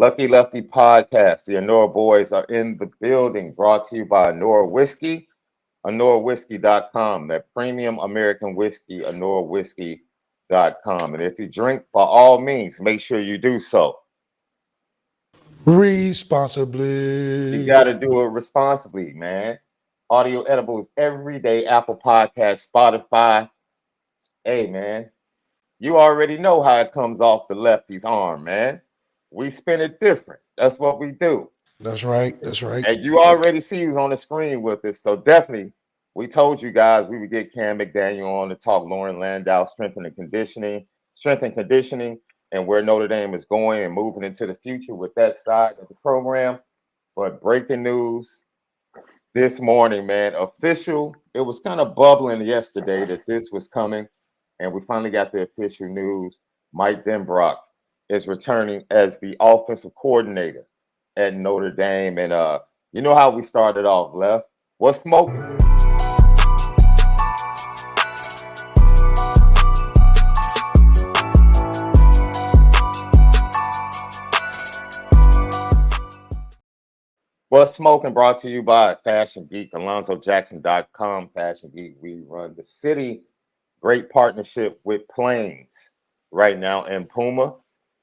Lucky Lefty podcast. The Onora boys are in the building, brought to you by Onora Whiskey, OnoraWhiskey.com, that premium American whiskey, OnoraWhiskey.com. And if you drink, by all means, make sure you do so. Responsibly. You got to do it responsibly, man. Audio edibles every day, Apple Podcast, Spotify. Hey, man, you already know how it comes off the lefty's arm, man. We spin it different. That's what we do. That's right. That's right. And you already see who's on the screen with us. So definitely, we told you guys we would get Cam McDaniel on to talk Lauren Landau, strength and conditioning, and where Notre Dame is going and moving into the future with that side of the program. But breaking news this morning, man, official. It was kind of bubbling yesterday that this was coming, and we finally got the official news. Mike Denbrock is returning as the offensive coordinator at Notre Dame. And you know how we started off, Left? What's smoking? What's smoking brought to you by Fashion Geek, AlonzoJackson.com. Fashion Geek, we run the city. Great partnership with Plains right now and Puma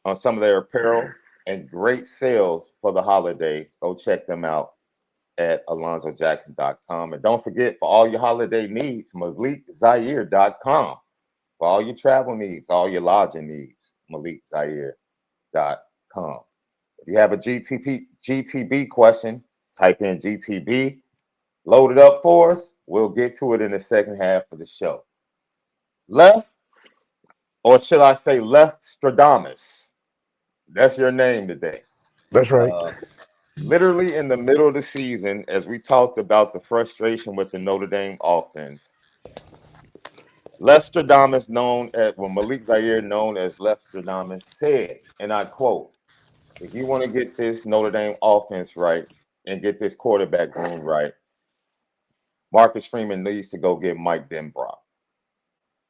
on some of their apparel, and great sales for the holiday. Go check them out at AlonzoJackson.com. And don't forget, for all your holiday needs, MalikZaire.com. For all your travel needs, all your lodging needs, MalikZaire.com. If you have a GTB question, type in GTB. Load it up for us. We'll get to it in the second half of the show. Left, or should I say Leftstradamus? That's your name today. That's right. Literally in the middle of the season, as we talked about the frustration with the Notre Dame offense, Leftstradamus, Malik Zaire, known as Leftstradamus, said, and I quote, if you want to get this Notre Dame offense right and get this quarterback room right, Marcus Freeman needs to go get Mike Denbrock.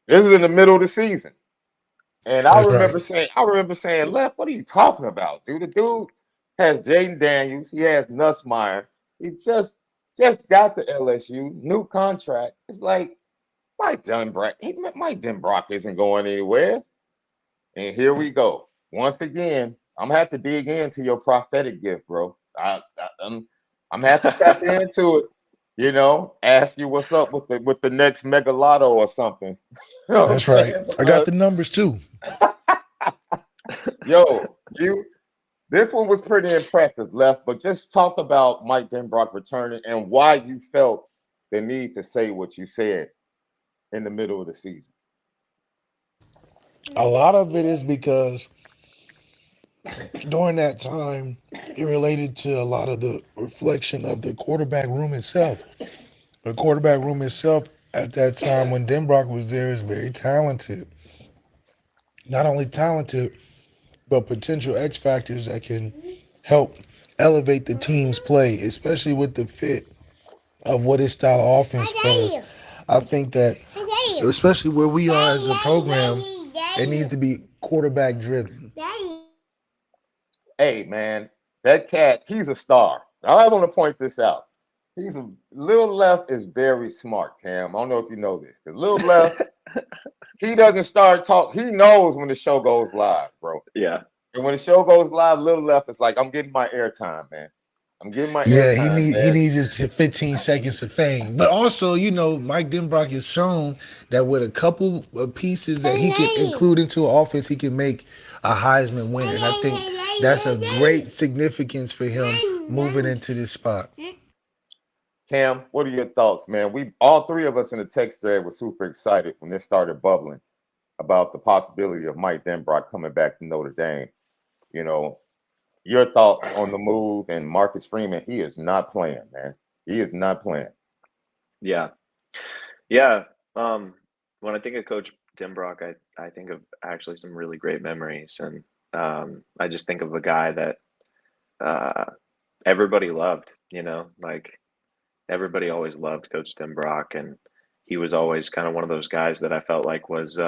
This is in the middle of the season. And I remember saying, Left, what are you talking about, dude? The dude has Jaden Daniels, he has Nussmeier. He just got to LSU, new contract. It's like Mike Denbrock isn't going anywhere. And here we go. Once again, I'm gonna have to dig into your prophetic gift, bro. I'm gonna have to tap into it. You know, ask you what's up with the next Mega Lotto or something. You know That's right. I got the numbers too. Yo, this one was pretty impressive, Left. But just talk about Mike Denbrock returning and why you felt the need to say what you said in the middle of the season. A lot of it is because during that time, it related to a lot of the reflection of the quarterback room itself. The quarterback room itself at that time when Denbrock was there is very talented. Not only talented, but potential X factors that can help elevate the team's play, especially with the fit of what his style of offense does. I think that, especially where we are as a program, it needs to be quarterback driven. Hey, man, that cat, he's a star. I want to point this out. Little Left is very smart, Cam. I don't know if you know this. Because Little Left, he doesn't start talk. He knows when the show goes live, bro. Yeah. And when the show goes live, Little Left is like, I'm getting my airtime, man. I'm getting my airtime. He needs his 15 seconds of fame. But also, Mike Denbrock has shown that with a couple of pieces that he can include into an offense, he can make a Heisman winner. And I think that's a great significance for him moving into this spot. Cam, what are your thoughts, man? All three of us in the text thread were super excited when this started bubbling about the possibility of Mike Denbrock coming back to Notre Dame. Your thoughts on the move and Marcus Freeman? He is not playing, man. He is not playing. Yeah. When I think of Coach Denbrock, I think of actually some really great memories, and I just think of a guy that everybody loved. Like everybody always loved Coach Denbrock, and he was always kind of one of those guys that I felt like was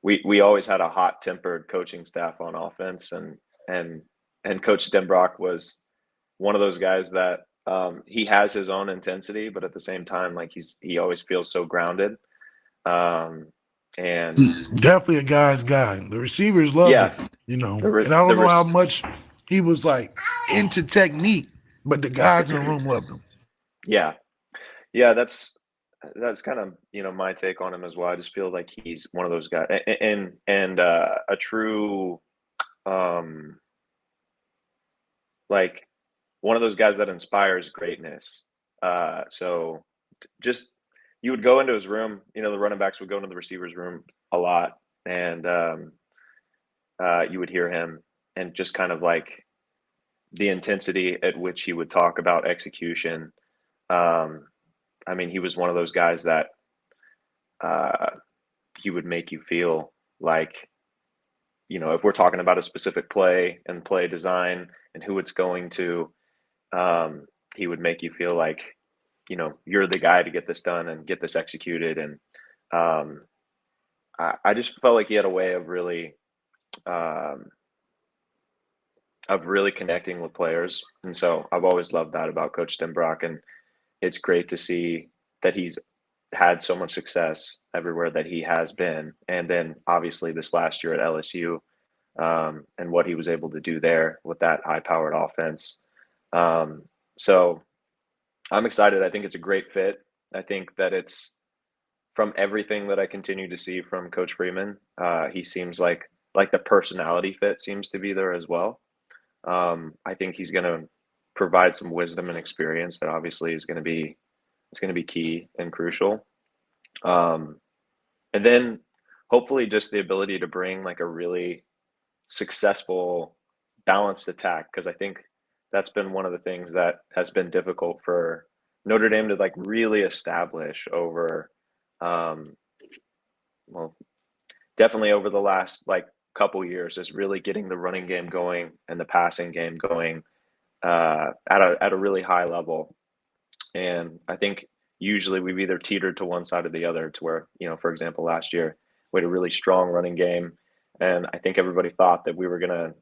we always had a hot-tempered coaching staff on offense, and and Coach Denbrock was one of those guys that he has his own intensity, but at the same time, like he always feels so grounded. And He's definitely a guy's guy. The receivers loved yeah, him, you know. the And I the don't know how res- much he was like into technique, but the guys in the room loved him. yeah, yeah, that's kind of my take on him as well. I just feel like he's one of those guys, and a true um like one of those guys that inspires greatness. So just you would go into his room, the running backs would go into the receivers room a lot, and you would hear him and just kind of like the intensity at which he would talk about execution. Um, I mean, he was one of those guys that uh, he would make you feel like, if we're talking about a specific play and play design and who it's going to, um, he would make you feel like, you're the guy to get this done and get this executed. And um, I just felt like he had a way um, of really connecting with players. And so I've always loved that about Coach Denbrock. And it's great to see that he's had so much success everywhere that he has been. And then obviously this last year at LSU, and what he was able to do there with that high powered offense. So I'm excited. I think it's a great fit. I think that it's from everything that I continue to see from Coach Freeman. He seems like the personality fit seems to be there as well. I think he's going to provide some wisdom and experience that obviously is going to be key and crucial. Um, and then hopefully just the ability to bring like a really successful balanced attack, because I think that's been one of the things that has been difficult for Notre Dame to like really establish over um, well, definitely over the last like couple years, is really getting the running game going and the passing game going at a really high level. And I think usually we've either teetered to one side or the other, to where, for example, last year we had a really strong running game, and I think everybody thought that we were going to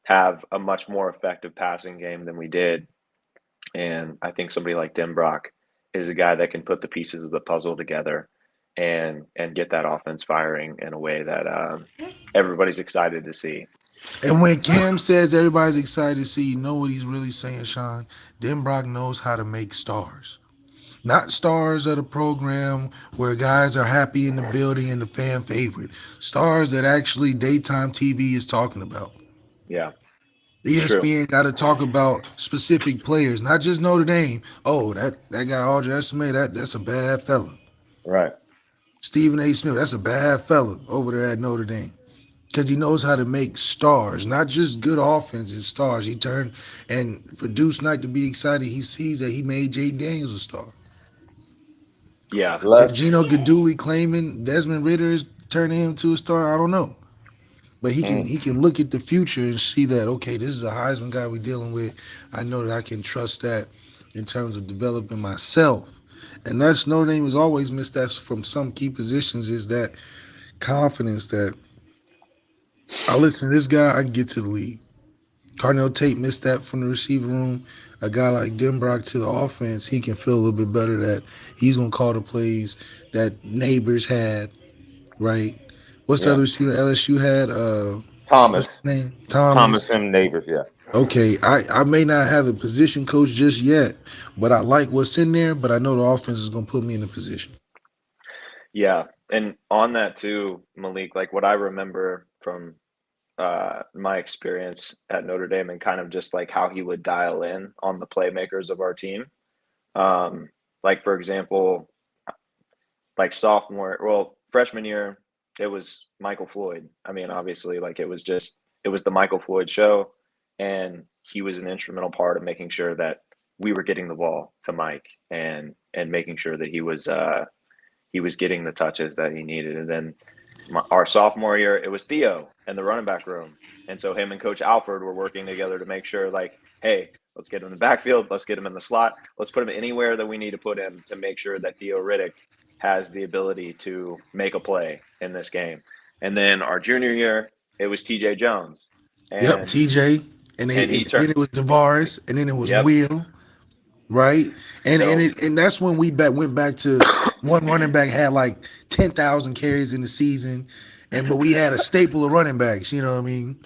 have a much more effective passing game than we did. And I think somebody like Denbrock is a guy that can put the pieces of the puzzle together and get that offense firing in a way that everybody's excited to see. And when Cam says everybody's excited to see, you know what he's really saying, Sean? Denbrock knows how to make stars. Not stars of the program where guys are happy in the building and the fan favorite. Stars that actually daytime TV is talking about. Yeah, it's true. ESPN got to talk about specific players, not just Notre Dame. Oh, that guy Audrey Estimate, that's a bad fella. Right. Stephen A. Smith, that's a bad fella over there at Notre Dame. Because he knows how to make stars, not just good offenses, stars. He turned, and for Deuce Knight to be excited, he sees that he made Jay Daniels a star. Yeah, If Left. Gino Gaduli claiming Desmond Ritter is turning him to a star, I don't know. But he can Mm. he can look at the future and see that, okay, this is a Heisman guy we're dealing with. I know that I can trust that in terms of developing myself. And that's Notre Dame has always missed that from some key positions, is that confidence that I listen to this guy, I can get to the league. Cardinal Tate missed that from the receiver room. A guy like Denbrock to the offense, he can feel a little bit better that he's gonna call the plays that neighbors had, right? What's the Yeah. other receiver LSU had? What's Thomas. his name? Thomas Thomas. and Neighbors. Yeah. Okay, I may not have the position coach just yet, but I like what's in there. But I know the offense is gonna put me in a position. yeah. And on that too, Malik, like what I remember from my experience at Notre Dame and kind of just like how he would dial in on the playmakers of our team. Like for example, like freshman year, it was Michael Floyd. I mean, obviously, like it was the Michael Floyd show, and he was an instrumental part of making sure that we were getting the ball to Mike and making sure that he was getting the touches that he needed. And then our sophomore year, it was Theo in the running back room, and so him and Coach Alford were working together to make sure, like, hey, let's get him in the backfield, let's get him in the slot, let's put him anywhere that we need to put him to make sure that Theo Riddick has the ability to make a play in this game. And then our junior year, it was TJ Jones, Yep, and TJ. and And he then turned. it was DeVaris, and then it was Yep. Will, right? So And that's when we went back to one running back had like 10,000 carries in the season, but we had a staple of running backs. You know what I mean?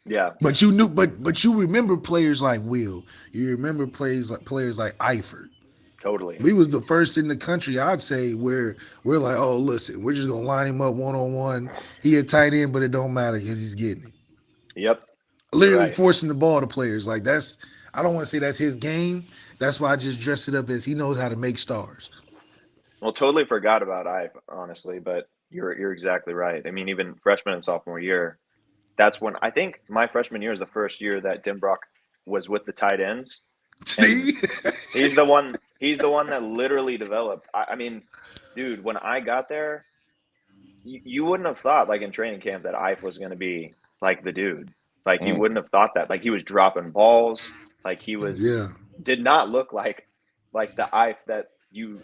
yeah, But you knew, but you remember players like Will. You remember players like Eifert. totally. We was the first in the country, I'd say, where we're like, oh, listen, we're just gonna line him up 1-on-1. He a tight end, but it don't matter because he's getting it. Yep. You're Literally right. forcing the ball to players. Like that's, I don't want to say that's his game. That's why I just dressed it up as he knows how to make stars. Well, totally forgot about Ive, honestly, but you're exactly right. I mean, even freshman and sophomore year, that's when I think my freshman year is the first year that Denbrock was with the tight ends, and See? he's the one. He's the one that literally developed. I mean, dude, when I got there, you wouldn't have thought like in training camp that Ive was going to be like the dude. Like you Mm. wouldn't have thought that. Like he was dropping balls. Like he was Yeah. did not look like the Ive that you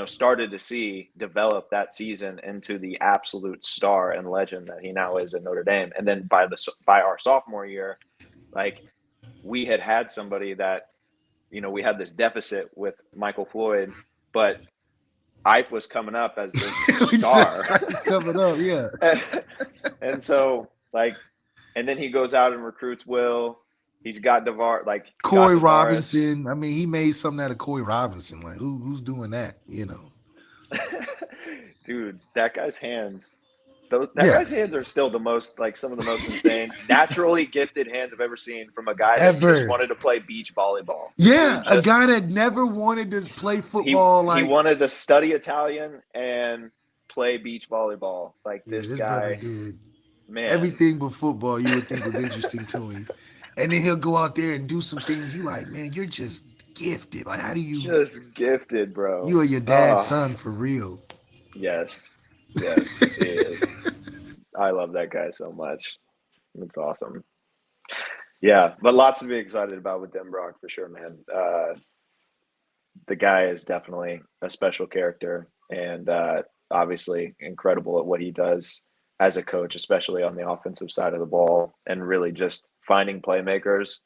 started to see develop that season into the absolute star and legend that he now is at Notre Dame. And then by our sophomore year, like we had somebody that we had this deficit with Michael Floyd, but Ive was coming up as this star. Coming up, yeah. And so and then he goes out and recruits Will. He's got like Corey got DeVaris. Robinson. I mean, he made something out of Corey Robinson. Like, who's doing that? Dude, that guy's hands. That Yeah. guy's hands are still some of the most insane, naturally gifted hands I've ever seen from a guy that Ever. just wanted to play beach volleyball. Yeah, a guy that never wanted to play football. He wanted to study Italian and play beach volleyball. Like this guy did man. everything but football you would think was interesting to him. And then he'll go out there and do some things you like, man, you're just gifted. Like, how do you just gifted, bro? You are your dad's son for real. Yes, he is. I love that guy so much. It's awesome. Yeah, but lots to be excited about with Denbrock for sure, man. The guy is definitely a special character and obviously incredible at what he does as a coach, especially on the offensive side of the ball, and really just finding playmakers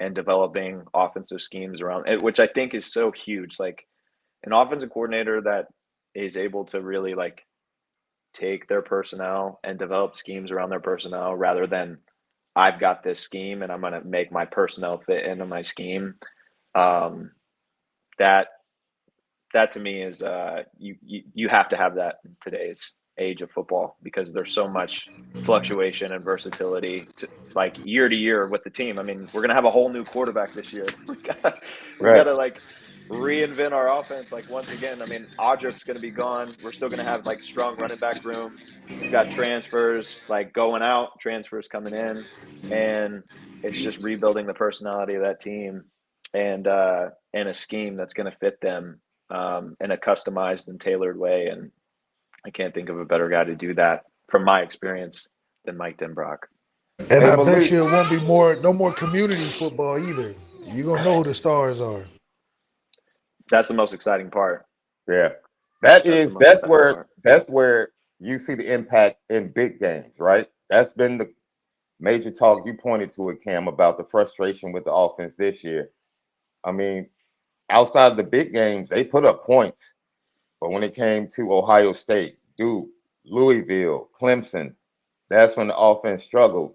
and developing offensive schemes around it, which I think is so huge. Like an offensive coordinator that is able to really like take their personnel and develop schemes around their personnel rather than I've got this scheme and I'm going to make my personnel fit into my scheme. That to me is you have to have that in today's age of football because there's so much fluctuation and versatility like year to year with the team. I mean, we're going to have a whole new quarterback this year. we got to like reinvent our offense. Like once again, I mean, Audrip's going to be gone. We're still going to have like strong running back room. We've got transfers like going out, transfers coming in, and it's just rebuilding the personality of that team and a scheme that's going to fit them in a customized and tailored way. And I can't think of a better guy to do that from my experience than Mike Denbrock. And I bet you it won't be no more community football either. You're going to know who the stars are. That's the most exciting part. Yeah. That's where you see the impact in big games, right? That's been the major talk you pointed to it, Cam, about the frustration with the offense this year. I mean, outside of the big games, they put up points. But when it came to Ohio State, Duke, Louisville, Clemson, that's when the offense struggled.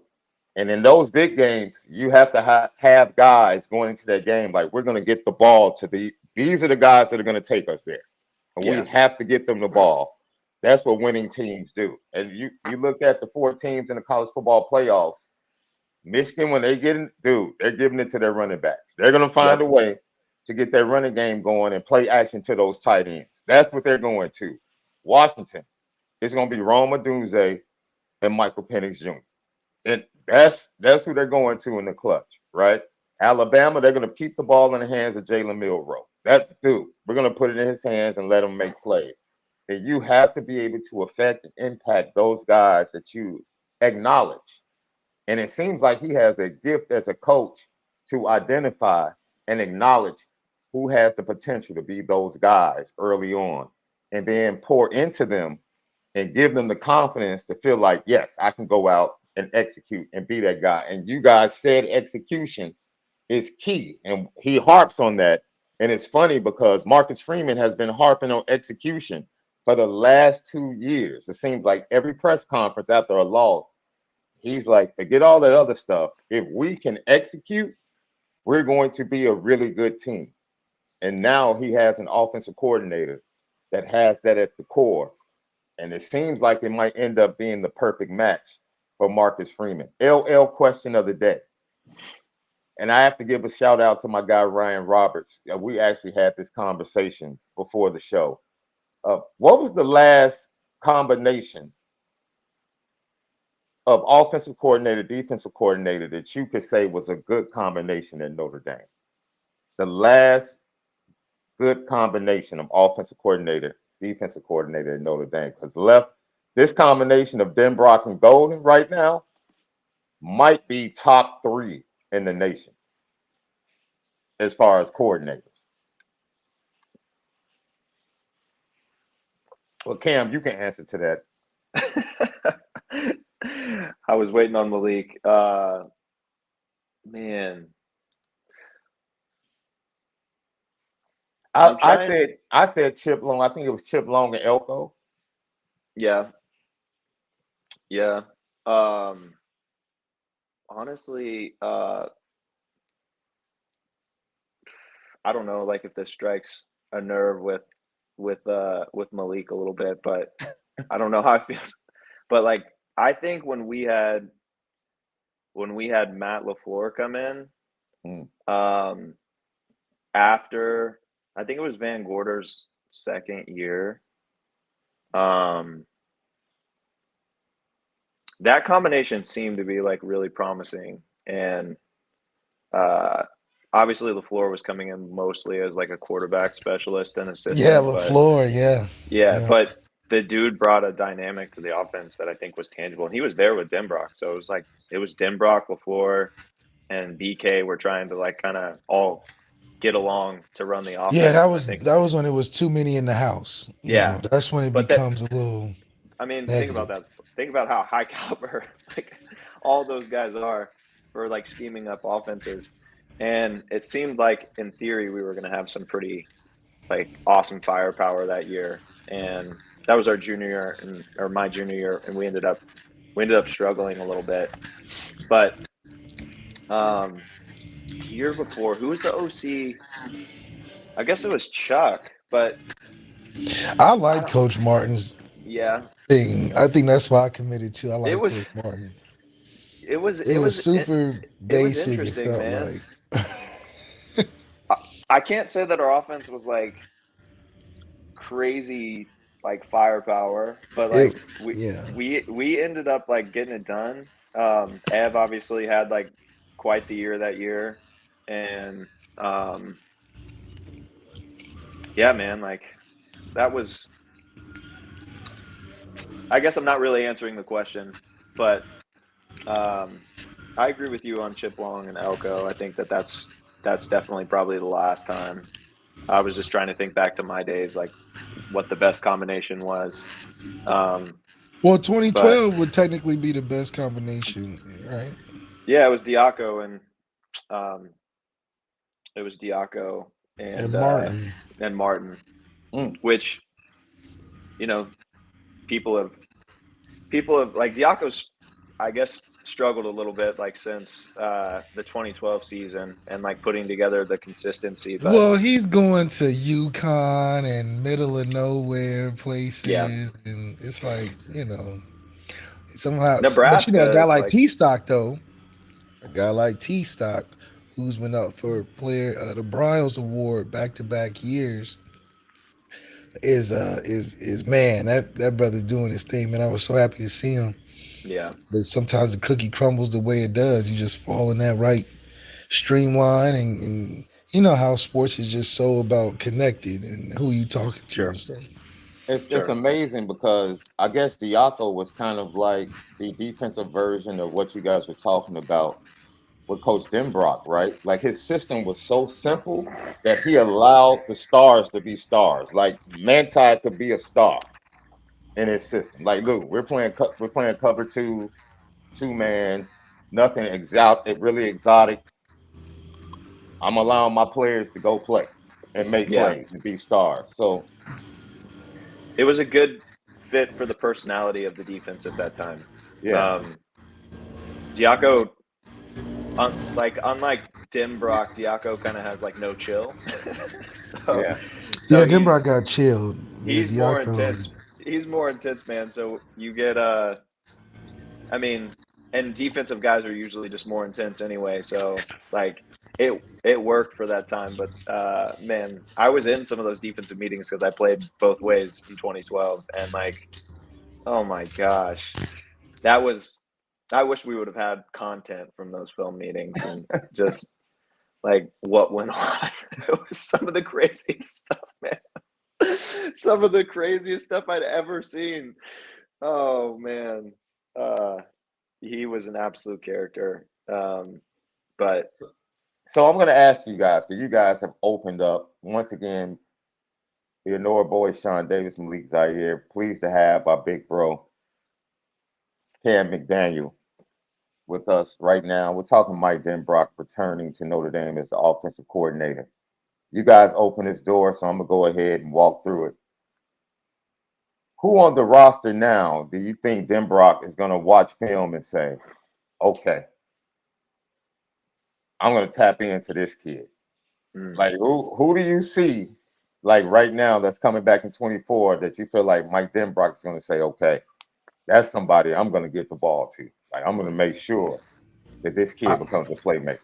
And in those big games, you have to have guys going into that game like, we're going to get the ball to these are the guys that are going to take us there. And we have to get them the ball. That's what winning teams do. And you look at the 4 teams in the college football playoffs, Michigan, when they get in, they're giving it to their running backs. They're going to find a way to get their running game going and play action to those tight ends. That's what they're going to. Washington, it's going to be Rome Odunze and Michael Penix Jr. And that's who they're going to in the clutch, right? Alabama, they're going to keep the ball in the hands of Jalen Milroe. We're going to put it in his hands and let him make plays. And you have to be able to affect and impact those guys that you acknowledge. And it seems like he has a gift as a coach to identify and acknowledge who has the potential to be those guys early on and then pour into them and give them the confidence to feel like, yes, I can go out and execute and be that guy. And you guys said execution is key, and he harps on that. And it's funny because Marcus Freeman has been harping on execution for the last 2 years. It seems like every press conference after a loss, he's like, forget all that other stuff. If we can execute, we're going to be a really good team. And now he has an offensive coordinator that has that at the core. And it seems like it might end up being the perfect match for Marcus Freeman. LL question of the day. And I have to give a shout out to my guy, Ryan Roberts. We actually had this conversation before the show. What was the last combination of offensive coordinator, defensive coordinator that you could say was a good combination at Notre Dame? The last good combination of offensive coordinator, defensive coordinator at Notre Dame. Because this combination of Denbrock and Golden right now might be top 3 in the nation as far as coordinators. Well, Cam, you can answer to that. I was waiting on Malik. Man. I said Chip Long. I think it was Chip Long and Elko. Yeah. Honestly, I don't know, like if this strikes a nerve with Malik a little bit, but I don't know how it feels. But like I think when we had Matt LaFleur come in, after I think it was Van Gorder's second year, that combination seemed to be like really promising. And obviously LaFleur was coming in mostly as like a quarterback specialist and assistant. Yeah, LaFleur, yeah. But the dude brought a dynamic to the offense that I think was tangible. And he was there with Denbrock. So it was Denbrock, LaFleur, and BK were trying to like kind of all get along to run the offense. Yeah, that was when it was too many in the house. You know, that's when it becomes a little. I mean, negative. think about that. Think about how high caliber like all those guys are for like scheming up offenses. And it seemed like in theory we were going to have some pretty like awesome firepower that year. And that was our junior year or my junior year, and we ended up struggling a little bit. But year before, who was the OC? I guess it was Chuck, but I like Coach Martin's thing. I think that's why I committed to. I like Coach Martin. It was super basic. It was interesting, felt man. like I can't say that our offense was like crazy like firepower, but like we ended up like getting it done. Ev obviously had like quite the year that year, and yeah, man, like that was. I guess I'm not really answering the question, but I agree with you on Chip Long and Elko. I think that's definitely probably the last time. I was just trying to think back to my days, like what the best combination was. Well, 2012 would technically be the best combination, right? Yeah, it was Diaco and Martin, which people have like Diaco's, I guess, struggled a little bit like since the 2012 season and like putting together the consistency. But well, he's going to UConn and middle of nowhere places, and it's like somehow. Nebraska, but a guy like T-Stock though, who's been up for player the Bryles Award back-to-back years, is man, that brother's doing his thing, man. I was so happy to see him. Yeah. But sometimes the cookie crumbles the way it does. You just fall in that right streamline, and you know how sports is just so about connected and who you talking to and stuff. It's amazing because I guess Diaco was kind of like the defensive version of what you guys were talking about with Coach Denbrock, right? Like his system was so simple that he allowed the stars to be stars. Like Manti could be a star in his system. Like, look, we're playing cover 2. 2-man, nothing exotic, really exotic. I'm allowing my players to go play and make Yeah, plays and be stars. So it was a good fit for the personality of the defense at that time. yeah, Um, Diaco, like unlike Denbrock, Diaco kind of has like no chill. so yeah. so Yeah, he's Denbrock got chilled. Yeah, he's more Diaco. intense. He's more intense, man. So you get I mean, and defensive guys are usually just more intense anyway. So like it worked for that time. But man, I was in some of those defensive meetings because I played both ways in 2012, and like, oh my gosh, that was. I wish we would have had content from those film meetings and just like what went on. It was some of the craziest stuff, man. Some of the craziest stuff I'd ever seen. Oh man. Uh he was an absolute character. But So I'm gonna ask you guys, because you guys have opened up once again. The Honora boys, Sean Davis, Malik Zaire. Pleased to have our big bro, Cam McDaniel, with us right now. We're talking Mike Denbrock returning to Notre Dame as the offensive coordinator. You guys open this door, so I'm gonna go ahead and walk through it. Who on the roster now do you think Denbrock is gonna watch film and say, okay, I'm gonna tap into this kid? Like who do you see like right now that's coming back in 24 that you feel like Mike Denbrock is gonna say, okay, that's somebody I'm gonna get the ball to. Like I'm gonna make sure that this kid I, becomes a playmaker.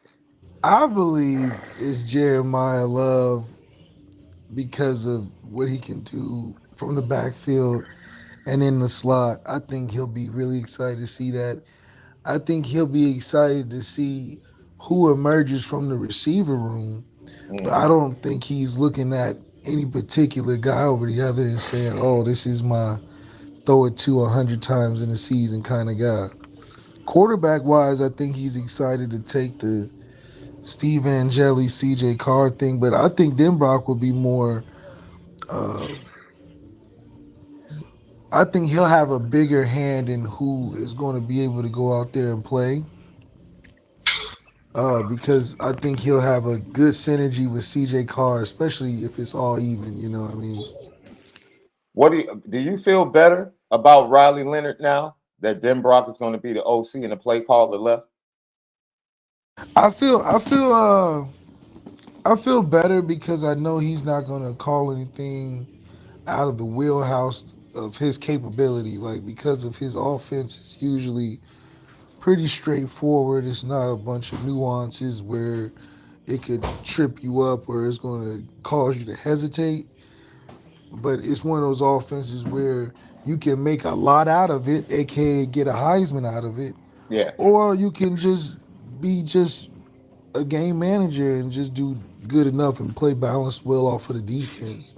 I believe it's Jeremiah Love because of what he can do from the backfield and in the slot. I think he'll be really excited to see that. I think he'll be excited to see who emerges from the receiver room, but I Hmm. don't think he's looking at any particular guy over the other and saying, "Oh, this is my throw it to 100 times in a season kind of guy." Quarterback wise, I think he's excited to take the Steve Angeli, CJ Carr thing, but I think Denbrock will be more. Uh, I think he'll have a bigger hand in who is going to be able to go out there and play. Because I think he'll have a good synergy with CJ Carr, especially if it's all even. You know what I mean? What do you feel better about Riley Leonard now that Denbrock is going to be the OC and the play caller left? I feel better because I know he's not going to call anything out of the wheelhouse of his capability. Like because of his offense is usually pretty straightforward. It's not a bunch of nuances where it could trip you up or it's going to cause you to hesitate. But it's one of those offenses where you can make a lot out of it, aka get a Heisman out of it, Yeah. or you can just be just a game manager and just do good enough and play balanced well off of the defense.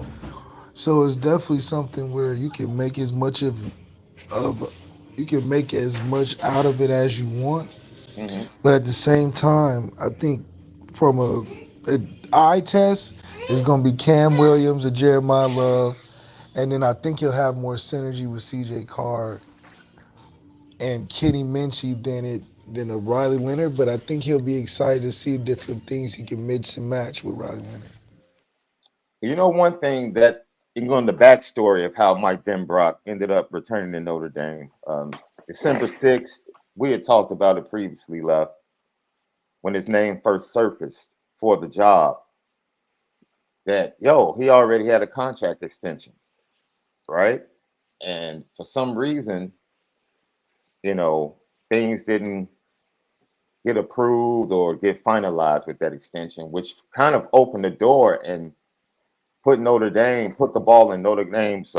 So it's definitely something where you can make as much of you can make as much out of it as you want. Hmm. But at the same time, I think from a eye test, it's going to be Cam Williams or Jeremiah Love. And then I think he'll have more synergy with CJ Carr and Kenny Minchie than a Riley Leonard. But I think he'll be excited to see different things he can mix and match with Riley Leonard. You know, one thing that you can go in the backstory of how Mike Denbrock ended up returning to Notre Dame. December 6th, we had talked about it previously, left when his name first surfaced for the job. That he already had a contract extension, right? And for some reason, you know, things didn't get approved or get finalized with that extension, which kind of opened the door and put the ball in Notre Dame's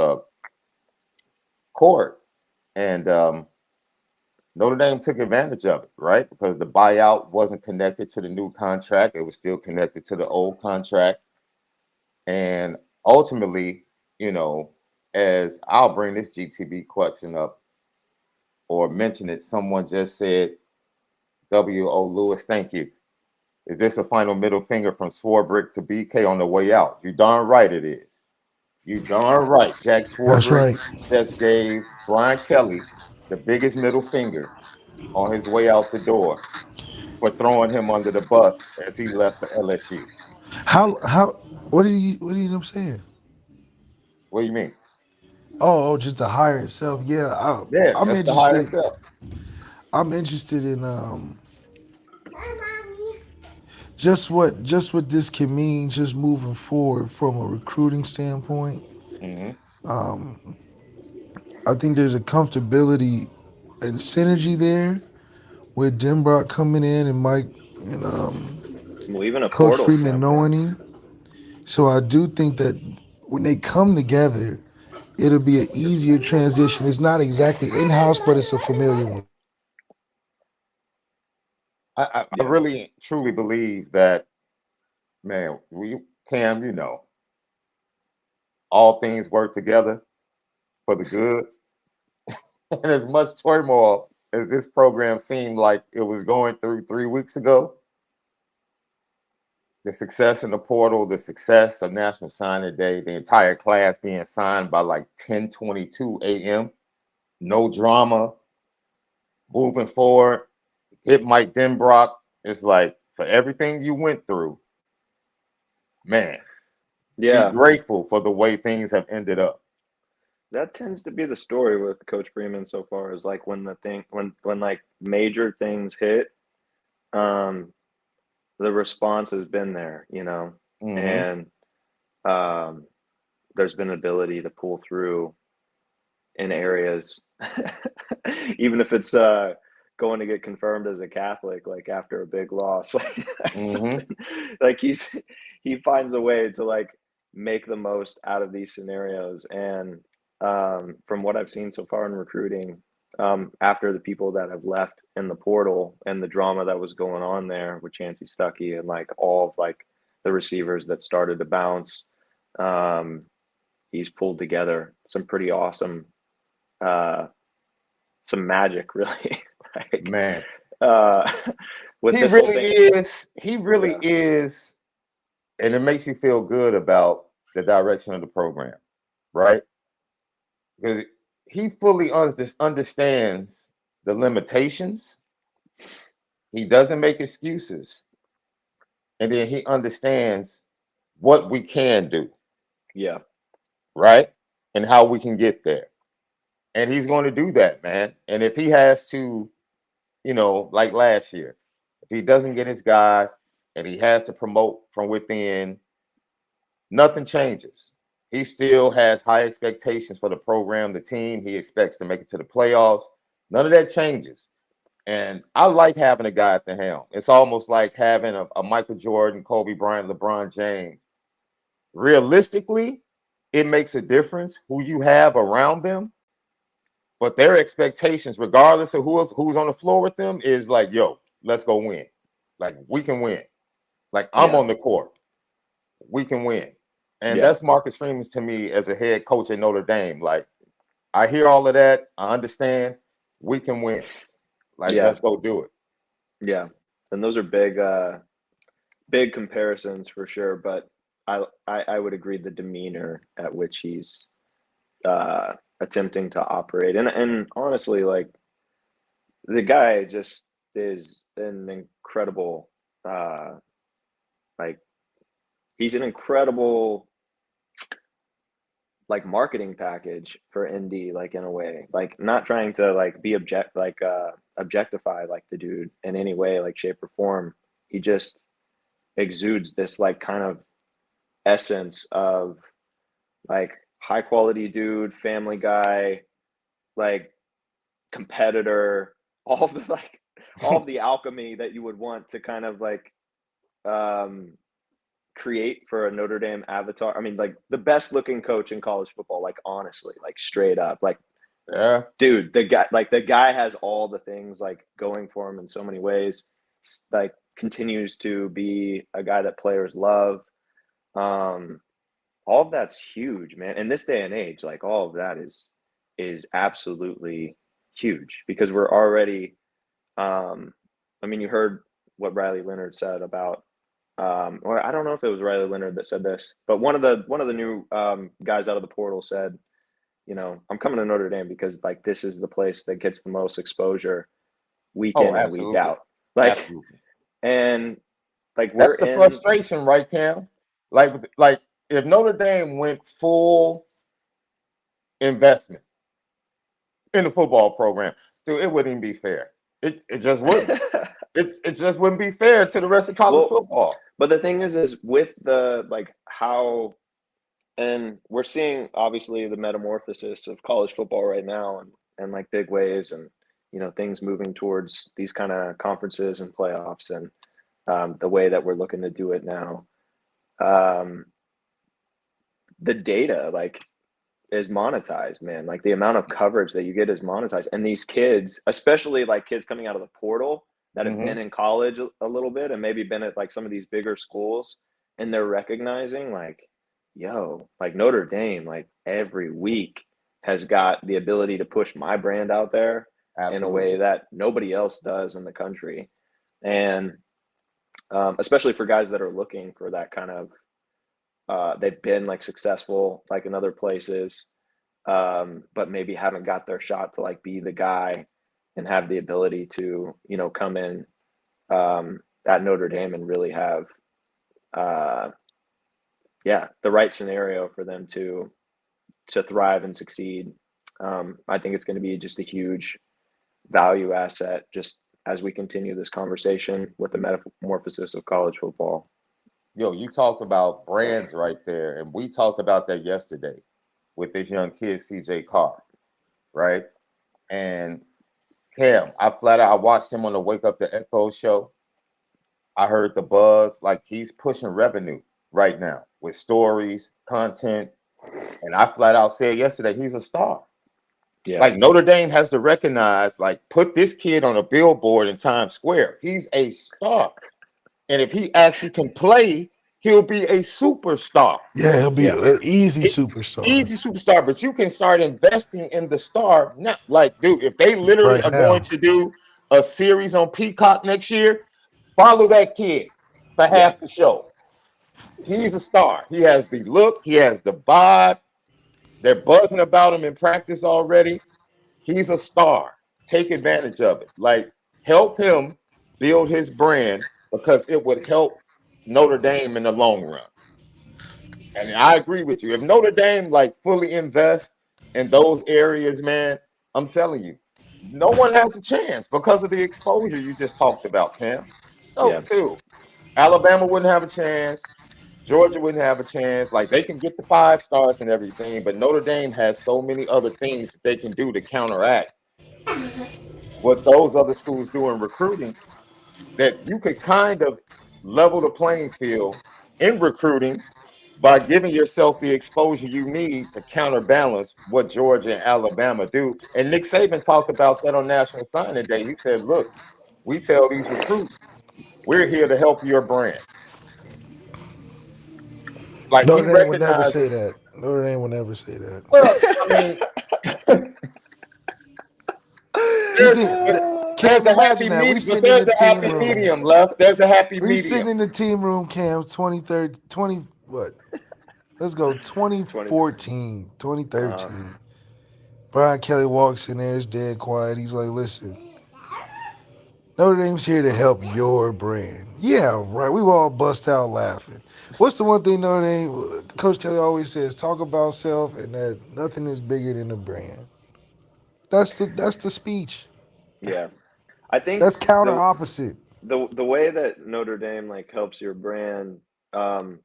court. And Notre Dame took advantage of it, right? Because the buyout wasn't connected to the new contract, it was still connected to the old contract. And ultimately, you know, as I'll bring this GTB question up or mention it, someone just said, W.O. Lewis, thank you. Is this a final middle finger from Swarbrick to BK on the way out? You darn right it is. You darn right. Jack That's Swarbrick right. just gave Brian Kelly the biggest middle finger on his way out the door for throwing him under the bus as he left for LSU. How what did you end up saying? What do you mean? Just the hire itself. Yeah, Yeah, I'm that's the hire interested. itself. I'm interested in just what this can mean just moving forward from a recruiting standpoint. Hmm. Um, I think there's a comfortability and synergy there with Denbrock coming in and Mike and Well, even a Coach portal Freeman knowing standpoint. him. So I do think that when they come together, it'll be an easier transition. It's not exactly in house, but it's a familiar one. I Yeah. really truly believe that, man, Cam, all things work together for the good. And as much turmoil as this program seemed like it was going through 3 weeks ago, the success in the portal, the success of National Signing Day, the entire class being signed by like 10:22 a.m., no drama, moving forward, hit Mike Denbrock. It's like for everything you went through, man, be Yeah. grateful for the way things have ended up. That tends to be the story with Coach Freeman so far is like when like major things hit, um, the response has been there, Hmm. and um, there's been ability to pull through in areas, even if it's going to get confirmed as a Catholic, like after a big loss, like Hmm. something, like he finds a way to like make the most out of these scenarios. And from what I've seen so far in recruiting, after the people that have left in the portal and the drama that was going on there with Chancey Stuckey and like all of like the receivers that started to bounce, um, he's pulled together some pretty awesome uh, some magic, really. like Man, uh, with he this whole really thing. is. He really Yeah, is. And it makes you feel good about the direction of the program, right? Because he fully understands the limitations. He doesn't make excuses. And then he understands what we can do, yeah, right? And how we can get there. And he's going to do that, man. And if he has to, like last year, if he doesn't get his guy and he has to promote from within, nothing changes. He still has high expectations for the program, the team. He expects to make it to the playoffs. None of that changes. And I like having a guy at the helm. It's almost like having a Michael Jordan, Kobe Bryant, LeBron James. Realistically, it makes a difference who you have around them, but their expectations, regardless of who's on the floor with them, is like, yo, let's go win. Like we can win. Like I'm yeah, on the court. We can win. And yeah, that's Marcus Freeman's to me as a head coach at Notre Dame. Like I hear all of that. I understand. We can win. Like yeah, let's go do it. yeah. And those are big comparisons for sure. But I would agree the demeanor at which he's uh, attempting to operate, and honestly, like the guy just is an incredible, like he's an incredible like marketing package for indie, like in a way, like not trying to like be objectify like the dude in any way, like shape or form. He just exudes this like kind of essence of like high quality dude, family guy, like competitor, all of the like all of the alchemy that you would want to kind of like um create for a Notre Dame avatar. I mean, like the best looking coach in college football, like honestly, like straight up. Like, Yeah. dude, the guy has all the things like going for him in so many ways. Like continues to be a guy that players love. Um, all of that's huge, man. In this day and age, like all of that is absolutely huge because we're already I mean, you heard what Riley Leonard said about or I don't know if it was Riley Leonard that said this, but one of the new guys out of the portal said, I'm coming to Notre Dame because like this is the place that gets the most exposure week Oh, in and week absolutely. out. Like, Absolutely. and like we're That's the in. frustration, right, Cam? Like if Notre Dame went full investment in the football program, dude, it wouldn't even be fair. It just wouldn't. It just wouldn't be fair to the rest of college Well, football. but the thing is with the like how, and we're seeing obviously the metamorphosis of college football right now, and like big ways, and things moving towards these kind of conferences and playoffs, and the way that we're looking to do it now. The data like is monetized, man. Like the amount of coverage that you get is monetized, and these kids, especially like kids coming out of the portal that have been in college a little bit and maybe been at like some of these bigger schools, and they're recognizing like, yo, like Notre Dame, like every week has got the ability to push my brand out there in a way that nobody else does in the country. And especially for guys that are looking for that kind of, they've been like successful like in other places, but maybe haven't got their shot to like be the guy and have the ability to come in at Notre Dame and really have the right scenario for them to thrive and succeed. I think it's going to be just a huge value asset just as we continue this conversation with the metamorphosis of college football. Yo, you talked about brands right there, and we talked about that yesterday with this young kid, CJ Carr, right? And Cam, I watched him on the Wake Up the Echo show. I heard the buzz, like he's pushing revenue right now with stories, content, and I flat out said yesterday he's a star. Yeah. Like Notre Dame has to recognize, like, put this kid on a billboard in Times Square. He's a star. And if he actually can play, he'll be a superstar. Yeah, he'll be an easy superstar. Easy superstar. But you can start investing in the star. Not like, dude, if they literally are going to do a series on Peacock next year, follow that kid for half the show. He's a star. He has the look. He has the vibe. They're buzzing about him in practice already. He's a star. Take advantage of it. Like, help him build his brand because it would help Notre Dame in the long run. And I agree with you. If Notre Dame like fully invests in those areas, man, I'm telling you, no one has a chance because of the exposure you just talked about, Cam. Oh, dude. Alabama wouldn't have a chance. Georgia wouldn't have a chance. Like, they can get the 5 stars and everything, but Notre Dame has so many other things that they can do to counteract what those other schools do in recruiting, that you could kind of level the playing field in recruiting by giving yourself the exposure you need to counterbalance what Georgia and Alabama do. And Nick Saban talked about that on National Signing Day. He said, look, we tell these recruits, we're here to help your brand. Like, Notre he Dame would never say recognizes. that. Notre Dame would never say that. Well, I mean, there's a happy medium, but there's a happy medium left. There's a happy medium. We sitting in the team room, Cam, 20 what? Let's go 2014, 2013. Brian Kelly walks in there, is dead quiet. He's like, listen, Notre Dame's here to help your brand. Yeah, right. We all bust out laughing. What's the one thing Notre Dame, Coach Kelly always says, talk about self and that nothing is bigger than the brand. That's the speech. Yeah. I think that's counter opposite. The way that Notre Dame like helps your brand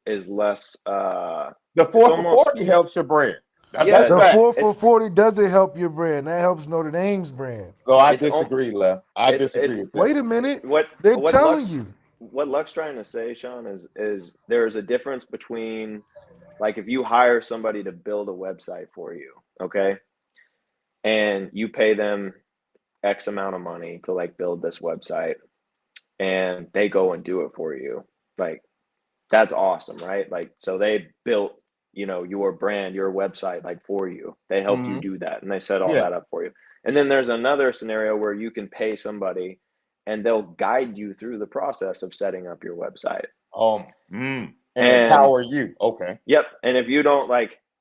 is less the 4 for 40 helps your brand. Yeah, the 4 for 40 doesn't help your brand. That helps Notre Dame's brand. So I disagree, Lev. I disagree with that. Wait a minute. They're telling you. What Luck's trying to say, Sean, is there's a difference between like if you hire somebody to build a website for you, okay? And you pay them X amount of money to like build this website and they go and do it for you. Like, that's awesome, right? Like, so they built, your brand, your website, like for you. They helped you do that and they set all that up for you. And then there's another scenario where you can pay somebody and they'll guide you through the process of setting up your website. And empower you. Okay. Yep. And if you don't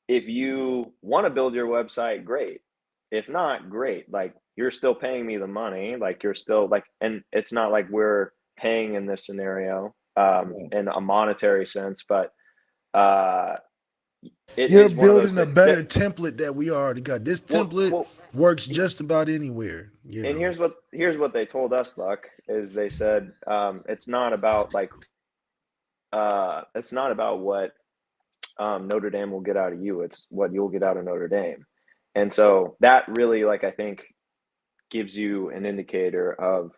if you want to build your website, great. if not, great. Like, you're still paying me the money. Like, you're still like, and it's not like we're paying in this scenario in a monetary sense, but it You're is one of those building a things better that, template that we already got. This well, template well, works just about anywhere, and here's what they told us, Luck, is they said it's not about like it's not about what Notre Dame will get out of you. It's what you'll get out of Notre Dame. And so that really, like, I think gives you an indicator of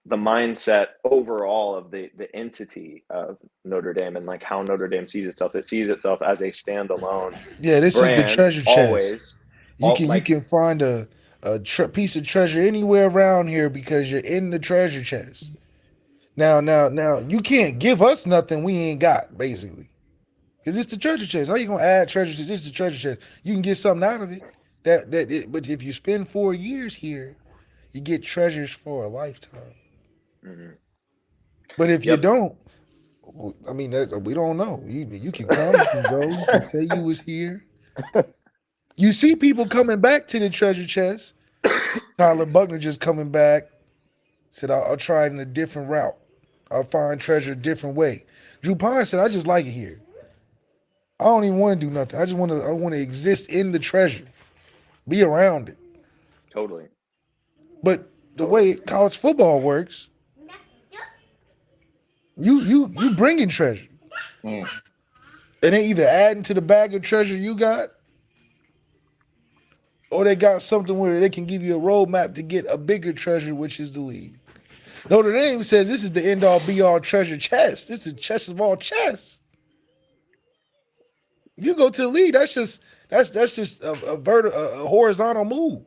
the mindset overall of the entity of Notre Dame and like how Notre Dame sees itself. It sees itself as a standalone Yeah, this is the brand, treasure chest. always. You All can you like, can find a piece of treasure anywhere around here because you're in the treasure chest. Now, you can't give us nothing we ain't got, basically. Because it's the treasure chest. How you gonna add treasure to this? The treasure chest. You can get something out of it. But if you spend 4 years here, you get treasures for a lifetime. mhm. But if you Yep. don't, I mean, we don't know. You can come, you can go, you can say you was here. You see people coming back to the treasure chest. Tyler Buckner just coming back. Said, I'll try it in a different route. I'll find treasure a different way. Drew Pine said, I just like it here. I don't even want to do nothing. I want to exist in the treasure, be around it. Totally. But the way college football works, you bringing treasure, Mm. and they either adding to the bag of treasure you got, or they got something where they can give you a roadmap to get a bigger treasure, which is the league. Notre Dame says this is the end all be all treasure chest. This is chest of all chests. You go to the league, that's just a horizontal move.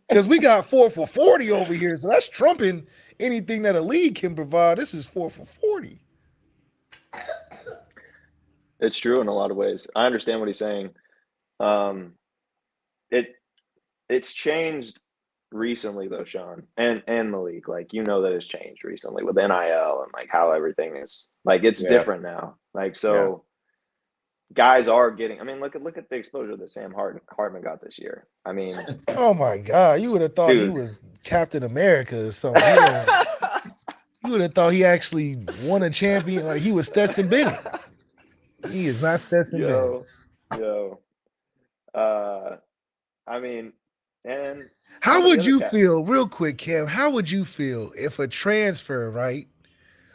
Because we got 4 for 40 over here, so that's trumping anything that a league can provide. This is 4 for 40. It's true in a lot of ways. I understand what he's saying. It's changed recently though, Sean and Malik. Like, you know that it's changed recently with NIL and like how everything is like it's different now. Like, so guys are getting. I mean, look at the exposure that Sam Hartman got this year. I mean, Oh my God, you would have thought he dude. was Captain America or something. You would have thought he actually won a champion. Like he was Stetson Bennett. He is not Stetson Bennett. Yo. I mean, and How would you feel, real quick, Cam? How would you feel if a transfer, right?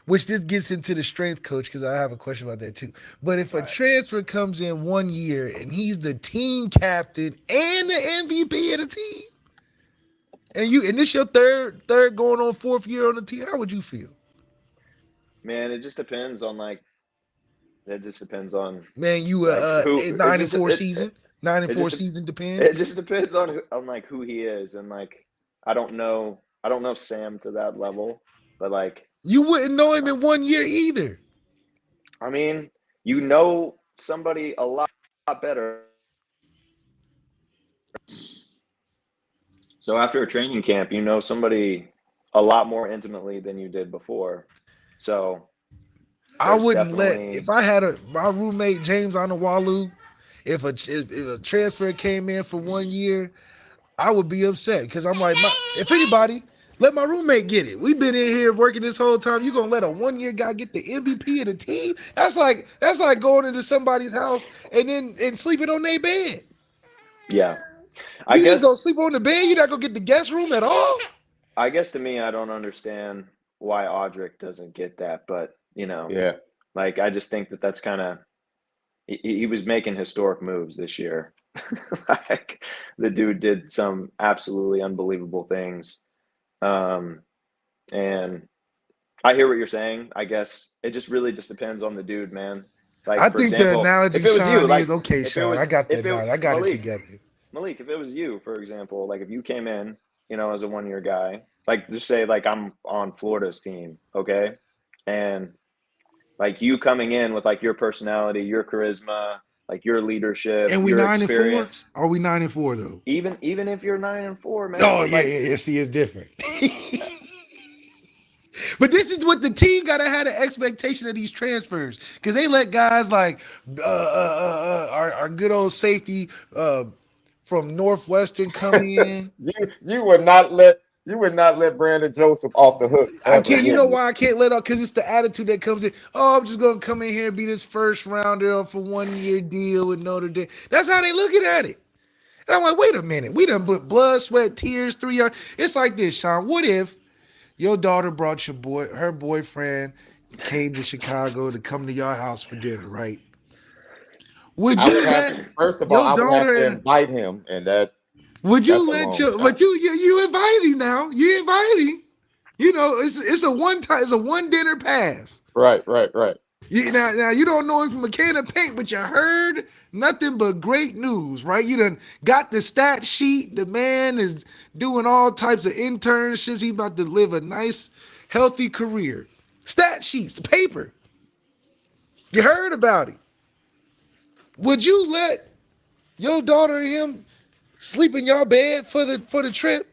Which this gets into the strength coach because I have a question about that too. But if a transfer comes in 1 year and he's the team captain and the MVP of the team, and this your third going on 4th year on the team, how would you feel? Man, it just depends on like. It just depends on. Man, you like, who 9-4 season. 9-4 season depends. It just depends on like who he is, and like I don't know Sam to that level, but like you wouldn't know him in 1 year either. I mean, you know somebody a lot better. So after a training camp, you know somebody a lot more intimately than you did before. So I wouldn't if I had my roommate James Onowalu, if a transfer came in for 1 year, I would be upset because I'm like, if anybody, let my roommate get it. We've been in here working this whole time. You gonna let a 1 year guy get the MVP of the team? That's like going into somebody's house and sleeping on their bed. Yeah, you just gonna sleep on the bed. You're not gonna get the guest room at all. I guess to me, I don't understand why Audric doesn't get that, but like I just think that's kind of he was making historic moves this year. Like the dude did some absolutely unbelievable things. And I hear what you're saying. I guess it just really just depends on the dude, man. Like, I think the analogy, if it was you, like, okay, Sean, I got that. I got it together. Malik, if it was you, for example, like if you came in, as a 1 year guy, like just say like I'm on Florida's team, okay, and like you coming in with like your personality, your charisma, like your leadership, and we your 9-4. Are we 9-4 though? Even if you're 9-4, man. Oh yeah. See, it's different. But this is what the team gotta have an expectation of these transfers because they let guys like our good old safety from Northwestern come in. You would not let Brandon Joseph off the hook I ever, can't. You would know you? why I can't let up? Because it's the attitude that comes in. Oh, I'm just gonna come in here and be this first rounder for 1 year deal with Notre Dame. That's how they looking at it. And I'm like, wait a minute. We done put blood, sweat, tears, 3 years. It's like this, Sean. What if your daughter brought her boyfriend came to Chicago to come to your house for dinner, right? Would I would you have let first of all, your I would have daughter to and invite him, and would that's you a let long your shot. but you invite him now? You invite him. You know, it's a one time, it's a one dinner pass. Right, right, right. Now you don't know him from a can of paint, but you heard nothing but great news, right? You done got the stat sheet. The man is doing all types of internships. He about to live a nice, healthy career. Stat sheets, the paper. You heard about it. Would you let your daughter and him sleep in your bed for the trip?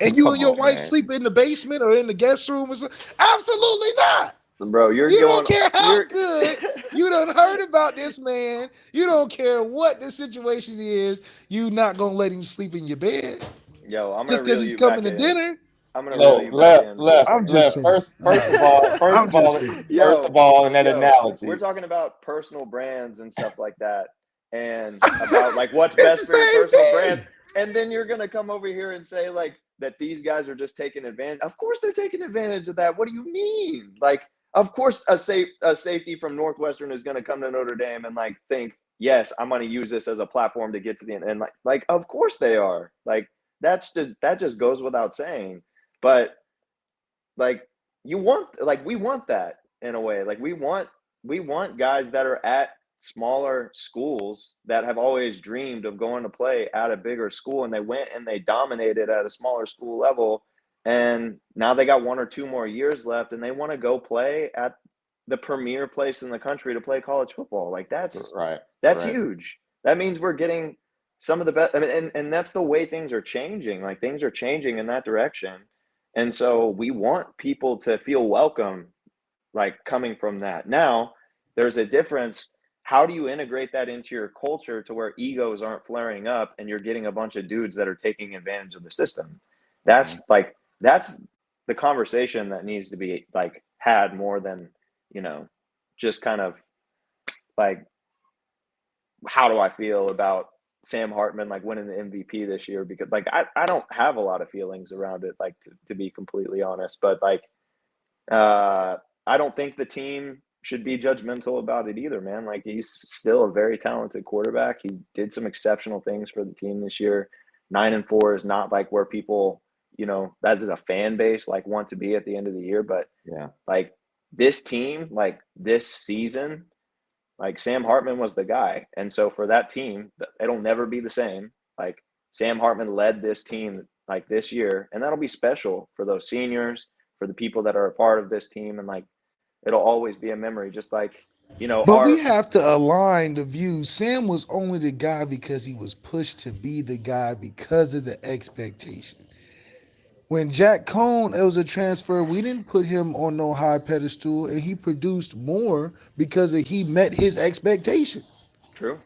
And you Come and your on, wife man. sleep in the basement or in the guest room or something? Absolutely not. Bro, you're You don't going. care how You're. good you done heard about this man. You don't care what the situation is. You not gonna let him sleep in your bed Yo, I'm gonna just because reel he's you coming back to in. dinner. I'm gonna reel No, you back left, in for a left, I'm second. just left. saying. First I'm of just all, saying. first of Yo, all, in that yo, we're analogy, talking about personal brands and stuff like that, and about like what's It's best the for your same personal brands, thing. and then you're gonna come over here and say like that these guys are just taking advantage. Of course, they're taking advantage of that. What do you mean? Like, of course, a safety from Northwestern is gonna come to Notre Dame and like think, yes, I'm gonna use this as a platform to get to the end, and like of course they are. Like that just goes without saying, but like we want that in a way. Like we want guys that are at smaller schools that have always dreamed of going to play at a bigger school, and they went and they dominated at a smaller school level, and now they got 1 or 2 more years left and they want to go play at the premier place in the country to play college football. Like right, that's right. huge. That means we're getting some of the best. I mean, and that's the way things are changing. Like things are changing in that direction. And so we want people to feel welcome, like coming from that. Now, there's a difference. How do you integrate that into your culture to where egos aren't flaring up and you're getting a bunch of dudes that are taking advantage of the system? Hmm. That's the conversation that needs to be like had more than, you know, just kind of like how do I feel about Sam Hartman like winning the MVP this year? Because like I don't have a lot of feelings around it, like to be completely honest. But like I don't think the team should be judgmental about it either, man. Like he's still a very talented quarterback. He did some exceptional things for the team this year. 9-4 is not like where people, you know, that's a fan base like want to be at the end of the year. But Yeah. like this team, like this season, like Sam Hartman was the guy. And so for that team, it'll never be the same. Like Sam Hartman led this team like this year, and that'll be special for those seniors, for the people that are a part of this team, and like it'll always be a memory. Just like, you know, But we our have to align the views. Sam was only the guy because he was pushed to be the guy because of the expectation. When Jack Cohn, it was a transfer, we didn't put him on no high pedestal, and he produced more because he met his expectation. true.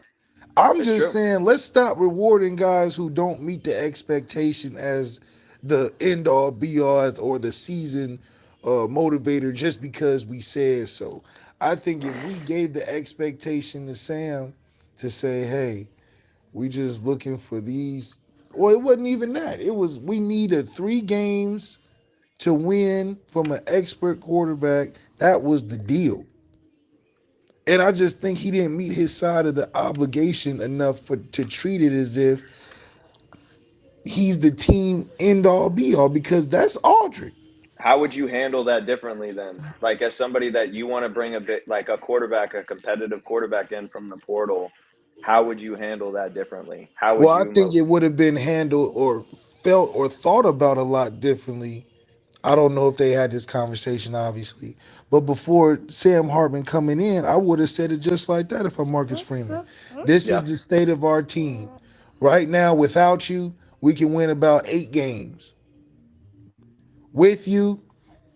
I'm It's just true. saying, let's stop rewarding guys who don't meet the expectation as the end all be all or the season motivator just because we said so. I think if we gave the expectation to Sam to say, hey, we just looking for these, well, it wasn't even that. It was we needed 3 games to win from an expert quarterback. That was the deal. And I just think he didn't meet his side of the obligation enough to treat it as if he's the team end all be all because that's Aldrich. How would you handle that differently then? Like as somebody that you want to bring a bit like a quarterback, a competitive quarterback in from the portal, how would you handle that differently? How Well, would I you think it would have been handled or felt or thought about a lot differently. I don't know if they had this conversation, obviously. But before Sam Hartman coming in, I would have said it just like that if I'm Marcus Freeman. This is yeah. the state of our team. Right now, without you, we can win about 8 games. With you,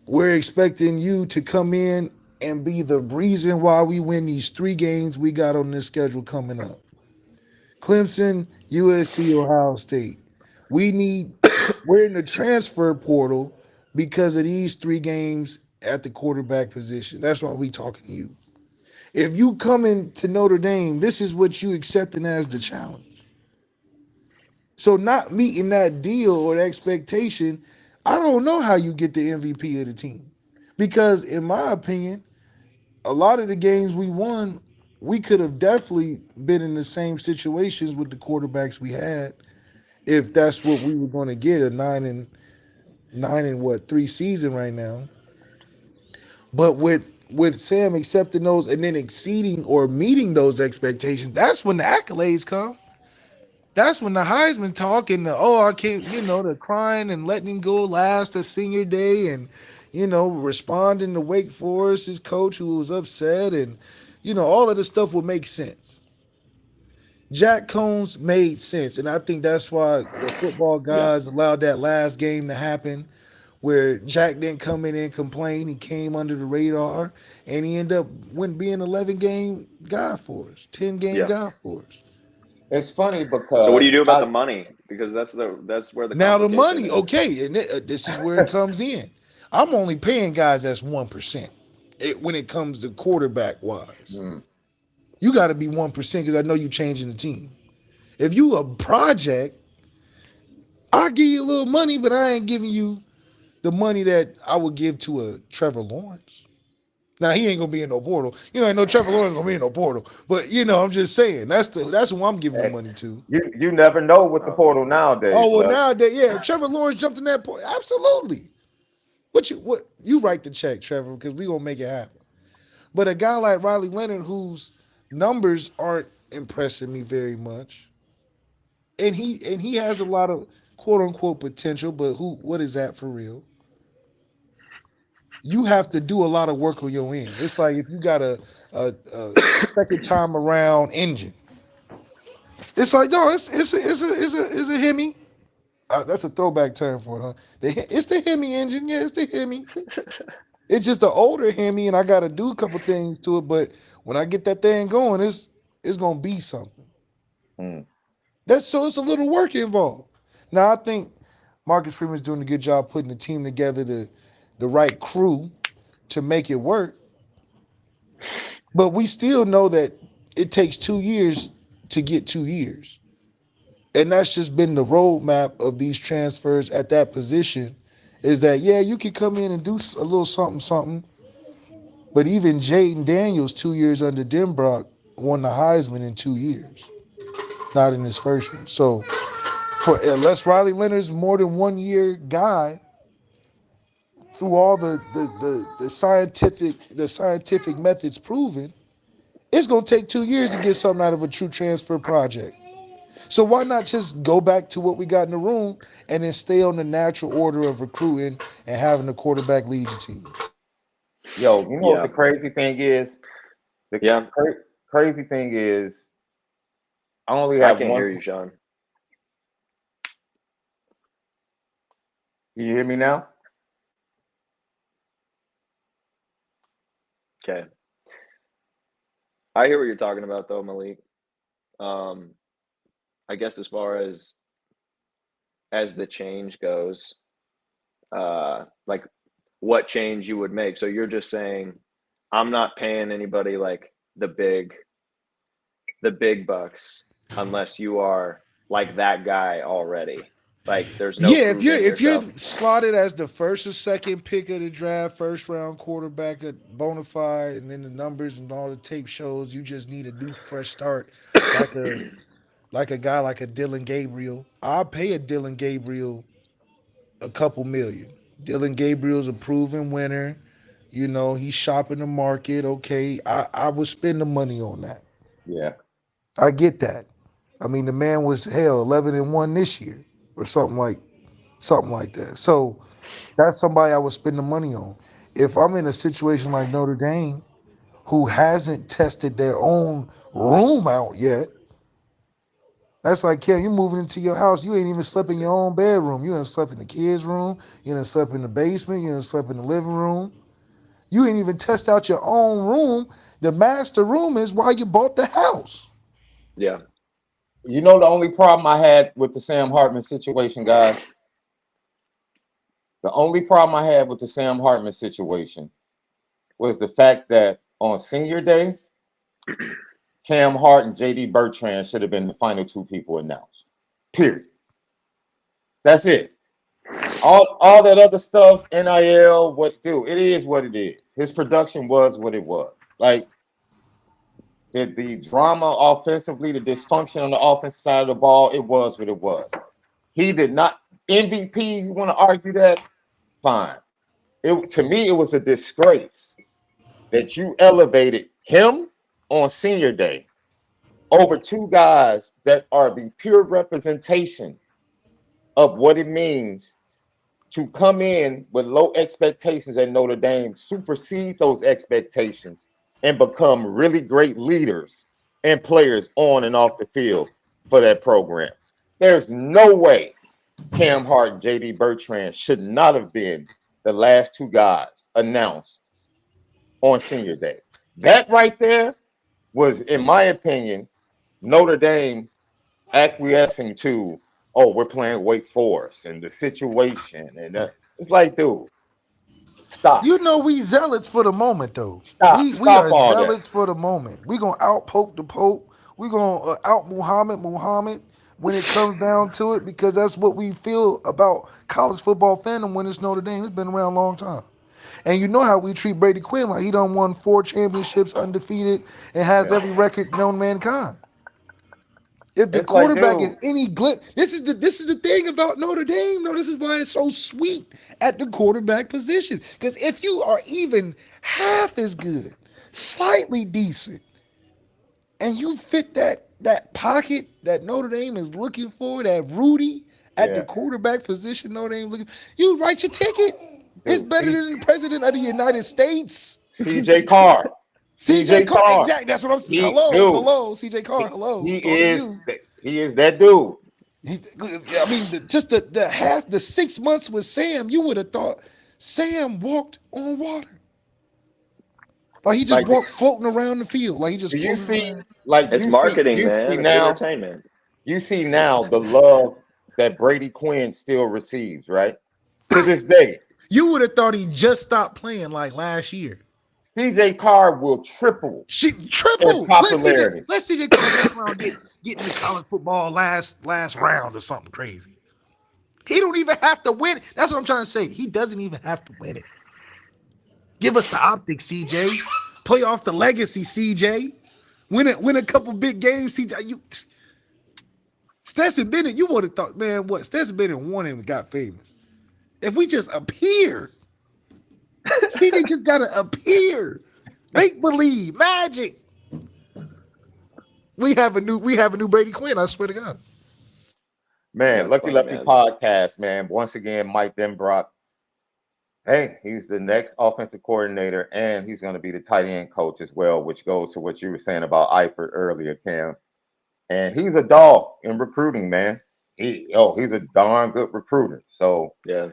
we're expecting you to come in and be the reason why we win these 3 games we got on this schedule coming up. Clemson, USC, Ohio State. We need. We're in the transfer portal because of these three games at the quarterback position. That's why we talking to you. If you come into Notre Dame, this is what you accepting as the challenge. So not meeting that deal or the expectation, I don't know how you get the MVP of the team. Because in my opinion, a lot of the games we won, we could have definitely been in the same situations with the quarterbacks we had if that's what we were going to get, a nine and 3 season right now. But with Sam accepting those and then exceeding or meeting those expectations, that's when the accolades come. That's when the Heisman talk and the I can't, the crying and letting him go last at senior day and responding to Wake Forest's coach who was upset and all of this stuff would make sense. Jack Combs made sense, and I think that's why the football Yeah. guys allowed that last game to happen, where Jack didn't come in and complain. He came under the radar, and he ended up being 11 game guy for us, 10 game Yeah. guy for us. It's funny So what do because you do about the money? Because that's where the Now the complication money, is. okay, and this is where it comes in. I'm only paying guys that's 1%. When it comes to quarterback wise, mm, you got to be 1% because I know you changing the team. If you a project, I'll give you a little money, but I ain't giving you the money that I would give to a Trevor Lawrence. Now he ain't gonna be in no portal. I know Trevor Lawrence gonna be in no portal, but I'm just saying that's who I'm giving the eh, money to. you never know with the Oh, portal nowadays, Oh well, love. nowadays, yeah, if Trevor Lawrence jumped in that portal, absolutely. What you write the check, Trevor, because we gonna make it happen. But a guy like Riley Leonard, whose numbers aren't impressing me very much, and he has a lot of quote unquote potential, but what is that for real? You have to do a lot of work on your end. It's like if you got a second time around engine. It's like no, it's a Hemi. That's a throwback term for it, huh? It's the Hemi engine. Yeah, it's the Hemi. It's just an older Hemi, and I got to do a couple things to it. But when I get that thing going, it's gonna be something. Mm, It's a little work involved. Now I think Marcus Freeman's doing a good job putting the team together, the right crew to make it work. But we still know that it takes 2 years to get 2 years. And that's just been the roadmap of these transfers at that position is that, yeah, you can come in and do a little something, something. But even Jaden Daniels, 2 years under Denbrock, won the Heisman in 2 years, not in his first one. So for unless Riley Leonard's more than 1 year guy, through all the scientific methods proven, it's gonna take 2 years to get something out of a true transfer project. So why not just go back to what we got in the room and then stay on the natural order of recruiting and having the quarterback lead the team? yo, you know what yeah. the crazy thing is? The Yeah. crazy thing is, I only I have can't one. hear you, Sean. Can you hear me now? Okay. I hear what you're talking about though, Malik. Um, I guess as far as the change goes, like what change you would make. So you're just saying I'm not paying anybody like the big bucks unless you are like that guy already. Like there's no Yeah, if you're proving if you're yourself. slotted as the first or second pick of the draft, first round quarterback at bona fide, and then the numbers and all the tape shows you just need a new fresh start, like a guy like a Dylan Gabriel. I'll pay a Dylan Gabriel a couple million. Dylan Gabriel's a proven winner. He's shopping the market. Okay, I would spend the money on that. Yeah. I get that. I mean, the man was hell 11-1 this year, or something like that. So that's somebody I would spend the money on. If I'm in a situation like Notre Dame, who hasn't tested their own room out yet, that's like, Kim, you're moving into your house. You ain't even slept in your own bedroom. You ain't slept in the kids' room. You ain't slept in the basement. You ain't slept in the living room. You ain't even test out your own room. The master room is why you bought the house. Yeah. You know the only problem I had with the Sam Hartman situation, guys? The only problem I had with the Sam Hartman situation was the fact that on senior day, Cam Hart and JD Bertrand should have been the final two people announced. Period. That's it. All that other stuff, NIL, it is what it is. His production was what it was. Like the drama offensively, the dysfunction on the offensive side of the ball, it was what it was. He did not MVP. You want to argue that? Fine. To me, it was a disgrace that you elevated him on senior day over two guys that are the pure representation of what it means to come in with low expectations at Notre Dame, supersede those expectations, and become really great leaders and players on and off the field for that program. There's no way Cam Hart and JD Bertrand should not have been the last two guys announced on senior day. That right there was, in my opinion, Notre Dame acquiescing to, oh, we're playing Wake Forest and the situation. And it's like, dude, stop. You know we zealots for the moment though. Stop. We Stop are all zealots that. for the moment. We gonna out poke the Pope. We gonna out Muhammad when it comes down to it because that's what we feel about college football fandom when it's Notre Dame. It's been around a long time. And you know how we treat Brady Quinn like he done won 4 championships undefeated and has Yeah. every record known to mankind. If the It's like, quarterback is dude, any glitch, this is the thing about Notre Dame. No, this is why it's so sweet at the quarterback position. Because if you are even half as good, slightly decent, and you fit that pocket that Notre Dame is looking for, that Rudy at the yeah, quarterback position Notre Dame looking, you write your ticket. It's dude, better than the president of the United States. CJ Carr. CJ CJ Carr, Carr. exactly. That's what I'm saying. He, dude, Hello, CJ Carr. Hello, he talking to is you. he is that dude. I mean, just the 6 months with Sam, you would have thought Sam walked on water. Like he just Like, walked floating around the field. Like he do just you floating see, around. like It's marketing, you see man. It's now, entertainment. the love that Brady Quinn still receives, right? To this day. You would have thought he just stopped playing like last year. CJ Carr will triple She in triple. popularity. Let CJ Carr mess around get into college football last round or something crazy. He don't even have to win it. That's what I'm trying to say. He doesn't even have to win it. Give us the optics, CJ. Play off the legacy, CJ. Win a couple big games, CJ. Stetson Bennett, you would have thought, man, what? Stetson Bennett won and got famous. If we just appear, CJ just gotta appear. Make believe, magic. We have a new Brady Quinn, I swear to God. Man, That's Lucky funny, Lefty man. podcast, man. Once again, Mike Denbrock. Hey, he's the next offensive coordinator, and he's going to be the tight end coach as well, which goes to what you were saying about Eifert earlier, Cam. And he's a dog in recruiting, man. He's a darn good recruiter. So Yeah,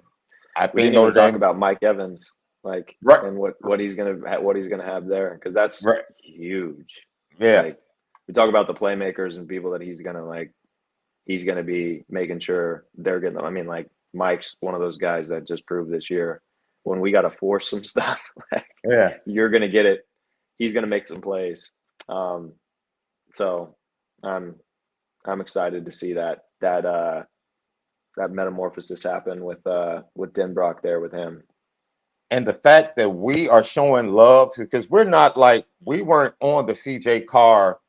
I we think didn't even Notre talk Dame, about Mike Evans, like, right, and what he's gonna have there, because that's right, huge. yeah, Like, we talk about the playmakers and people that he's gonna be making sure they're getting them. I mean, like, Mike's one of those guys that just proved this year when we got to force some stuff, like, yeah. you're gonna get it. He's gonna make some plays. So I'm excited to see that metamorphosis happen with Denbrock there with him. And the fact that we are showing love because we weren't on the CJ Carr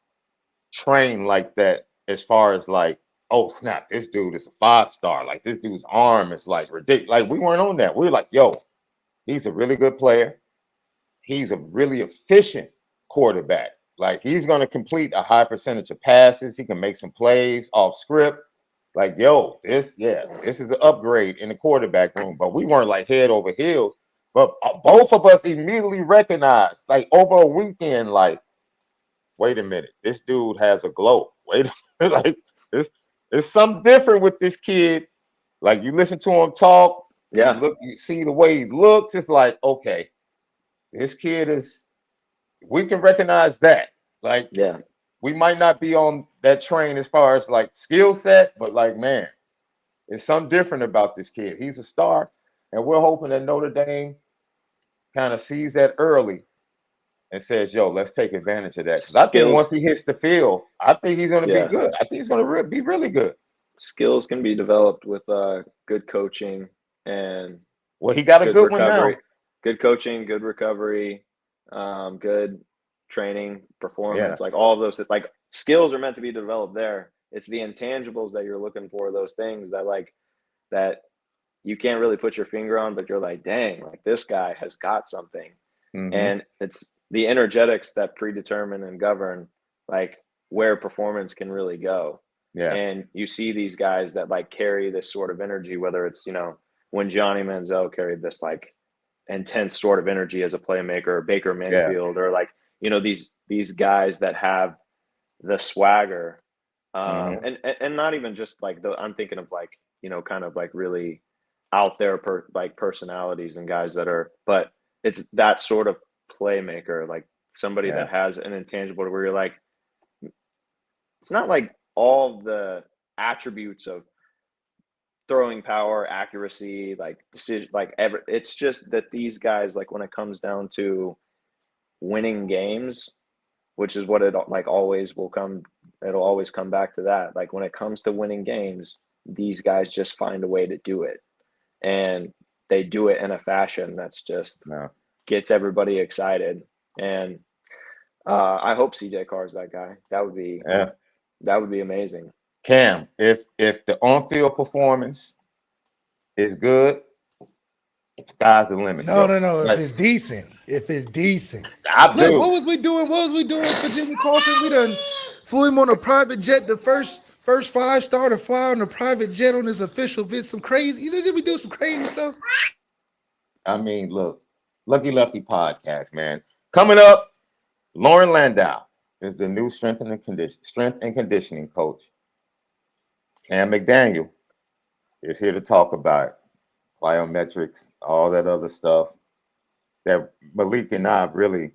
train like that as far as like, oh snap, this dude is a 5-star. Like this dude's arm is like ridiculous. Like we weren't on that. We were like, yo, he's a really good player. He's a really efficient quarterback. Like he's going to complete a high percentage of passes. He can make some plays off script. Like, yo, this is an upgrade in the quarterback room. But we weren't like head over heels. But both of us immediately recognized, like over a weekend, like, wait a minute, this dude has a glow. Wait a minute, like there's something different with this kid. Like you listen to him talk, Yeah, you see the way he looks. It's like, okay, this kid is. We can recognize that. Like, yeah. we might not be on that train as far as like skill set, but like, man, there's something different about this kid. He's a star, and we're hoping that Notre Dame kind of sees that early and says, "Yo, let's take advantage of that." Because I think once he hits the field, I think he's going to be good. I think he's going to be really good. Skills can be developed with good coaching and he got a good recovery. one now. Good coaching, good recovery, good training, performance, like all of those. Like skills are meant to be developed there. It's the intangibles that you're looking for, those things that you can't really put your finger on, but you're like, dang, like this guy has got something. Mm-hmm. And it's the energetics that predetermine and govern like where performance can really go. Yeah. And you see these guys that like carry this sort of energy, whether it's, when Johnny Manziel carried this like intense sort of energy as a playmaker, or Baker Mayfield, or like, these guys that have the swagger. And not even just like I'm thinking of like, kind of like really out there personalities and guys that are, but it's that sort of playmaker, like somebody that has an intangible where you're like, it's not like all the attributes of throwing power, accuracy, like decision, it's just that these guys, like when it comes down to winning games, which is what it like always will come, it'll always come back to that. Like when it comes to winning games, these guys just find a way to do it, and they do it in a fashion that's just gets everybody excited. And I hope CJ Carr is that guy. That would be amazing. Cam, if the on-field performance is good, sky's the limit. No. Like, if it's decent. Look, what was we doing for Jimmy Carson? We done flew him on a private jet, the first 5-star to fly on a private jet on his official visit. Some crazy. Did we do some crazy stuff? I mean, look, Lucky Lefty podcast, man. Coming up, Lauren Landau is the new strength and conditioning coach. Cam McDaniel is here to talk about plyometrics, all that other stuff that Malik and I really,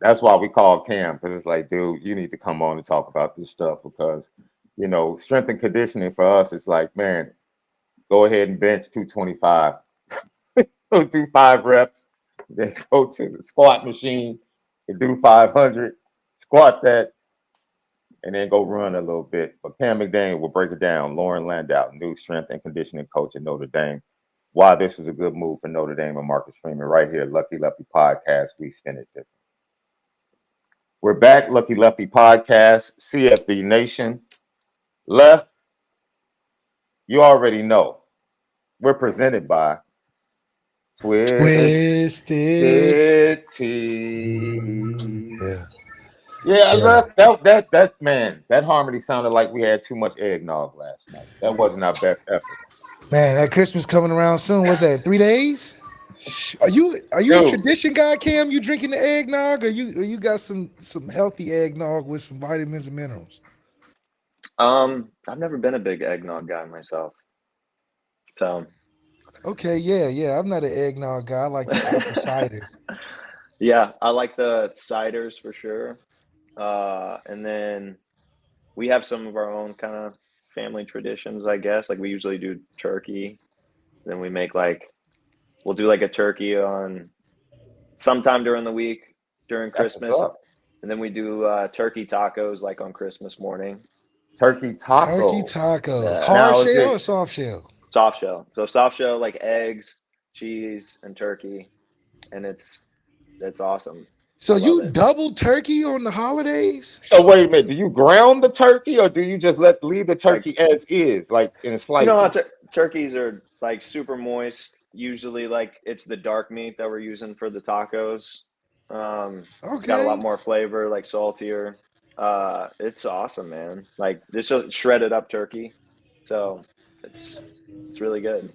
that's why we call Cam, because it's like, dude, you need to come on and talk about this stuff, because, strength and conditioning for us is like, man, go ahead and bench 225, do 5 reps, then go to the squat machine and do 500, squat that, and then go run a little bit. But Cam McDaniel will break it down. Lauren Landau, new strength and conditioning coach at Notre Dame. Why this was a good move for Notre Dame and Marcus Freeman right here. Lucky Lefty Podcast. We spin it different. We're back. Lucky Lefty Podcast. CFB Nation. Left. You already know. We're presented by Twisted Tea. Yeah, Left. That man, that harmony sounded like we had too much eggnog last night. That wasn't our best effort. Man, that Christmas coming around soon. What's that? 3 days? Are you a tradition guy, Cam? You drinking the eggnog, or you got some healthy eggnog with some vitamins and minerals? I've never been a big eggnog guy myself. So. Okay, yeah. I'm not an eggnog guy. I like the apple cider. Yeah, I like the ciders for sure. And then we have some of our own kind of family traditions, I guess. Like we usually do turkey. Then we make we'll do like a turkey on sometime during the week during Christmas. And then we do turkey tacos like on Christmas morning. Turkey tacos. Yeah. Hard shell or soft shell? Soft shell. So soft shell, like eggs, cheese, and turkey. And it's awesome. So you double turkey on the holidays? So wait a minute, do you ground the turkey, or do you just leave the turkey as is, like in a slice? You know how turkeys are like super moist. Usually, like it's the dark meat that we're using for the tacos. It's got a lot more flavor, like saltier. It's awesome, man. Like this shredded up turkey, so it's really good.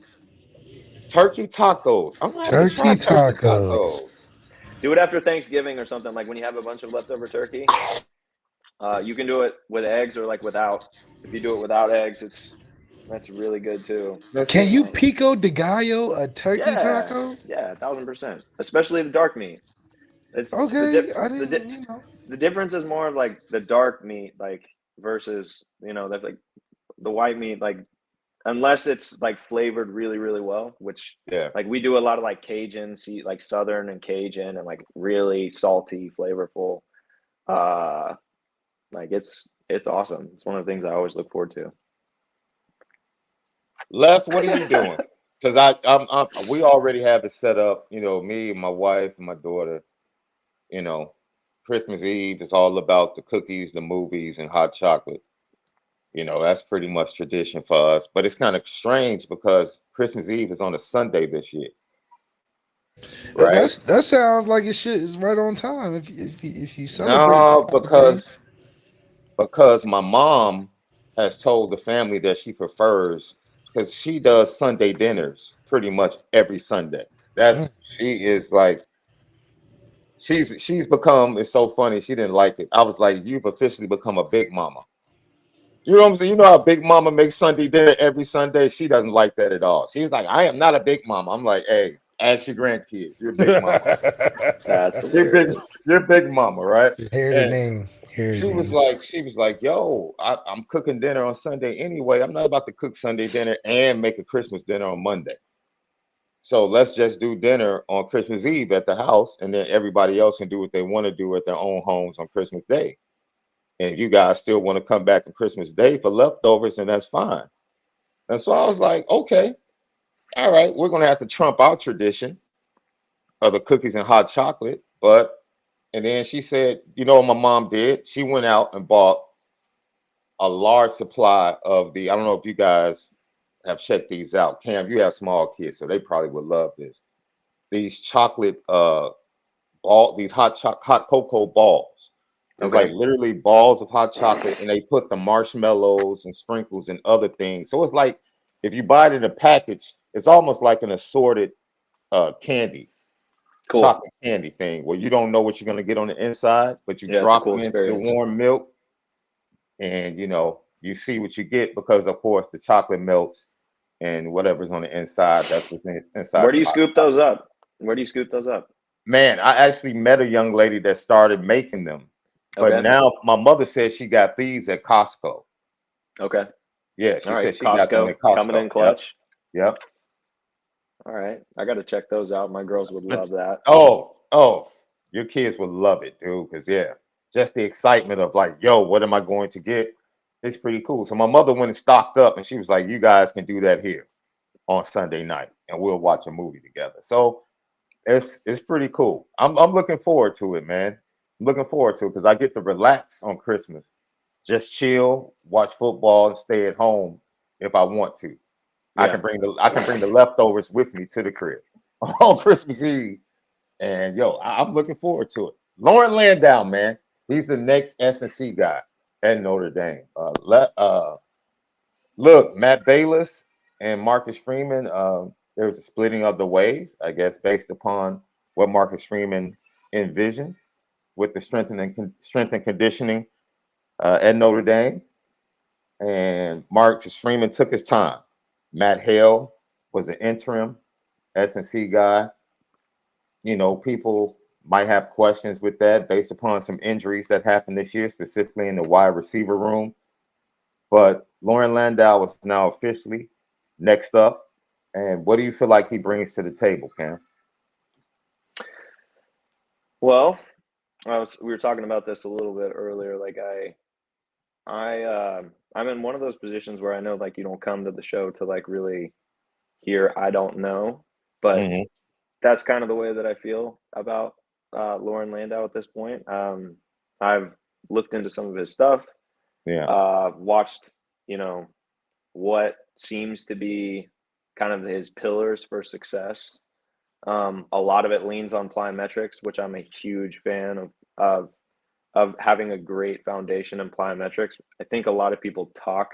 Turkey tacos. Turkey tacos. Do it after Thanksgiving or something, like when you have a bunch of leftover turkey. You can do it with eggs or like without. If you do it without eggs, that's really good too. Can you pico de gallo a turkey taco? Yeah, 1000%. Especially the dark meat. It's okay. I didn't. The difference is more of like the dark meat, like versus that's like the white meat, like unless it's like flavored really, really well, which Yeah. like we do a lot of like Cajun, see like Southern and Cajun and like really salty, flavorful. Like it's awesome. It's one of the things I always look forward to. Left, what are you doing? Because we already have it set up. Me, my wife, and my daughter. You know, Christmas Eve is all about the cookies, the movies, and hot chocolate. That's pretty much tradition for us. But it's kind of strange because Christmas Eve is on a Sunday this year, right? That sounds like it shit is right on time. If you celebrate No, the holiday. because my mom has told the family that she prefers because she does Sunday dinners pretty much every Sunday. Mm. She is like she's become. It's so funny. She didn't like it. I was like, you've officially become a big mama. You know what I'm saying? You know how Big Mama makes Sunday dinner every Sunday? She doesn't like that at all. She was like, I am not a big mama. I'm like, hey, ask your grandkids. You're a big mama. That's You're hilarious. big mama, right? Inherited And name. Inherited she was name. like, yo, I'm cooking dinner on Sunday anyway. I'm not about to cook Sunday dinner and make a Christmas dinner on Monday. So let's just do dinner on Christmas Eve at the house, and then everybody else can do what they want to do at their own homes on Christmas Day. And if you guys still want to come back on Christmas Day for leftovers, then that's fine. And so I was like, okay, all right, we're gonna have to trump our tradition of the cookies and hot chocolate. And then she said, you know what my mom did? She went out and bought a large supply of I don't know if you guys have checked these out. Cam, you have small kids, so they probably would love this. These chocolate these hot cocoa balls. It's like Okay. literally balls of hot chocolate, and they put the marshmallows and sprinkles and other things. So it's like if you buy it in a package, it's almost like an assorted candy, Cool. chocolate candy thing, where you don't know what you're gonna get on the inside, but you Yeah, it's a drop cool them into the experience. warm milk, and you see what you get because of course the chocolate melts and whatever's on the inside, that's what's inside Where do the you hot scoop those chocolate. up? Where do you scoop those up? Man, I actually met a young lady that started making them. But Okay. now my mother says she got these at Costco. Okay. Yeah, All she right. said she got them Costco at coming Costco. in Yep, clutch. yep. All right. I got to check those out. My girls would love that. Oh, your kids will love it, dude. Because yeah, just the excitement of like, yo, what am I going to get? It's pretty cool. So my mother went and stocked up, and she was like, you guys can do that here on Sunday night, and we'll watch a movie together. So it's pretty cool. I'm looking forward to it, man. I'm looking forward to it because I get to relax on Christmas, just chill, watch football, and stay at home if I want to. Yeah. I can bring the leftovers with me to the crib on Christmas Eve, and yo, I'm looking forward to it. Lauren Landau, man, he's the next S&C guy at Notre Dame. Look, Matt Bayless and Marcus Freeman. There was a splitting of the ways, I guess, based upon what Marcus Freeman envisioned with the strength and conditioning at Notre Dame. And Marcus Freeman took his time. Matt Hale was an interim S&C guy. People might have questions with that based upon some injuries that happened this year, specifically in the wide receiver room. But Lauren Landau is now officially next up. And what do you feel like he brings to the table, Cam? Well, we were talking about this a little bit earlier. Like I'm in one of those positions where I know like you don't come to the show to like really hear I don't know, but Mm-hmm. that's kind of the way that I feel about Lauren Landau at this point. I've looked into some of his stuff, Yeah. watched, what seems to be kind of his pillars for success. A lot of it leans on plyometrics, which I'm a huge fan of having a great foundation in plyometrics. I think a lot of people talk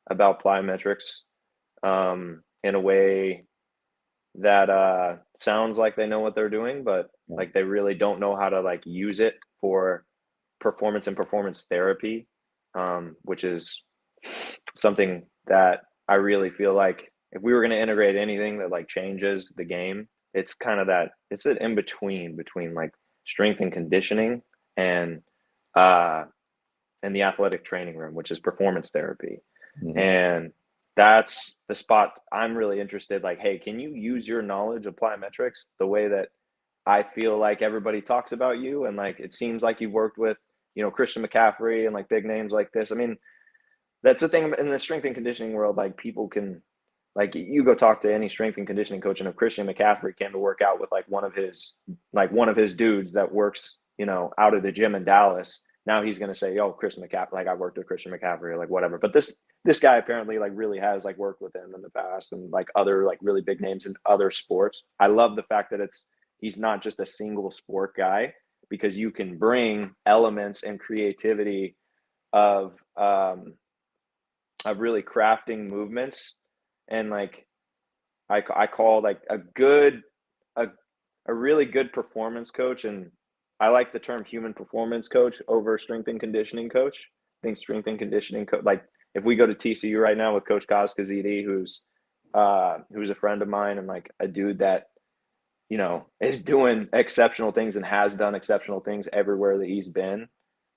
about plyometrics in a way that sounds like they know what they're doing, but like they really don't know how to like use it for performance and performance therapy, which is something that I really feel like if we were going to integrate anything that like changes the game, it's kind of that it's an in between like strength and conditioning and in the athletic training room, which is performance therapy. Mhm. And that's the spot I'm really interested. Like, hey, can you use your knowledge of plyometrics the way that I feel like everybody talks about you? And like, it seems like you've worked with, Christian McCaffrey and like big names like this. I mean, that's the thing in the strength and conditioning world. Like, people can, like, you go talk to any strength and conditioning coach, and if Christian McCaffrey came to work out with like one of his dudes that works, out of the gym in Dallas, now he's going to say, "Yo, Christian McCaffrey, like I worked with Christian McCaffrey," or like whatever. But this guy apparently like really has like worked with him in the past, and like other like really big names in other sports. I love the fact that he's not just a single sport guy, because you can bring elements and creativity of really crafting movements, and like I call like a really good performance coach, and I like the term human performance coach over strength and conditioning coach. I think strength and conditioning like if we go to TCU right now with Coach Kazkazidi, who's a friend of mine and like a dude that is doing exceptional things and has done exceptional things everywhere that he's been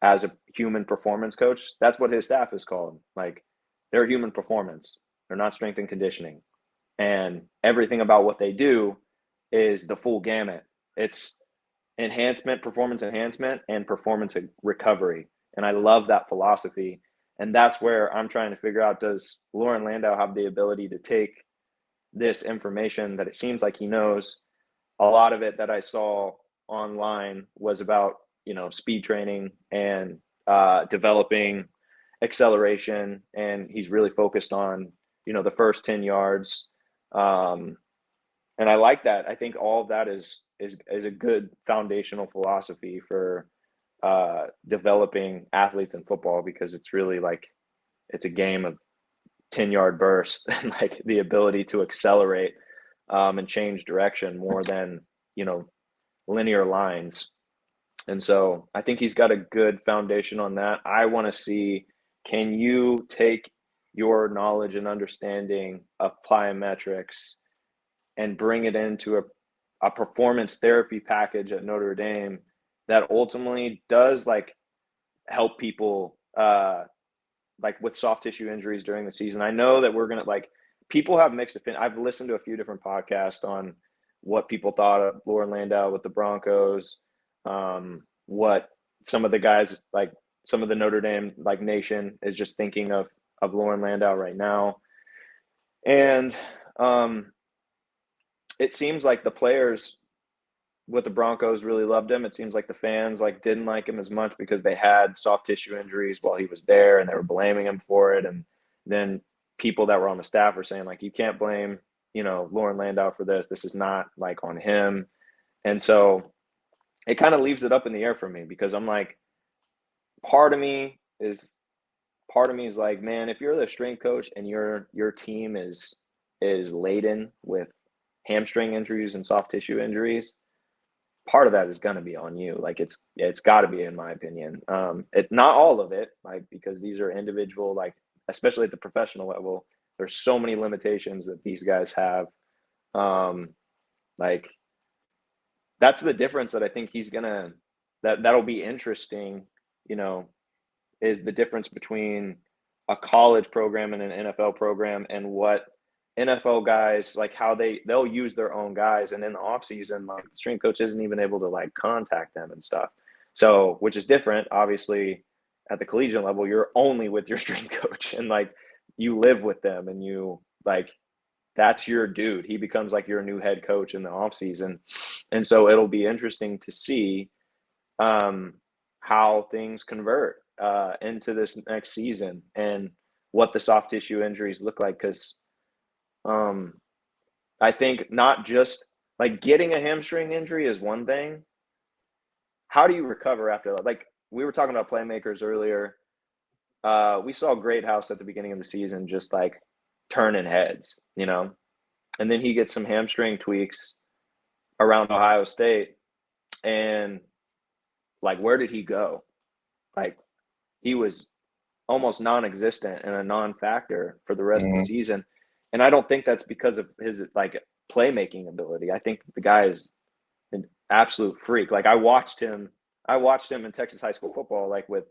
as a human performance coach. That's what his staff is called. Like, they're human performance. They're not strength and conditioning. And everything about what they do is the full gamut. It's performance enhancement, and performance recovery. And I love that philosophy. And that's where I'm trying to figure out, does Loren Landau have the ability to take this information that it seems like he knows? A lot of it that I saw online was about, speed training and developing acceleration. And he's really focused on, the first 10 yards. And I like that. I think all of that is a good foundational philosophy for developing athletes in football, because it's really like, it's a game of 10-yard bursts and like the ability to accelerate and change direction more than, linear lines. And so I think he's got a good foundation on that. I want to see, can you take your knowledge and understanding of plyometrics and bring it into a performance therapy package at Notre Dame that ultimately does like help people like with soft tissue injuries during the season? I know that we're going to like, people have mixed opinions. I've listened to a few different podcasts on what people thought of Loren Landau with the Broncos, what some of the guys, like some of the Notre Dame like nation is just thinking of Loren Landau right now. And it seems like the players with the Broncos really loved him. It seems like the fans like didn't like him as much because they had soft tissue injuries while he was there, and they were blaming him for it. And then people that were on the staff were saying like, you can't blame, Loren Landau for this. This is not like on him. And so it kind of leaves it up in the air for me, because I'm like, part of me is like, man, if you're the strength coach and your team is laden with hamstring injuries and soft tissue injuries, part of that is going to be on you. Like, it's got to be, in my opinion. Not all of it, like, because these are individual, like, especially at the professional level, there's so many limitations that these guys have. Like, that's the difference that I think that'll be interesting, is the difference between a college program and an NFL program, and what NFL guys, like how they'll use their own guys. And in the off season, like the strength coach isn't even able to like contact them and stuff. So, which is different, obviously at the collegiate level, you're only with your strength coach, and like you live with them, and you like, that's your dude. He becomes like your new head coach in the off season. And so it'll be interesting to see how things convert into this next season, and what the soft tissue injuries look like. Because I think not just like getting a hamstring injury is one thing. How do you recover after that? Like, we were talking about playmakers earlier. We saw Greathouse at the beginning of the season just like turning heads, and then he gets some hamstring tweaks around Ohio State, and like, where did he go? Like, he was almost non-existent and a non-factor for the rest of the season. And I don't think that's because of his like playmaking ability. I think the guy is an absolute freak. Like, I watched him I watched him in Texas high school football, like with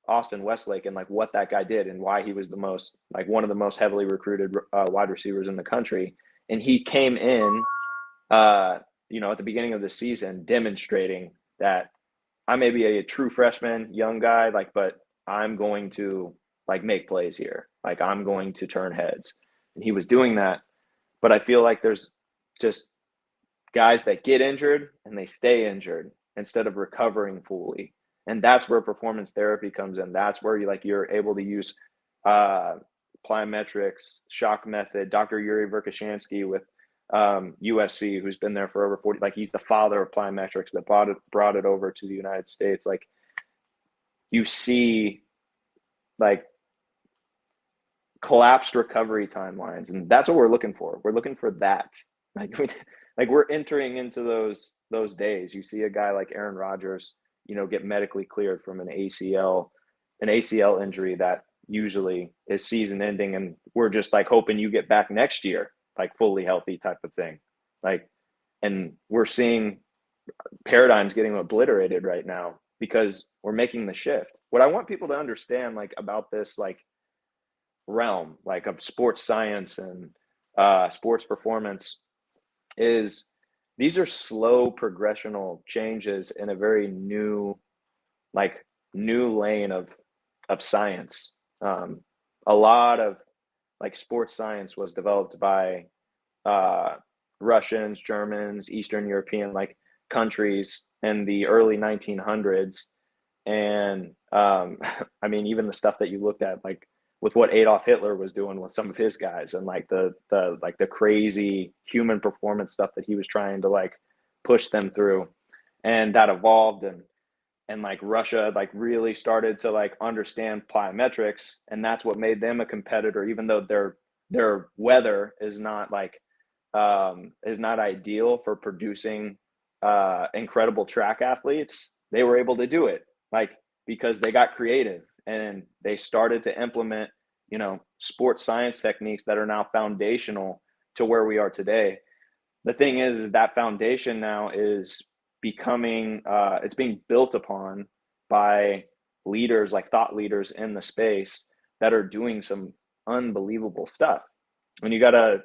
Austin Westlake, and like what that guy did and why he was the most, like one of the most heavily recruited wide receivers in the country. And he came in, you know, at the beginning of the season demonstrating that I may be a true freshman, young guy, like, but I'm going to like make plays here. Like I'm going to turn heads. And he was doing that. But I feel like there's just guys that get injured and they stay injured instead of recovering fully. And that's where performance therapy comes in. That's where you're able to use plyometrics, shock method. Dr. Yuri Verkhoshansky with USC, who's been there for over 40, like he's the father of plyometrics that brought it over to the United States. Like you see like collapsed recovery timelines, and that's what we're looking for. We're looking for that. Like we're entering into those days. You see a guy like Aaron Rodgers, you know, get medically cleared from an ACL injury that usually is season ending, and we're just like hoping you get back next year like fully healthy type of thing. Like, and we're seeing paradigms getting obliterated right now because we're making the shift. What I want people to understand like about this like realm like of sports science and sports performance is these are slow progressional changes in a very new lane of science. A lot of like sports science was developed by Russians, Germans, Eastern European like countries in the early 1900s. And I mean, even the stuff that you looked at, like with what Adolf Hitler was doing with some of his guys, and like the crazy human performance stuff that he was trying to like push them through, and that evolved, and like Russia like really started to like understand plyometrics, and that's what made them a competitor, even though their weather is not ideal for producing incredible track athletes. They were able to do it like because they got creative and they started to implement, you know, sports science techniques that are now foundational to where we are today. The thing is that foundation now is becoming it's being built upon by leaders, like thought leaders in the space that are doing some unbelievable stuff. And you got to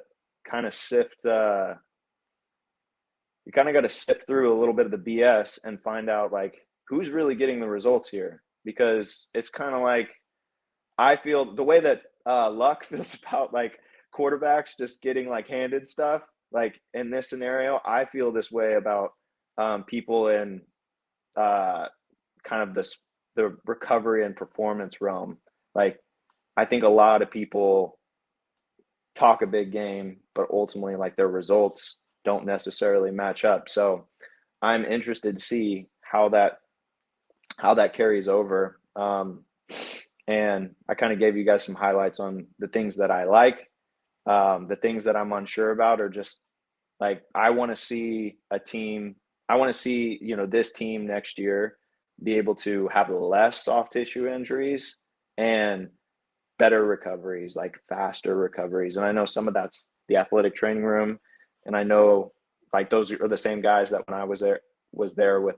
kind of sift through a little bit of the BS and find out like who's really getting the results here, because it's kind of like I feel the way that Luck feels about like quarterbacks just getting like handed stuff. Like in this scenario, I feel this way about people in kind of the recovery and performance realm. Like I think a lot of people talk a big game, but ultimately like their results don't necessarily match up. So I'm interested to see how that carries over. And I kind of gave you guys some highlights on the things that I like. The things that I'm unsure about are just like I want to see you know, this team next year be able to have less soft tissue injuries and better recoveries, like faster recoveries. And I know some of that's the athletic training room, and I know like those are the same guys that when I was there with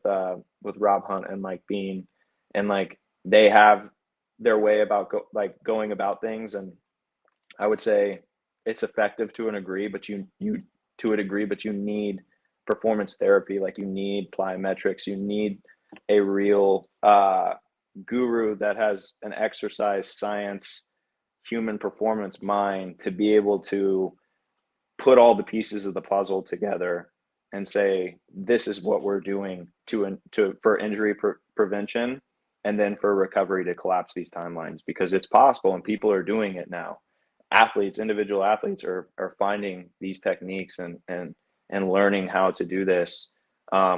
Rob Hunt and Mike Bean, and like they have their way about going about things. And I would say it's effective to a degree, but you need performance therapy. Like you need plyometrics, you need a real guru that has an exercise science, human performance mind to be able to put all the pieces of the puzzle together and say, this is what we're doing for injury prevention, and then for recovery to collapse these timelines, because it's possible and people are doing it now. Individual athletes are finding these techniques and learning how to do this.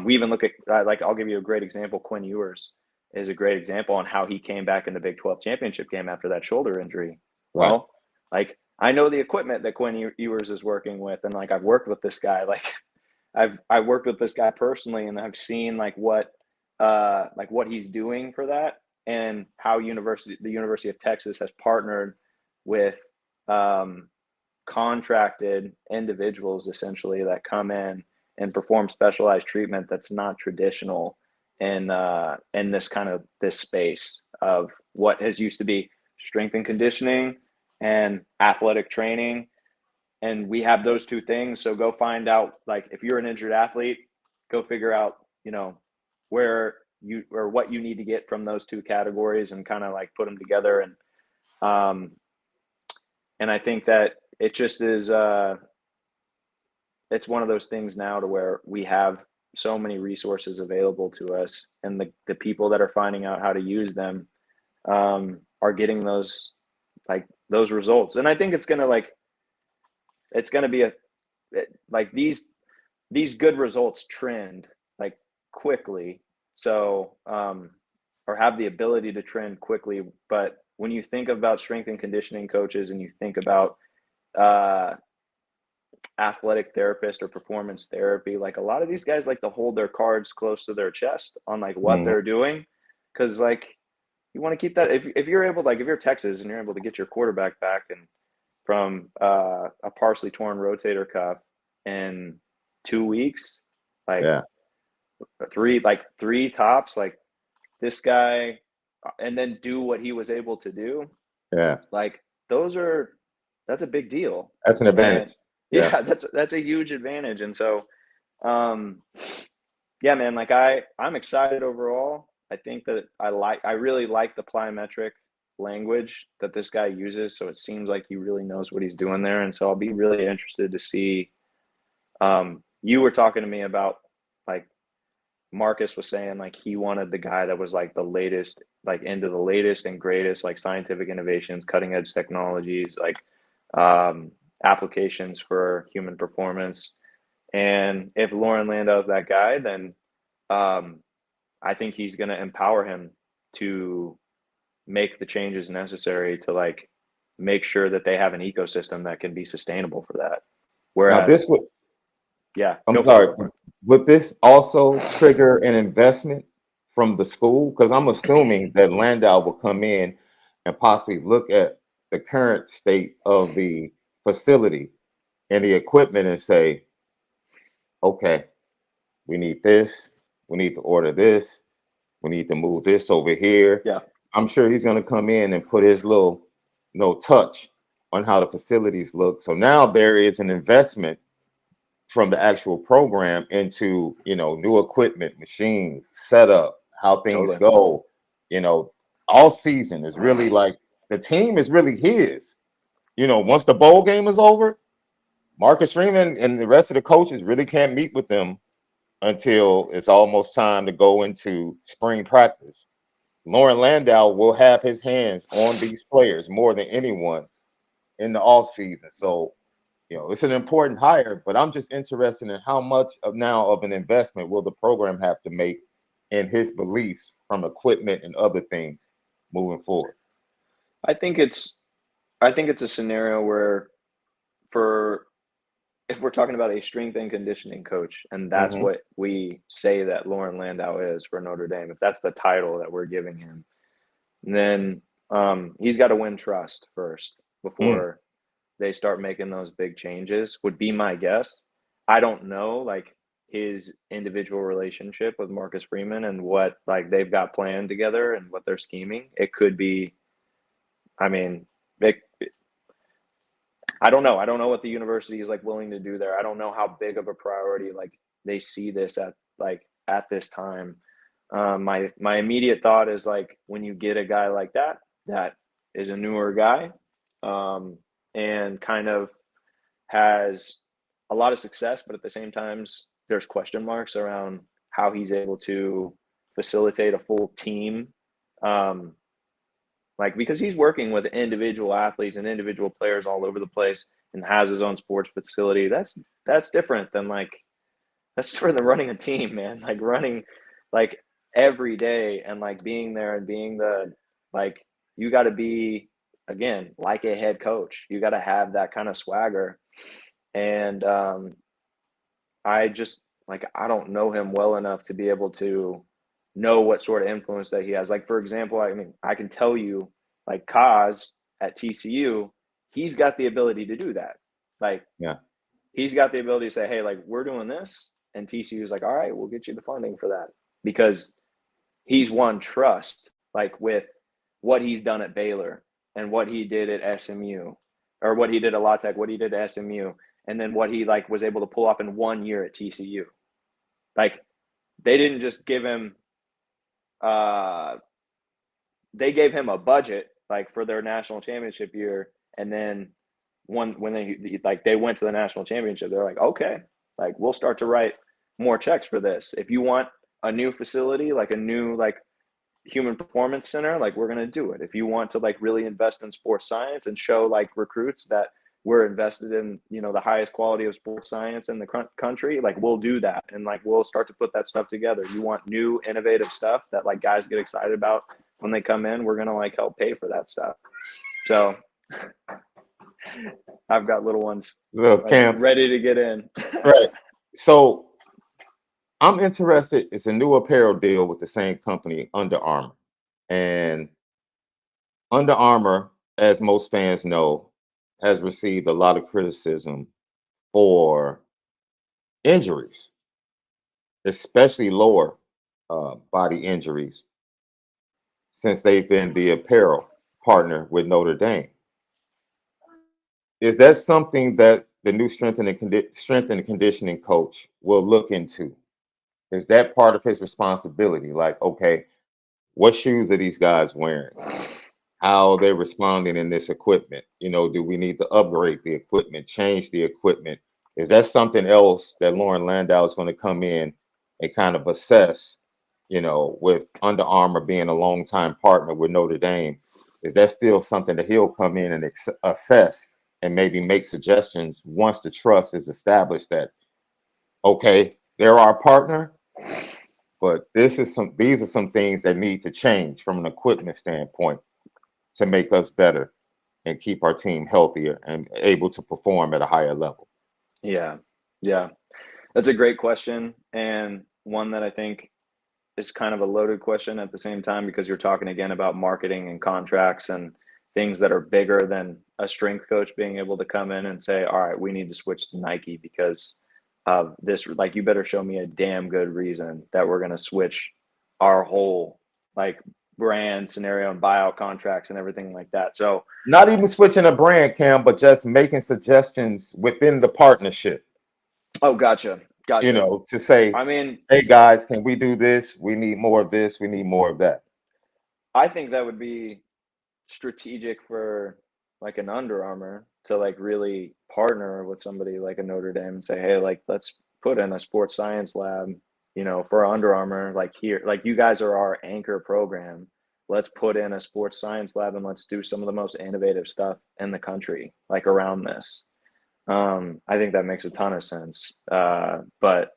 We even look at, like, I'll give you a great example. Quinn Ewers is a great example on how he came back in the Big 12 championship game after that shoulder injury. Right. Well, like I know the equipment that Quinn Ewers is working with, and like I've worked with this guy. Like I've worked with this guy personally, and I've seen like what he's doing for that, and how the University of Texas has partnered with contracted individuals essentially that come in and perform specialized treatment that's not traditional. in this kind of this space of what has used to be strength and conditioning and athletic training. And we have those two things. So go find out, like, if you're an injured athlete, go figure out, you know, where you or what you need to get from those two categories and kind of like put them together. And I think that it just is, it's one of those things now to where we have so many resources available to us, and the people that are finding out how to use them are getting those results. And I think it's gonna be like these good results trend like quickly. So or have the ability to trend quickly. But when you think about strength and conditioning coaches and you think about athletic therapist or performance therapy, like a lot of these guys like to hold their cards close to their chest on like what they're doing, because like you want to keep that, if you're able, like if you're Texas and you're able to get your quarterback back and from a partially torn rotator cuff in 2 weeks, like three tops, like this guy, and then do what he was able to do, like that's a big deal. That's an advantage. And, that's a huge advantage. And so yeah, man, like I'm excited overall. I think that I really like the plyometric language that this guy uses. So it seems like he really knows what he's doing there. And so I'll be really interested to see. You were talking to me about, like, Marcus was saying like he wanted the guy that was like the latest, like into the latest and greatest, like scientific innovations, cutting edge technologies, like applications for human performance. And if Lauren Landau is that guy, then I think he's going to empower him to make the changes necessary to like make sure that they have an ecosystem that can be sustainable for that. Whereas now this would, yeah, I'm sorry, would this also trigger an investment from the school? Because I'm assuming that Landau will come in and possibly look at the current state of the facility and the equipment and say, okay, we need this, we need to order this, we need to move this over here. Yeah. I'm sure he's going to come in and put his little touch on how the facilities look. So now there is an investment from the actual program into, new equipment, machines, setup, how things go. All season is really like the team is really his. Once the bowl game is over, Marcus Freeman and the rest of the coaches really can't meet with them until it's almost time to go into spring practice. Lauren Landau will have his hands on these players more than anyone in the off season. So, it's an important hire, but I'm just interested in how much of an investment will the program have to make in his beliefs from equipment and other things moving forward. I think it's a scenario where, if we're talking about a strength and conditioning coach, and that's what we say that Lauren Landau is for Notre Dame, if that's the title that we're giving him, then he's got to win trust first before they start making those big changes, would be my guess. I don't know, like, his individual relationship with Marcus Freeman and what, like, they've got planned together and what they're scheming. It could be, I mean, I don't know. I don't know what the university is like willing to do there. I don't know how big of a priority like they see this at this time. My immediate thought is, like, when you get a guy like that is a newer guy, and kind of has a lot of success, but at the same time, there's question marks around how he's able to facilitate a full team. Because he's working with individual athletes and individual players all over the place and has his own sports facility. That's different than that's different than running a team, man. Like running like every day and like being there and being you got to be, again, like a head coach. You got to have that kind of swagger. And I just I don't know him well enough to be able to know what sort of influence that he has. Like, for example, I mean, I can tell you, like, Kaz at TCU, he's got the ability to do that. He's got the ability to say, hey, like, we're doing this. And TCU is like, all right, we'll get you the funding for that. Because he's won trust, like with what he's done at Baylor and what he did at SMU, or what he did at La Tech, what he did at SMU, and then what he like was able to pull off in 1 year at TCU. Like they didn't just give him they gave him a budget like for their national championship year, and then when they went to the national championship, they're like, okay, like we'll start to write more checks for this. If you want a new facility, like a new like human performance center, like we're gonna do it. If you want to like really invest in sports science and show like recruits that we're invested in, you know, the highest quality of sports science in the country, like we'll do that, and like we'll start to put that stuff together. You want new innovative stuff that like guys get excited about when they come in, we're gonna like help pay for that stuff. So I've got little ones Look, like, Cam, ready to get in. right. So I'm interested. It's a new apparel deal with the same company, Under Armour. And Under Armour, as most fans know, has received a lot of criticism for injuries, especially lower body injuries, since they've been the apparel partner with Notre Dame. Is that something that the new strength and conditioning coach will look into? Is that part of his responsibility? Like, okay, what shoes are these guys wearing? How are they responding in this equipment? You know, do we need to upgrade the equipment, change the equipment? Is that something else that Lauren Landau is going to come in and kind of assess, you know, with Under Armour being a longtime partner with Notre Dame? Is that still something that he'll come in and assess and maybe make suggestions once the trust is established that, okay, they're our partner, but these are some things that need to change from an equipment standpoint to make us better and keep our team healthier and able to perform at a higher level? Yeah. That's a great question, and one that I think is kind of a loaded question at the same time, because you're talking again about marketing and contracts and things that are bigger than a strength coach being able to come in and say, all right, we need to switch to Nike because of this. Like, you better show me a damn good reason that we're going to switch our whole like brand scenario and buyout contracts and everything like that. So not even switching a brand, Cam, but just making suggestions within the partnership. Oh, gotcha. You know, to say, I mean, hey guys, can we do this? We need more of this. We need more of that. I think that would be strategic for like an Under Armour to like really partner with somebody like a Notre Dame and say, hey, like let's put in a sports science lab, you know, for Under Armour, like here, like you guys are our anchor program. Let's put in a sports science lab and let's do some of the most innovative stuff in the country, like around this. I think that makes a ton of sense. But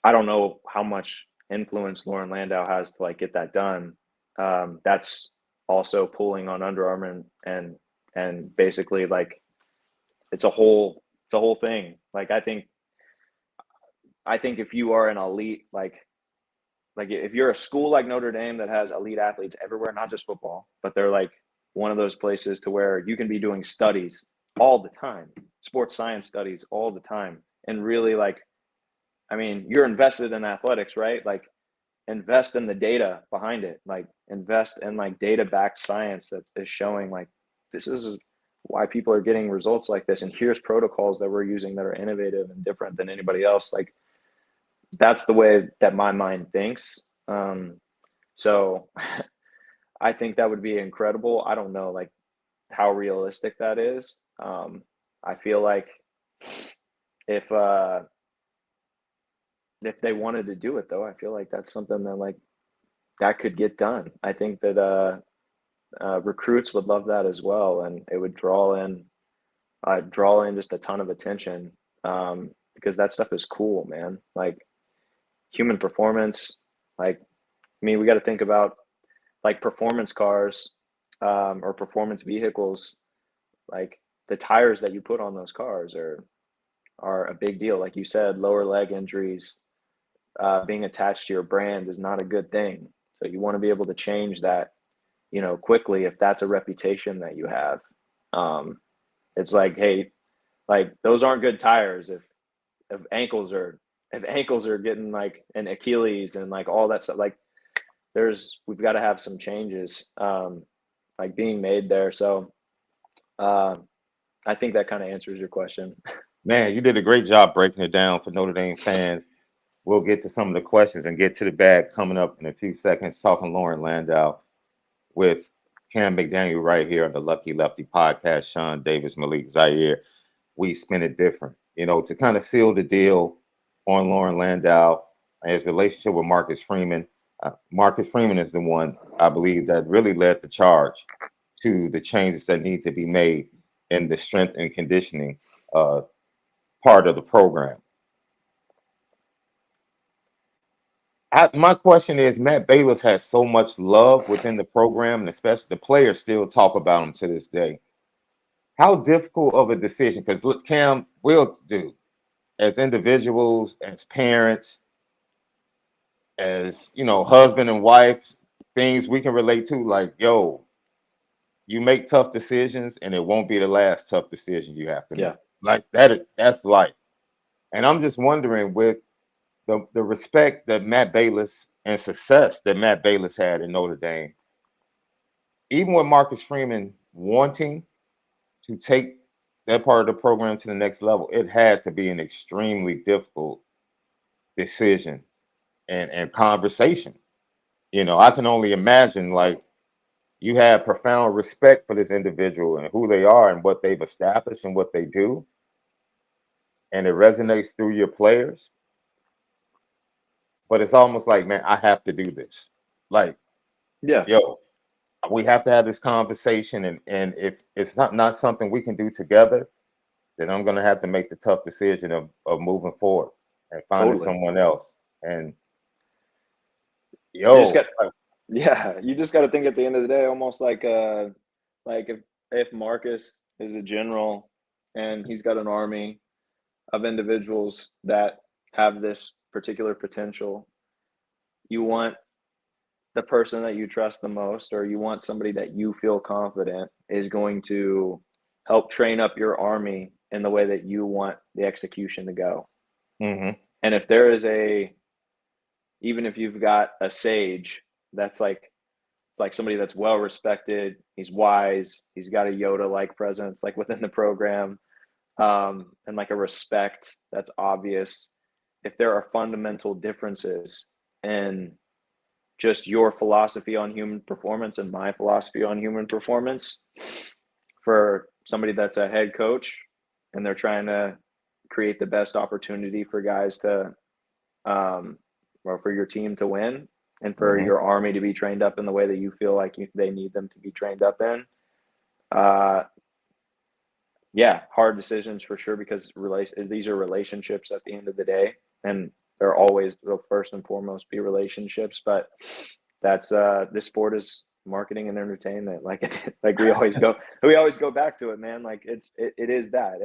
I don't know how much influence Lauren Landau has to like get that done. That's also pulling on Under Armour and basically like it's a whole thing. Like I think if you are an elite like if you're a school like Notre Dame that has elite athletes everywhere, not just football, but they're like one of those places to where you can be doing studies all the time, sports science studies all the time, and really like, I mean, you're invested in athletics, right? Like invest in the data behind it, like invest in like data backed science that is showing like this is why people are getting results like this, and here's protocols that we're using that are innovative and different than anybody else. Like that's the way that my mind thinks. So I think that would be incredible. I don't know like how realistic that is. I feel like if they wanted to do it though, I feel like that's something that like that could get done. I think that recruits would love that as well, and it would draw in just a ton of attention, because that stuff is cool, man. Like human performance, like I mean, we got to think about like performance cars, or performance vehicles. Like the tires that you put on those cars are a big deal. Like you said, lower leg injuries, being attached to your brand is not a good thing. So you want to be able to change that, you know, quickly if that's a reputation that you have. It's like, hey, like those aren't good tires if ankles are getting like an Achilles and like all that stuff. Like we've got to have some changes like being made there. So I think that kind of answers your question. Man, you did a great job breaking it down for Notre Dame fans. We'll get to some of the questions and get to the bag coming up in a few seconds, talking Lauren Landau with Cam McDaniel right here on the Lucky Lefty podcast. Shaun Davis, Malik Zaire. We spin it different, you know, to kind of seal the deal on Lauren Landau and his relationship with Marcus Freeman. Marcus Freeman is the one, I believe, that really led the charge to the changes that need to be made in the strength and conditioning part of the program. My question is, Matt Balis has so much love within the program, and especially the players still talk about him to this day. How difficult of a decision? Because look, Cam will do as individuals, as parents, as, you know, husband and wife, things we can relate to, like, yo, you make tough decisions and it won't be the last tough decision you have to make. Like that's life. And I'm just wondering, with the respect that Matt Balis and success that Matt Balis had in Notre Dame, even with Marcus Freeman wanting to take that part of the program to the next level, it had to be an extremely difficult decision and conversation. You know, I can only imagine, like, you have profound respect for this individual and who they are and what they've established and what they do, and it resonates through your players. But it's almost like, man, I have to do this. Like, yo, we have to have this conversation, and if it's not something we can do together, then I'm gonna have to make the tough decision of moving forward and finding someone else. And yo, you just got to think at the end of the day, almost like if Marcus is a general and he's got an army of individuals that have this particular potential, you want the person that you trust the most, or you want somebody that you feel confident is going to help train up your army in the way that you want the execution to go. Mm-hmm. And if there is even if you've got a sage that's like somebody that's well respected, he's wise, he's got a Yoda-like presence like within the program, and like a respect that's obvious. If there are fundamental differences in just your philosophy on human performance and my philosophy on human performance, for somebody that's a head coach and they're trying to create the best opportunity for guys to or for your team to win, and for your army to be trained up in the way that you feel like they need them to be trained up in. Hard decisions for sure, because these are relationships at the end of the day, and they're always, they'll first and foremost be relationships. But that's this sport is marketing and entertainment. Like we always go back to it, man. Like it is that,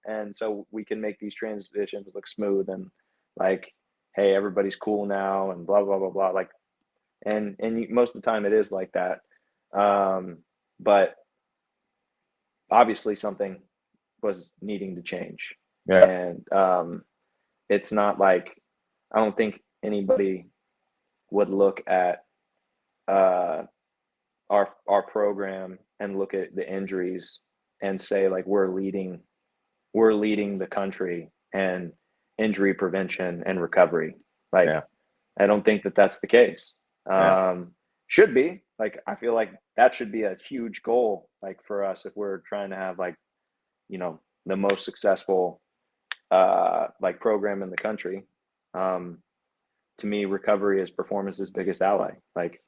and so we can make these transitions look smooth and like, hey, everybody's cool now and blah blah blah blah. Like, and most of the time it is like that. But obviously something was needing to change. Yeah. And it's not like, I don't think anybody would look at our program and look at the injuries and say like we're leading the country and injury prevention and recovery. Like, I don't think that that's the case. Should be. Like, I feel like that should be a huge goal, like for us, if we're trying to have like, you know, the most successful like program in the country. To me, recovery is performance's biggest ally. Like,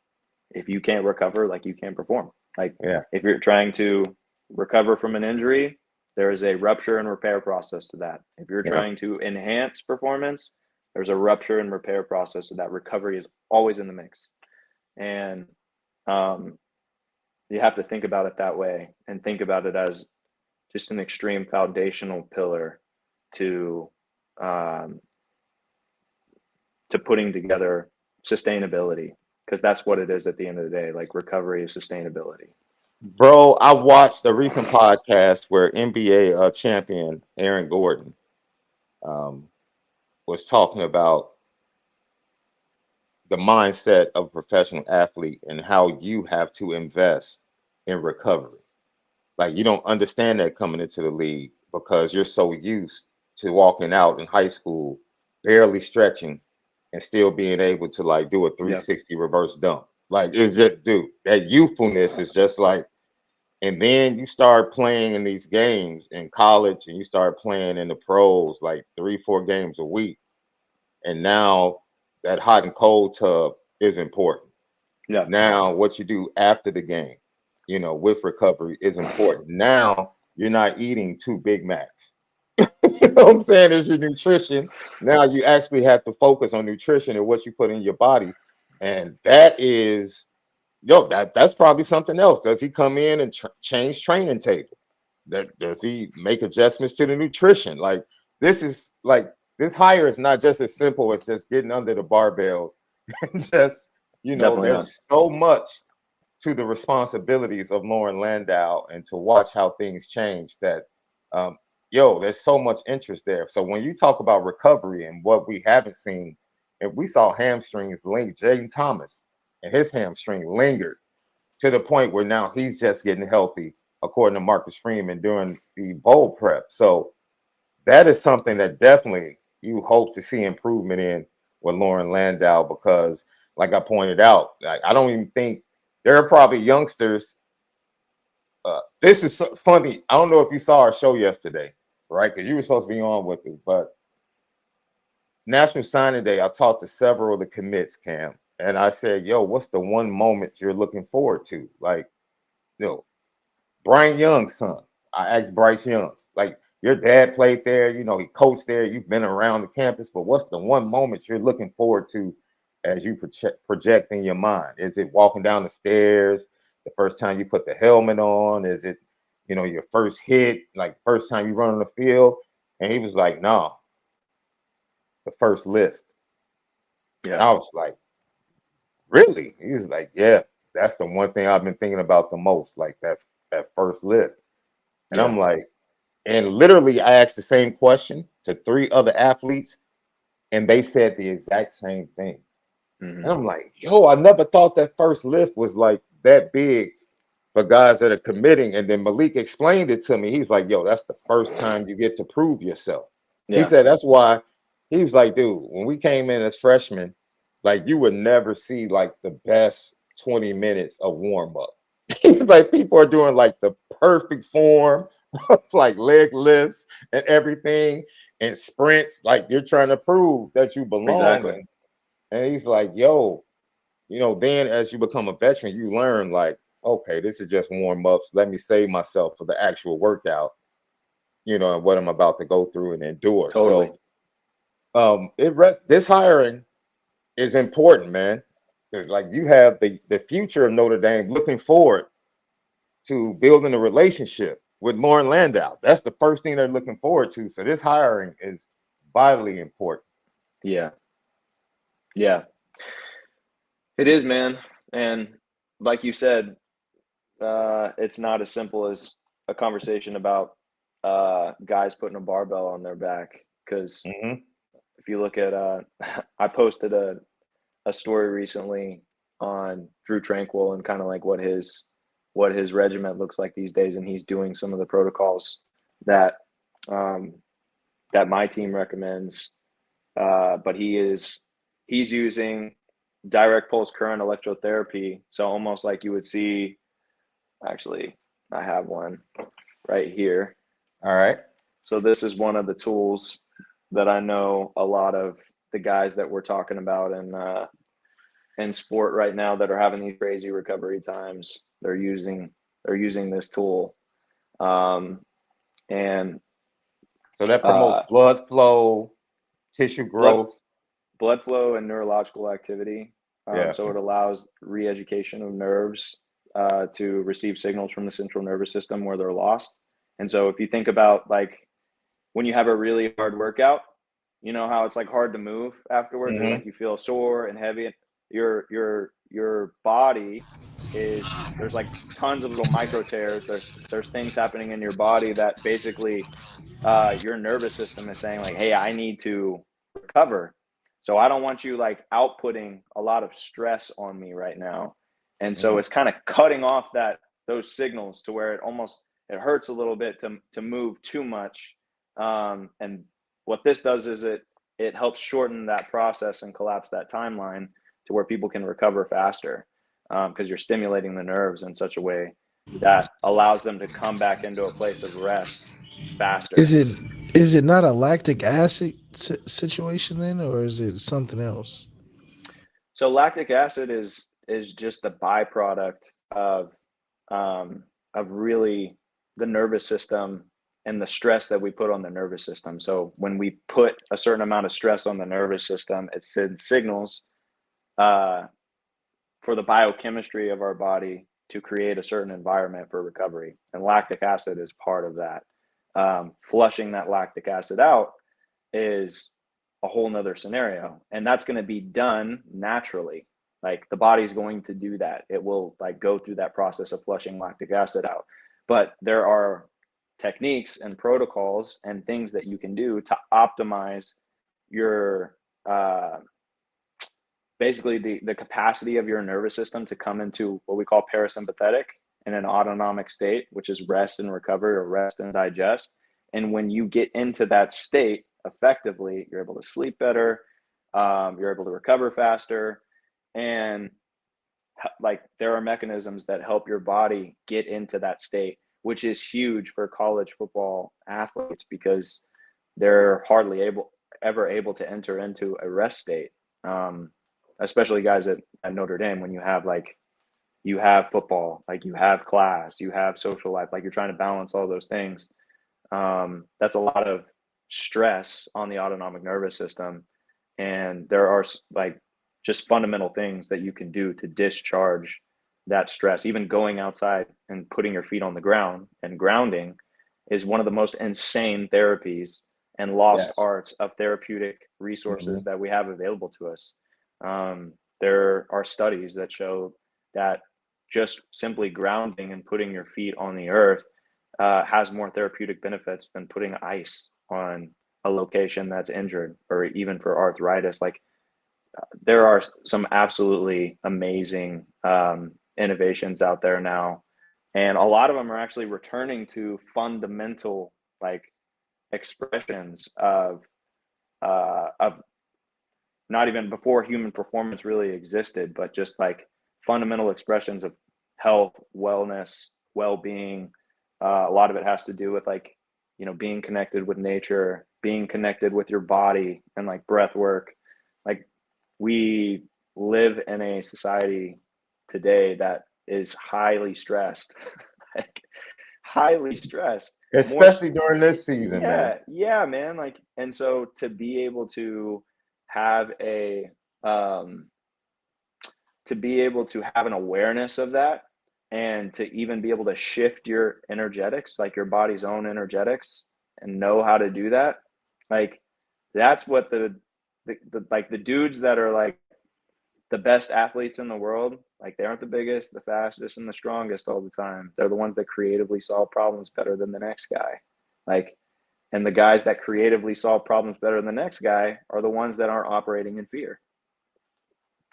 if you can't recover, like, you can't perform. Like, if you're trying to recover from an injury, there is a rupture and repair process to that. If you're trying to enhance performance, there's a rupture and repair process to that. Recovery is always in the mix. And you have to think about it that way, and think about it as just an extreme foundational pillar to putting together sustainability, because that's what it is at the end of the day. Like, recovery is sustainability. Bro, I watched a recent podcast where NBA champion Aaron Gordon was talking about the mindset of a professional athlete and how you have to invest in recovery. Like you don't understand that coming into the league because you're so used to walking out in high school, barely stretching, and still being able to like do a 360 reverse dunk. Like it's just, dude, that youthfulness is just like, and then you start playing in these games in college and you start playing in the pros like 3-4 games a week. And now that hot and cold tub is important. Yeah. Now what you do after the game, you know, with recovery is important. Now you're not eating 2 Big Macs. You know what I'm saying? Is your nutrition. Now you actually have to focus on nutrition and what you put in your body. And that is, that's probably something else. Does he come in and change training table? Does he make adjustments to the nutrition? Like this hire is not just as simple as just getting under the barbells and just, you know, Definitely there's so much to the responsibilities of Lauren Landau and to watch how things change that there's so much interest there. So when you talk about recovery and what we haven't seen, and we saw hamstrings link, Jaden Thomas and his hamstring lingered to the point where now he's just getting healthy, according to Marcus Freeman during the bowl prep. So that is something that definitely you hope to see improvement in with Lauren Landau, because like I pointed out, I don't even think there are probably youngsters. This is so funny. I don't know if you saw our show yesterday, right? Because you were supposed to be on with us, but National Signing Day, I talked to several of the commits, Cam, and I said, what's the one moment you're looking forward to? Like, Brian Young's son. I asked Bryce Young, like, your dad played there, he coached there, you've been around the campus, but what's the one moment you're looking forward to as you project in your mind? Is it walking down the stairs, the first time you put the helmet on? Is it, your first hit, like first time you run on the field? And he was like, no, the first lift. Yeah. And I was like, really? He was like, yeah, that's the one thing I've been thinking about the most, like that first lift. And I'm like, and literally I asked the same question to 3 other athletes, and they said the exact same thing. And I'm like, I never thought that first lift was like that big for guys that are committing. And then Malik explained it to me. He's like, that's the first time you get to prove yourself. Yeah. He said that's why. He was like, dude, when we came in as freshmen, like you would never see like the best 20 minutes of warm up. Like people are doing like the perfect form of like leg lifts and everything and sprints. Like you're trying to prove that you belong. Exactly. And he's like, then as you become a veteran, you learn like, okay, this is just warm ups. Let me save myself for the actual workout, and what I'm about to go through and endure. Totally. So this hiring is important, man. Like you have the future of Notre Dame looking forward to building a relationship with Lauren Landau. That's the first thing they're looking forward to. So this hiring is vitally important. Yeah. Yeah. It is, man. And like you said, it's not as simple as a conversation about guys putting a barbell on their back. Because if you look at, I posted a story recently on Drew Tranquil and kind of like what his regiment looks like these days, and he's doing some of the protocols that that my team recommends. But he's using direct pulse current electrotherapy, so almost like you would see. Actually, I have one right here. All right. So this is one of the tools that I know a lot of the guys that we're talking about in sport right now that are having these crazy recovery times. They're using this tool, and so that promotes blood flow, tissue growth, blood flow, and neurological activity. So it allows re-education of nerves to receive signals from the central nervous system where they're lost. And so if you think about like when you have a really hard workout, you know how it's like hard to move afterwards, or like you feel sore and heavy. Your body there's like tons of little micro tears. There's things happening in your body that basically your nervous system is saying like, hey, I need to recover. So I don't want you like outputting a lot of stress on me right now. And so it's kind of cutting off those signals to where it hurts a little bit to move too much. And what this does is it helps shorten that process and collapse that timeline to where people can recover faster, because you're stimulating the nerves in such a way that allows them to come back into a place of rest faster. Is it not a lactic acid situation then, or is it something else? So lactic acid is just a byproduct of really the nervous system and the stress that we put on the nervous system. So when we put a certain amount of stress on the nervous system, it sends signals for the biochemistry of our body to create a certain environment for recovery. And lactic acid is part of that. Flushing that lactic acid out is a whole nother scenario. And that's going to be done naturally. Like the body's going to do that. It will like go through that process of flushing lactic acid out. But there are techniques and protocols and things that you can do to optimize your basically the capacity of your nervous system to come into what we call parasympathetic in an autonomic state, which is rest and recover or rest and digest. And when you get into that state effectively, you're able to sleep better, you're able to recover faster, and like there are mechanisms that help your body get into that state, which is huge for college football athletes because they're hardly ever able to enter into a rest state. Especially guys at Notre Dame, when you have football, like you have class, you have social life, like you're trying to balance all those things. That's a lot of stress on the autonomic nervous system. And there are like just fundamental things that you can do to discharge that stress. Even going outside and putting your feet on the ground and grounding is one of the most insane therapies and lost arts of therapeutic resources that we have available to us. There are studies that show that just simply grounding and putting your feet on the earth has more therapeutic benefits than putting ice on a location that's injured, or even for arthritis. Like there are some absolutely amazing innovations out there now, and a lot of them are actually returning to fundamental like expressions of not even before human performance really existed, but just like fundamental expressions of health, wellness, well-being. A lot of it has to do with like, you know, being connected with nature, being connected with your body, and like breath work. Like we live in a society today that is highly stressed, like highly stressed, especially during this season, man. Yeah, man. Like, and so to be able to have an awareness of that, and to even be able to shift your energetics, like your body's own energetics, and know how to do that, like that's what the dudes that are like the best athletes in the world, like they aren't the biggest, the fastest, and the strongest all the time. They're the ones that creatively solve problems better than the next guy. Like, and the guys that creatively solve problems better than the next guy are the ones that aren't operating in fear,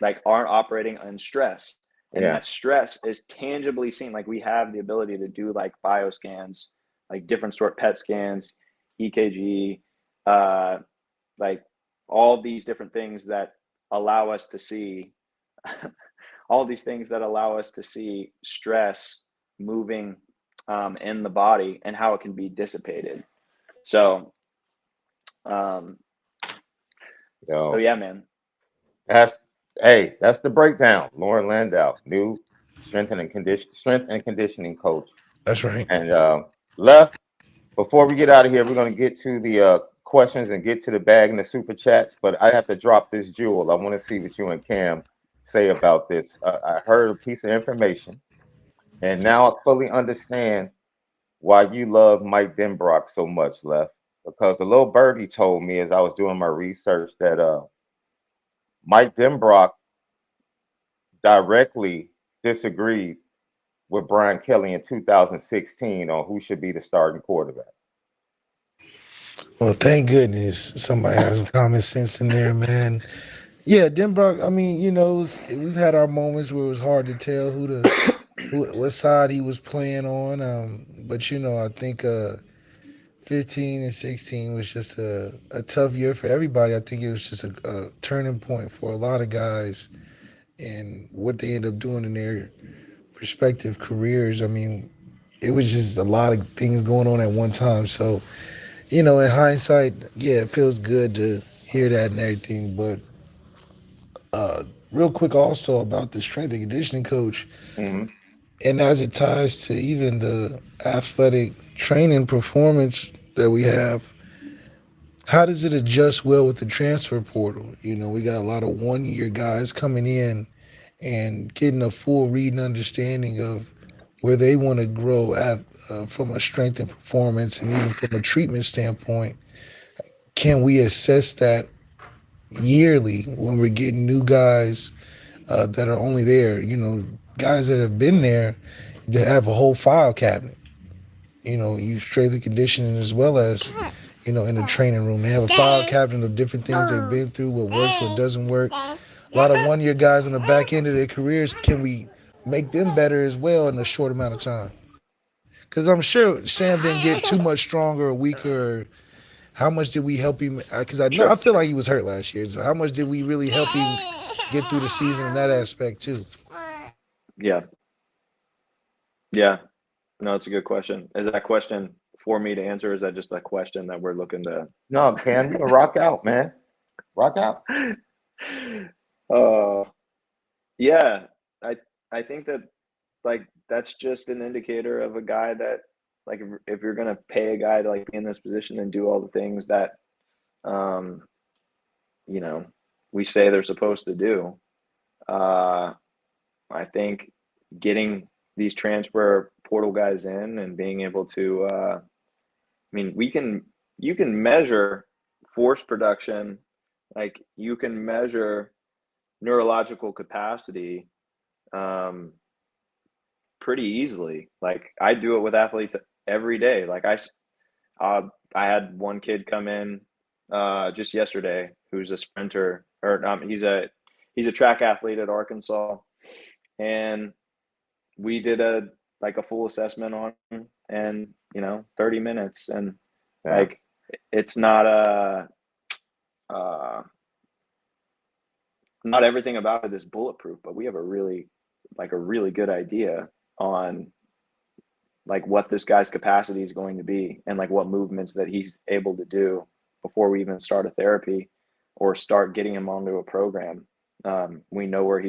like aren't operating in stress. And that stress is tangibly seen. Like we have the ability to do like bioscans, like different sort PET scans, EKG, like all these different things that allow us to see all these things that allow us to see stress moving in the body and how it can be dissipated. So, so yeah, man. That's the breakdown. Lauren Landau, new strength and conditioning coach. That's right. And Left, before we get out of here, we're going to get to the questions and get to the bag and the super chats. But I have to drop this jewel. I want to see what you and Cam say about this. I heard a piece of information, and now I fully understand why you love Mike Denbrock so much, Left. Because a little birdie told me as I was doing my research that Mike Denbrock directly disagreed with Brian Kelly in 2016 on who should be the starting quarterback. Well, thank goodness somebody has some common sense in there, man. Yeah, Denbrock. I mean, we've had our moments where it was hard to tell what side he was playing on. But I think 15 and 16 was just a tough year for everybody. I think it was just a turning point for a lot of guys and what they end up doing in their respective careers. I mean, it was just a lot of things going on at one time. So, in hindsight, yeah, it feels good to hear that and everything. But real quick, also about the strength and conditioning coach, Hmm. and as it ties to even the athletic training performance that we have, how does it adjust well with the transfer portal? We got a lot of 1 year guys coming in and getting a full read and understanding of where they want to grow from a strength and performance and even from a treatment standpoint. Can we assess that yearly when we're getting new guys that are only there? Guys that have been there to have a whole file cabinet. You strength and conditioning as well as in the training room. They have a file cabinet of different things they've been through, what works, what doesn't work. A lot of 1 year guys on the back end of their careers, can we make them better as well in a short amount of time? Because I'm sure Sam didn't get too much stronger or weaker. How much did we help him? Because I Sure. feel like he was hurt last year. So how much did we really help him get through the season in that aspect too? Yeah. Yeah. No, it's a good question. Is that question for me to answer? Or is that just a question that we're looking to? No, Cam, you can rock out, man. Rock out. Uh, yeah. I think that like that's just an indicator of a guy that like if you're gonna pay a guy to like be in this position and do all the things that um you know we say they're supposed to do. Uh, I think getting these transfer portal guys in and being able to, I mean, you can measure force production, like you can measure neurological capacity um, pretty easily. Like I do it with athletes every day. I had one kid come in just yesterday who's a sprinter, or he's a track athlete at Arkansas, and we did a full assessment on him, and 30 minutes, and Yeah. like it's not uh not everything about it is bulletproof, but we have a really good idea on like what this guy's capacity is going to be and like what movements that he's able to do before we even start a therapy or start getting him onto a program. We know where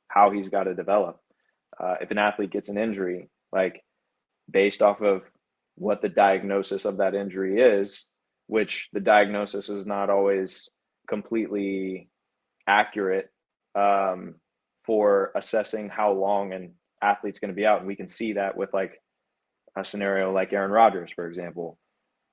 how he's got to develop. If an athlete gets an injury, like based off of what the diagnosis of that injury is, which the diagnosis is not always completely accurate for assessing how long an athlete's going to be out. And we can see that with like a scenario like Aaron Rodgers, for example.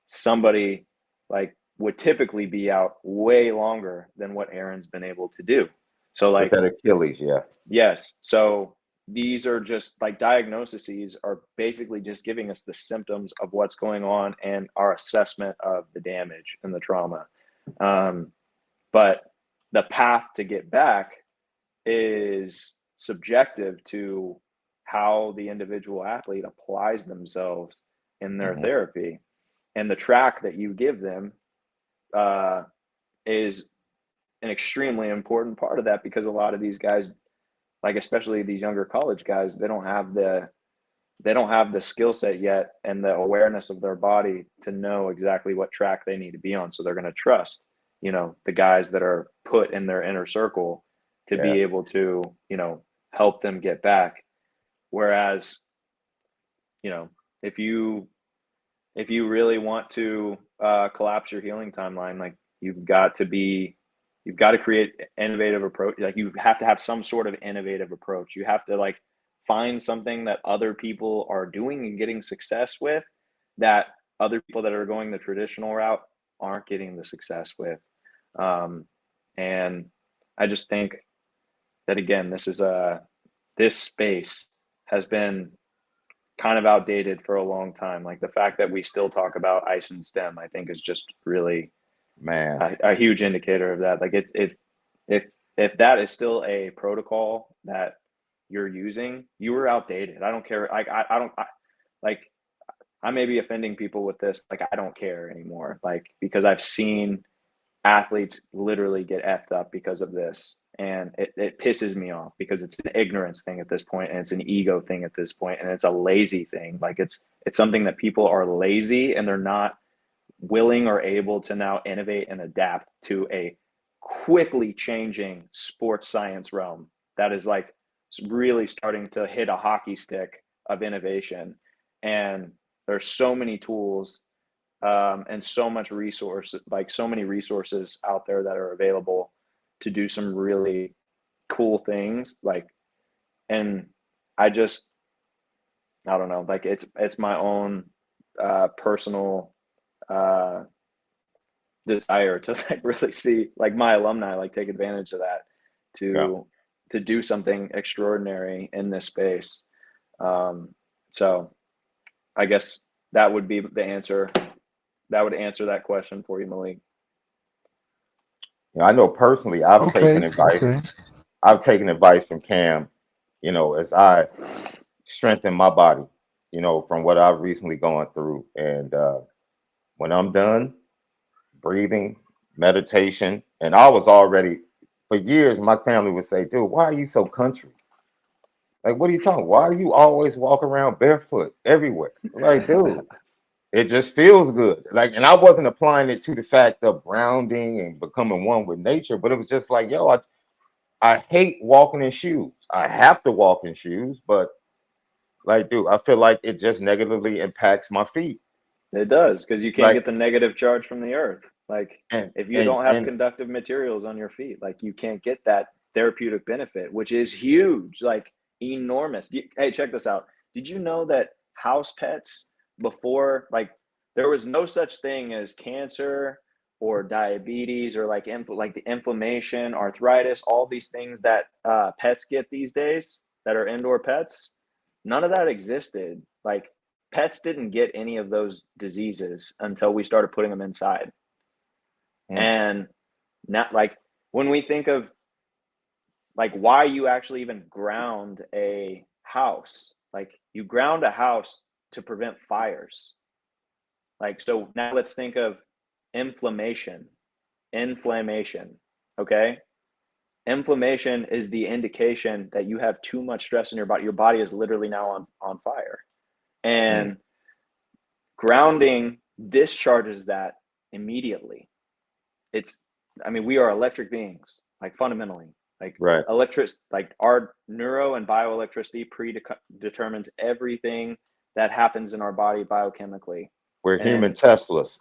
Somebody like would typically be out way longer than what Aaron's been able to do. So With like, that Achilles, yeah. yes. So these are just like diagnoses are basically just giving us the symptoms of what's going on and our assessment of the damage and the trauma. But the path to get back is subjective to how the individual athlete applies themselves in their therapy. And the track that you give them is an extremely important part of that, because a lot of these guys, like especially these younger college guys, they don't have the skill set yet and the awareness of their body to know exactly what track they need to be on. So they're going to trust, the guys that are put in their inner circle to be able to, help them get back. Whereas, if you really want to collapse your healing timeline, like you've got to create innovative approach. Like you have to have some sort of innovative approach. You have to like find something that other people are doing and getting success with, that other people that are going the traditional route aren't getting the success with. And I just think that again, this space has been kind of outdated for a long time. Like the fact that we still talk about ice and stem, I think is just really a huge indicator of that. Like if that is still a protocol that you're using, you were outdated. I don't care. Like I may be offending people with this. Like I don't care anymore. Like because I've seen athletes literally get effed up because of this. And it pisses me off because it's an ignorance thing at this point, and it's an ego thing at this point, and it's a lazy thing. Like it's something that people are lazy and they're not willing or able to now innovate and adapt to a quickly changing sports science realm that is like really starting to hit a hockey stick of innovation. And there's so many tools and so much resources, like so many resources out there that are available to do some really cool things. Like, and I don't know, like it's my own personal desire to like really see like my alumni like take advantage of that to do something extraordinary in this space. So I guess that would be the answer. That would answer that question for you, Malik. I know personally, I've taken advice. I've taken advice from Cam, as I strengthen my body, from what I've recently gone through. And when I'm done, breathing, meditation, and I was already, for years, my family would say, dude, why are you so country? Like, what are you talking? Why do you always walk around barefoot everywhere? Like, dude, it just feels good. Like, and I wasn't applying it to the fact of grounding and becoming one with nature, but it was just like, yo, I hate walking in shoes. I have to walk in shoes, but like, dude, I feel like it just negatively impacts my feet. It does, because you can't get the negative charge from the earth. Like, if you don't have conductive materials on your feet, like you can't get that therapeutic benefit, which is huge, like enormous. Hey, check this out. Did you know that house pets before, like, there was no such thing as cancer or diabetes or like the inflammation, arthritis, all these things that pets get these days that are indoor pets? None of that existed. Like, pets didn't get any of those diseases until we started putting them inside. And now, like, when we think of like why you actually even ground a house, like you ground a house to prevent fires. Like, so now let's think of inflammation. Okay. Inflammation is the indication that you have too much stress in your body. Your body is literally now on fire. And grounding discharges that immediately. We are electric beings, like fundamentally, like like our neuro and bioelectricity predetermines everything that happens in our body biochemically. We're human Teslas.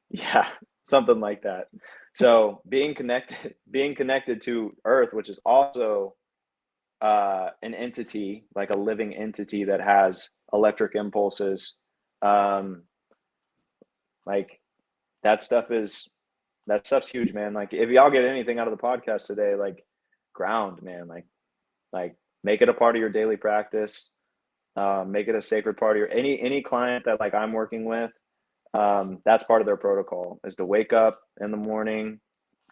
Yeah, something like that. So being connected to Earth, which is also an entity, like a living entity that has electric impulses, like that stuff's huge, man. Like if y'all get anything out of the podcast today, like ground, man, like make it a part of your daily practice. Make it a sacred part of your any client that like I'm working with. That's part of their protocol is to wake up in the morning,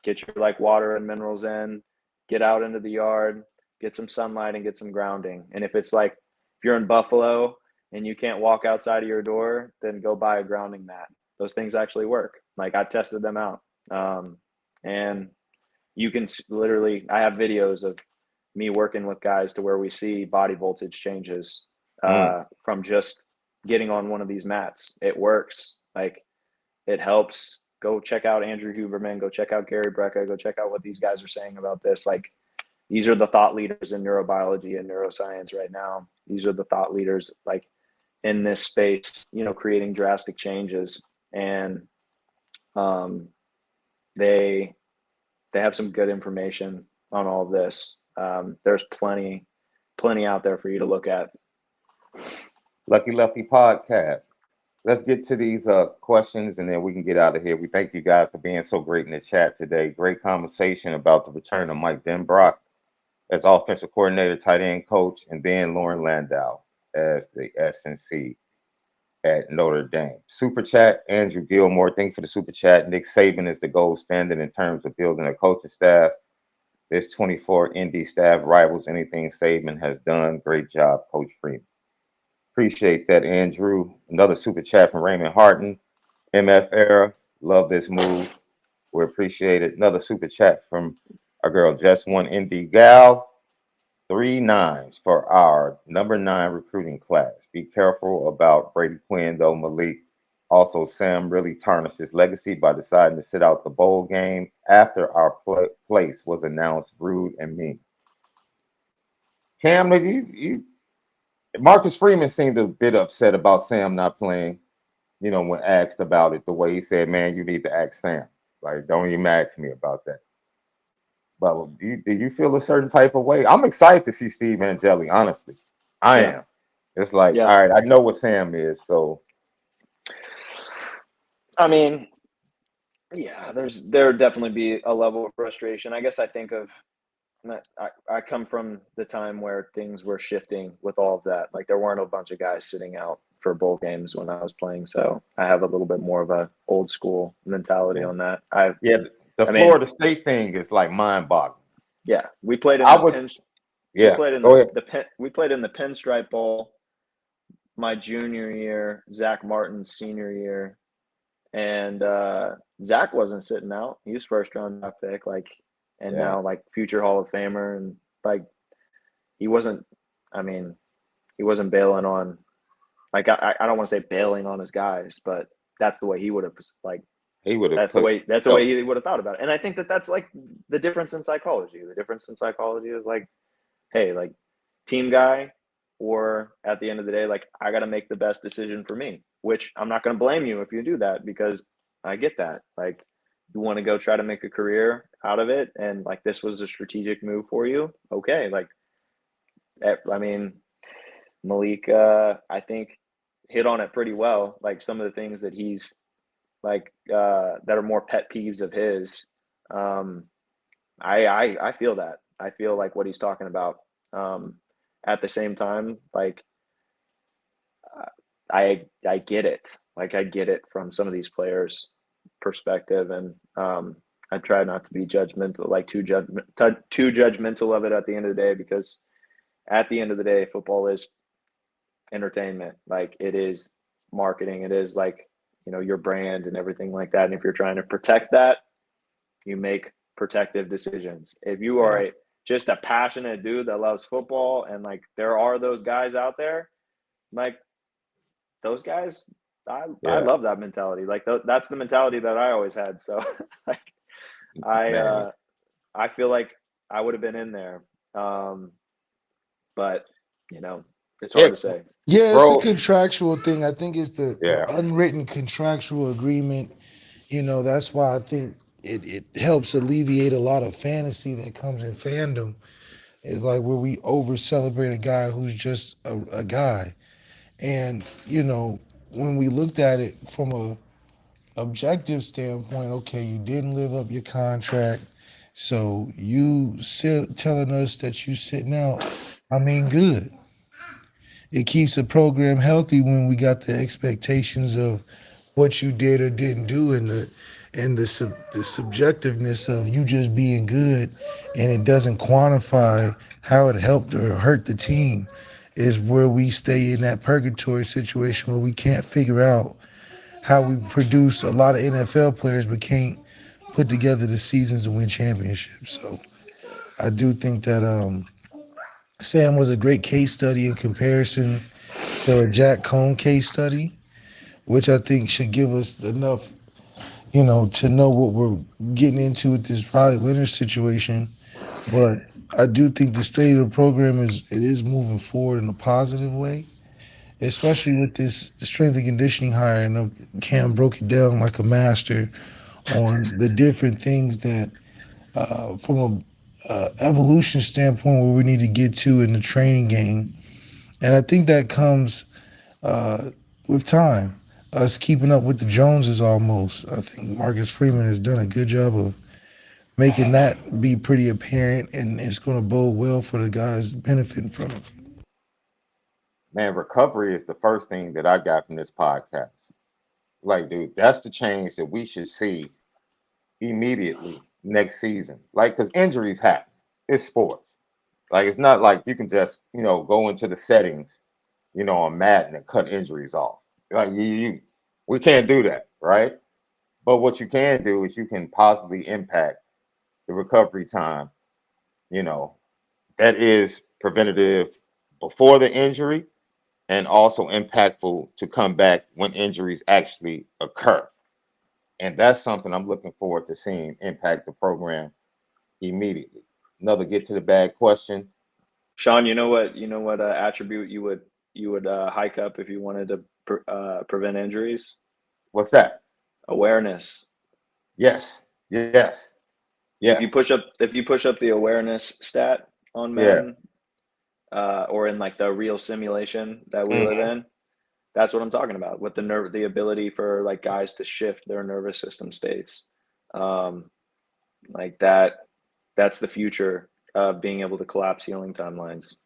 get your like water and minerals in, get out into the yard, get some sunlight and get some grounding. And if it's like, if you're in Buffalo and you can't walk outside of your door, then go buy a grounding mat. Those things actually work. Like I tested them out. And you can literally, I have videos of me working with guys to where we see body voltage changes from just getting on one of these mats. It works. Like it helps. Go check out Andrew Huberman, go check out Gary Brecka, go check out what these guys are saying about this. Like these are the thought leaders in neurobiology and neuroscience right now. These are the thought leaders like in this space, creating drastic changes. And they have some good information on all of this. There's plenty out there for you to look at. Lucky Lefty podcast. Let's get to these questions and then we can get out of here. We thank you guys for being so great in the chat today. Great conversation about the return of Mike Denbrock. as offensive coordinator, tight end coach, and then Lauren Landau as the S&C at Notre Dame. Super chat, Andrew Gilmore. Thank you for the super chat. Nick Saban is the gold standard in terms of building a coaching staff. This 24 ND staff rivals anything Saban has done. Great job, Coach Freeman. Appreciate that, Andrew. Another super chat from Raymond Harton. MF era, love this move. We appreciate it. Another super chat from our girl, Just One ND Gal. 3 9s for our number 9 recruiting class. Be careful about Brady Quinn, though, Malik. Also, Sam really tarnished his legacy by deciding to sit out the bowl game after our place was announced. Rude and mean. Cam, Marcus Freeman seemed a bit upset about Sam not playing, when asked about it, the way he said, man, you need to ask Sam. Like, don't even ask me about that. But do you feel a certain type of way? I'm excited to see Steve Angeli, honestly. I am. It's like, all right, I know what Sam is, so. I mean, there definitely be a level of frustration. I guess I think of, I come from the time where things were shifting with all of that. Like, there weren't a bunch of guys sitting out for bowl games when I was playing, so I have a little bit more of a old school mentality on that. The Florida State thing is like mind-boggling. Yeah, we played in we played in the Pinstripe Bowl my junior year, Zach Martin's senior year, and Zach wasn't sitting out. He was first round draft pick, now like future Hall of Famer, and like he wasn't bailing on. Like I don't want to say bailing on his guys, but that's the way he would have That's the way he would have thought about it. And I think that's like the difference in psychology. The difference in psychology is like, hey, like team guy, or at the end of the day, like I got to make the best decision for me, which I'm not going to blame you if you do that, because I get that. Like, you want to go try to make a career out of it, and like this was a strategic move for you. Okay. Like, I mean, Malik, I think hit on it pretty well. Like some of the things that he's like that are more pet peeves of his. I feel that. I feel like what he's talking about. At the same time, like I get it. Like I get it from some of these players' perspective, and I try not to be judgmental, like too judgmental of it at the end of the day, because at the end of the day, football is entertainment. Like it is marketing. It is like, your brand and everything like that. And if you're trying to protect that, you make protective decisions. If you are just a passionate dude that loves football, and like there are those guys out there, like those guys, I love that mentality. Like that's the mentality that I always had. So like I feel like I would have been in there. But it's hard to say. Yeah, it's a contractual thing. I think it's the unwritten contractual agreement. That's why I think it helps alleviate a lot of fantasy that comes in fandom. It's like where we over celebrate a guy who's just a guy. And, when we looked at it from a objective standpoint, okay, you didn't live up your contract. So you telling us that you sitting out, good. It keeps the program healthy when we got the expectations of what you did or didn't do, and the subjectiveness of you just being good, and it doesn't quantify how it helped or hurt the team, is where we stay in that purgatory situation where we can't figure out how we produce a lot of NFL players but can't put together the seasons to win championships. So I do think that Sam was a great case study in comparison to a Jack Cohn case study, which I think should give us enough, to know what we're getting into with this Riley Leonard situation. But I do think the state of the program is moving forward in a positive way, especially with this strength and conditioning hire. I know Cam broke it down like a master on the different things that from a evolution standpoint where we need to get to in the training game. And I think that comes with time, us keeping up with the Joneses almost. I think Marcus Freeman has done a good job of making that be pretty apparent, and it's going to bode well for the guys benefiting from it. Man, recovery is the first thing that I got from this podcast. Like, dude, that's the change that we should see immediately next season. Like, because injuries happen. It's sports. Like, it's not like you can just, go into the settings, on Madden and cut injuries off. Like, we can't do that, right? But what you can do is you can possibly impact the recovery time, you know, that is preventative before the injury and also impactful to come back when injuries actually occur. And that's something I'm looking forward to seeing impact the program immediately. Another get to the bag question. Sean, you know what attribute you would hike up if you wanted to prevent injuries? What's that? Awareness. Yes. Yes. If you Yes. push up the awareness stat on Yeah. Madden, or in like the real simulation that we live Mhm. in, that's what I'm talking about, with the ability for like guys to shift their nervous system states. Like that's the future of being able to collapse healing timelines.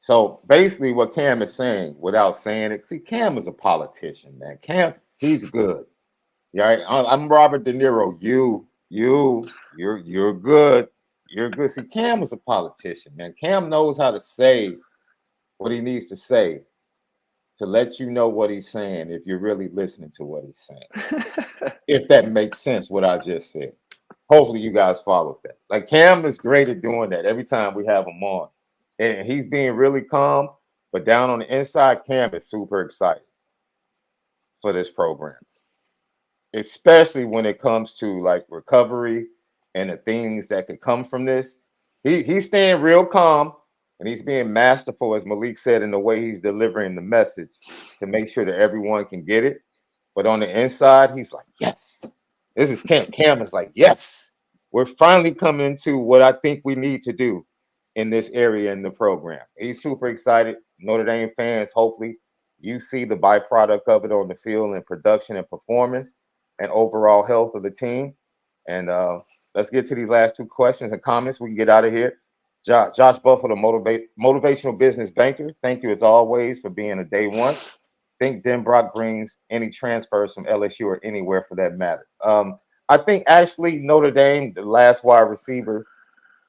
So basically, what Cam is saying, without saying it, see, Cam is a politician, man. Cam, he's good. Yeah, right? I'm Robert De Niro. You're good. You're good. See, Cam is a politician, man. Cam knows how to say what he needs to say to let you know what he's saying if you're really listening to what he's saying. If that makes sense, what I just said. Hopefully, you guys followed that. Like Cam is great at doing that every time we have him on, and he's being really calm. But down on the inside, Cam is super excited for this program, especially when it comes to like recovery and the things that could come from this. He's staying real calm and he's being masterful, as Malik said, in the way he's delivering the message to make sure that everyone can get it. But on the inside, he's like, yes. This is Cam. Cam is like, yes, we're finally coming to what I think we need to do in this area in the program. He's super excited. Notre Dame fans, hopefully, you see the byproduct of it on the field and production and performance and overall health of the team. And let's get to these last two questions and comments. We can get out of here. Josh Buffalo, motivational business banker. Thank you as always for being a day one. Think Denbrock brings any transfers from LSU or anywhere for that matter. I think actually Notre Dame, the last wide receiver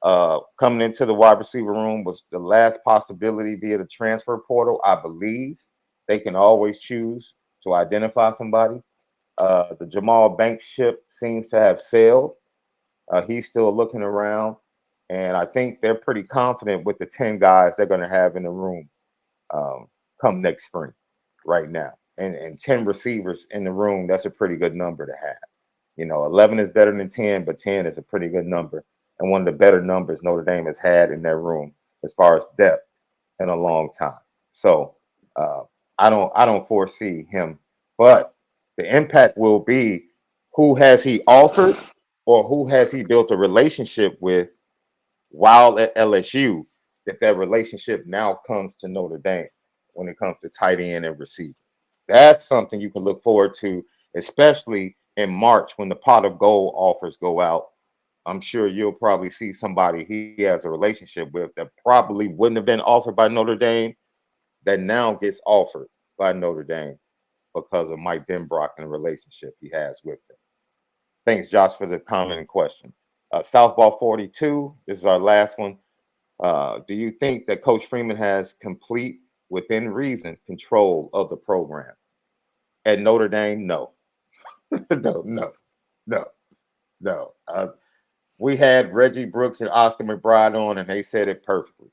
coming into the wide receiver room, was the last possibility via the transfer portal. I believe they can always choose to identify somebody. The Jamal Banks ship seems to have sailed. He's still looking around, and I think they're pretty confident with the 10 guys they're going to have in the room come next spring right now. And 10 receivers in the room, that's a pretty good number to have. 11 is better than 10, but 10 is a pretty good number. And one of the better numbers Notre Dame has had in their room as far as depth in a long time. So I don't foresee him, but the impact will be who has he offered or who has he built a relationship with while at LSU, that relationship now comes to Notre Dame when it comes to tight end and receiver. That's something you can look forward to, especially in March when the pot of gold offers go out. I'm sure you'll probably see somebody he has a relationship with that probably wouldn't have been offered by Notre Dame that now gets offered by Notre Dame because of Mike Denbrock and the relationship he has with them. Thanks, Josh, for the comment and question. Southball 42, this is our last one. Do you think that Coach Freeman has complete, within reason, control of the program? At Notre Dame, no. No. We had Reggie Brooks and Oscar McBride on, and they said it perfectly.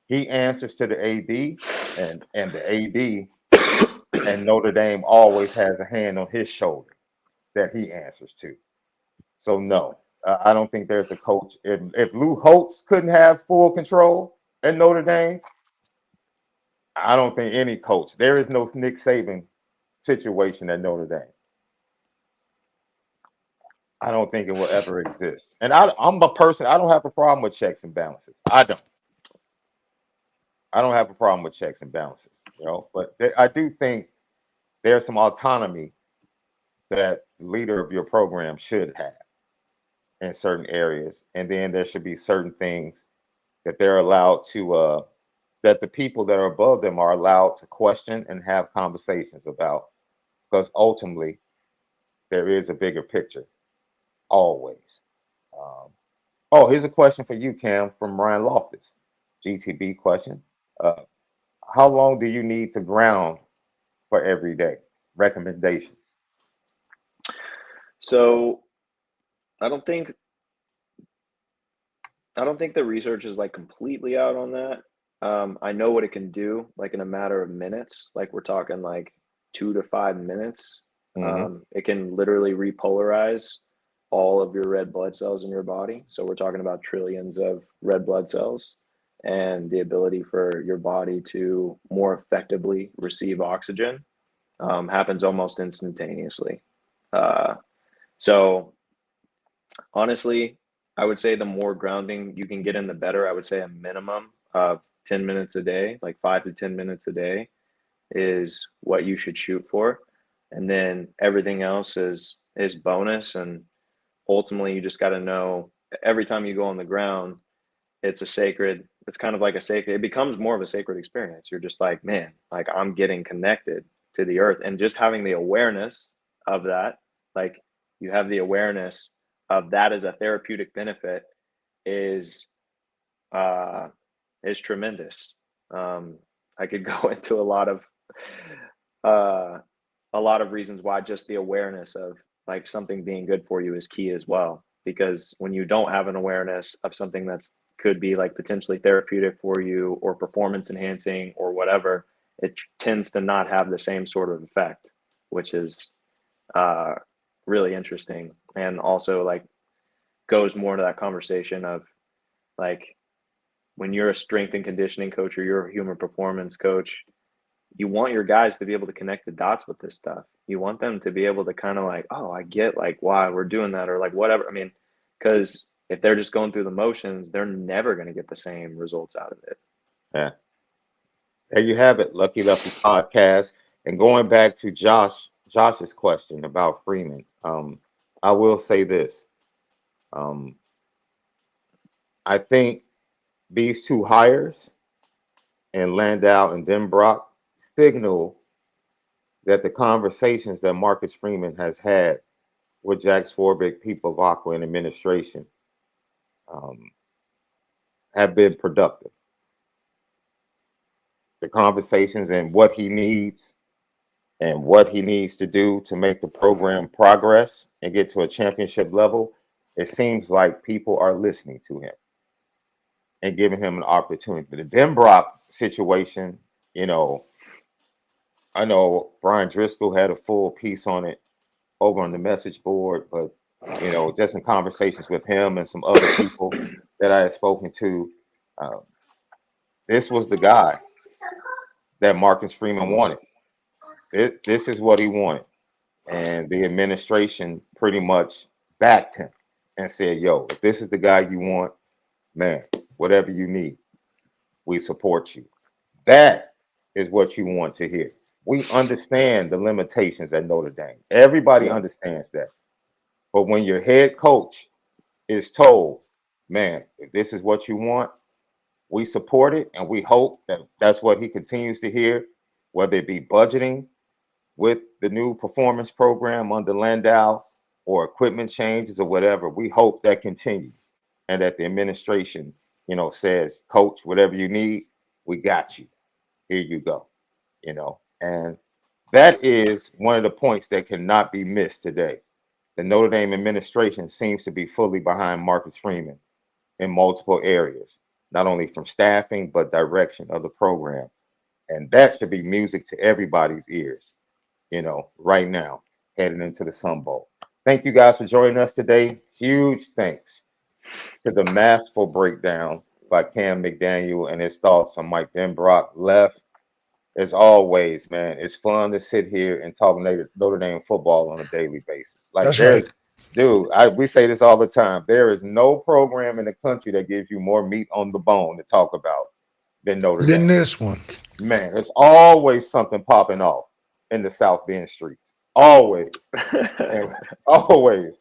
He answers to the AD, and the AD and Notre Dame always has a hand on his shoulder that he answers to. So no, I don't think there's a coach. If Lou Holtz couldn't have full control at Notre Dame, I don't think any coach. There is no Nick Saban situation at Notre Dame. I don't think it will ever exist. And I'm a person. I don't have a problem with checks and balances. I don't have a problem with checks and balances. But I do think there's some autonomy that the leader of your program should have. in certain areas, and then there should be certain things that they're allowed to that the people that are above them are allowed to question and have conversations about, because ultimately there is a bigger picture always. Oh, here's a question for you, Cam, from Ryan Loftus. GTB question. Uh, how long do you need to ground for every day? Recommendations. So I don't think the research is like completely out on that. I know what it can do, like in a matter of minutes. Like we're talking like 2 to 5 minutes. It can literally repolarize all of your red blood cells in your body. So we're talking about trillions of red blood cells, and the ability for your body to more effectively receive oxygen happens almost instantaneously. So honestly, I would say the more grounding you can get in, the better. I would say a minimum of 10 minutes a day, like 5 to 10 minutes a day, is what you should shoot for. And then everything else is bonus. And ultimately, you just got to know every time you go on the ground, it's kind of like a sacred, it becomes more of a sacred experience. You're just like, man, like I'm getting connected to the earth. And just having the awareness of that, like you have the awareness of that as a therapeutic benefit is tremendous. I could go into a lot of reasons why just the awareness of like something being good for you is key as well. Because when you don't have an awareness of something that's could be like potentially therapeutic for you or performance enhancing or whatever, it tends to not have the same sort of effect, which is really interesting. And also like goes more to that conversation of like when you're a strength and conditioning coach or you're a human performance coach, you want your guys to be able to connect the dots with this stuff. You want them to be able to kind of like, oh, I get like why we're doing that or like whatever. I mean, because if they're just going through the motions, they're never going to get the same results out of it. Yeah. There you have it, Lucky Lefty podcast. And going back to Josh's question about Freeman, I will say this. I think these two hires and Landau and Denbrock signal that the conversations that Marcus Freeman has had with Jack Swarbrick, people of Aqua, and administration have been productive. The conversations and what he needs to do to make the program progress and get to a championship level, it seems like people are listening to him and giving him an opportunity. The Denbrock situation, I know Brian Driscoll had a full piece on it over on the message board, but just in conversations with him and some other people that I had spoken to, this was the guy that Marcus Freeman wanted. This is what he wanted. And the administration pretty much backed him and said, yo, if this is the guy you want, man, whatever you need, we support you. That is what you want to hear. We understand the limitations at Notre Dame. Everybody understands that. But when your head coach is told, man, if this is what you want, we support it, and we hope that that's what he continues to hear, whether it be budgeting with the new performance program under Landau or equipment changes or whatever. We hope that continues and that the administration, says, coach, whatever you need, we got you. Here you go. And that is one of the points that cannot be missed today. The Notre Dame administration seems to be fully behind Marcus Freeman in multiple areas, not only from staffing, but direction of the program. And that should be music to everybody's ears, right now, heading into the Sun Bowl. Thank you guys for joining us today. Huge thanks to the masterful breakdown by Cam McDaniel and his thoughts on Mike Denbrock. Left, as always, man, it's fun to sit here and talk Notre Dame football on a daily basis. Like, That's right. Dude, we say this all the time. There is no program in the country that gives you more meat on the bone to talk about than Notre Dame. Than this one. Man, there's always something popping off in the South Bend streets. Always. Always.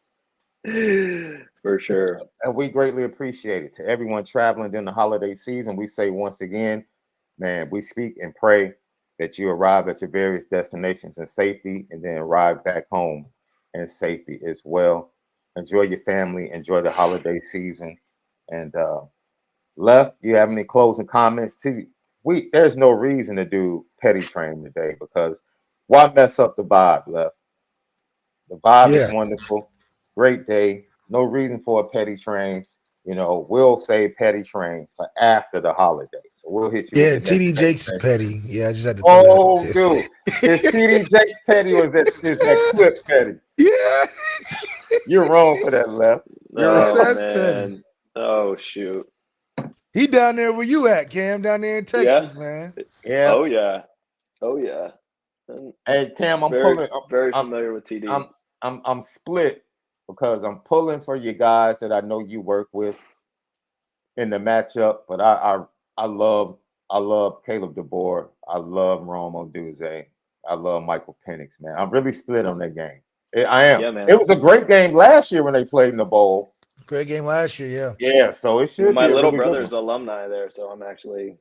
For sure. And we greatly appreciate it. To everyone traveling during the holiday season, we say once again, man, we speak and pray that you arrive at your various destinations in safety and then arrive back home in safety as well. Enjoy your family, enjoy the holiday season. And Left, you have any closing comments? There's no reason to do petty train today because why mess up the vibe, Left? The vibe is Yeah, wonderful. Great day. No reason for a petty train. We'll say petty train for after the holiday. So we'll hit you with yeah. the next TD petty Jakes train. petty. Yeah, I just had to throw that out Oh, there. dude. Is TD Jakes petty or is that clip petty? Yeah, You're wrong for that, Left. You're yeah, Oh wrong. that's petty. man. Oh shoot. He down there where you at, Cam? Down there in Yeah. Texas, man. Yeah. Oh yeah. Oh yeah. And Hey, Cam, I'm very pulling. very I'm, familiar with TD. I'm split because I'm pulling for you guys that I know you work with in the matchup, but I love Caleb DeBoer. I love Romo Duze. I love Michael Penix, man. I'm really split on that game. I am. Yeah, man. It was a great game last year when they played in the bowl. Great game last year, yeah. Yeah, so it should My be a little really good brother's one. alumni there, so I'm actually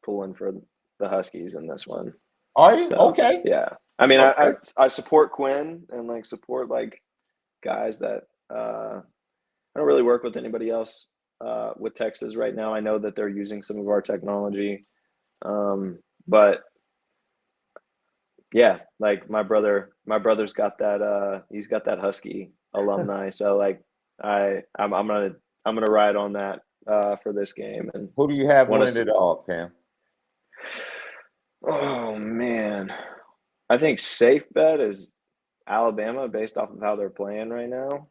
pulling for the Huskies in this one. Are you? So, Okay. Yeah. I mean, Okay. I support Quinn and like support like guys that I don't really work with anybody else with Texas right now. I know that they're using some of our technology, but yeah, like my brother's got that. He's got that Husky alumni, so like I'm gonna ride on that for this game. And Who do you have wanna winning it all, Cam? Oh man, I think safe bet is Alabama based off of how they're playing right now.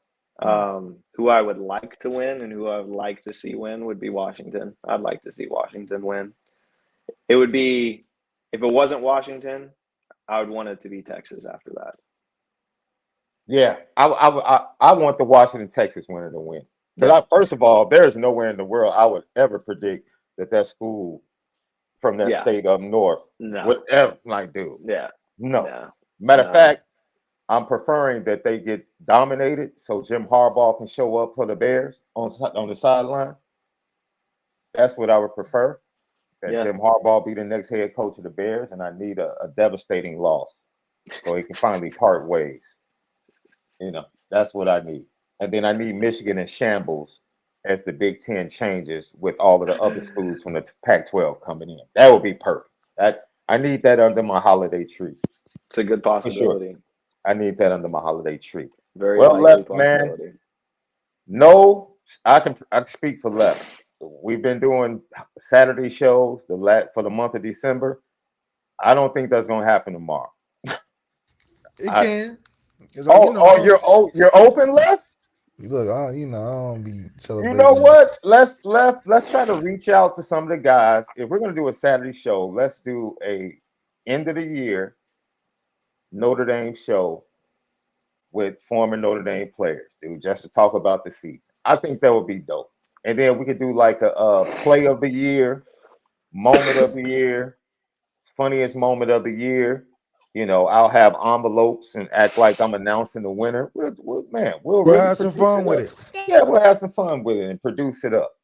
Who I would like to win and who I would like to see win would be Washington. I'd like to see Washington win. It would be, if it wasn't Washington, I would want it to be Texas after that. Yeah, I want the Washington Texas winner to win. Because first of all, there's nowhere in the world I would ever predict that school from that state up north would ever dude. Yeah. No. Matter of fact, I'm preferring that they get dominated so Jim Harbaugh can show up for the Bears on the sideline. That's what I would prefer. That Jim Harbaugh be the next head coach of the Bears, and I need a devastating loss so he can finally part ways. That's what I need. And then I need Michigan in shambles as the Big Ten changes with all of the other schools from the Pac-12 coming in. That would be perfect. I need that under my holiday tree. It's a good possibility. Sure. I need that under my holiday tree. Very well, Left, possibility. Man. No, I can speak for Left. We've been doing Saturday shows for the month of December. I don't think that's going to happen tomorrow. It can. You're open, Left? Look, I don't be celebrating. You know what? Let's try to reach out to some of the guys. If we're going to do a Saturday show, let's do a end of the year Notre Dame show with former Notre Dame players, dude, just to talk about the season. I think that would be dope. And then we could do like a play of the year, moment of the year, funniest moment of the year. I'll have envelopes and act like I'm announcing the winner. We'll really have some fun with it. Yeah, we'll have some fun with it and produce it up.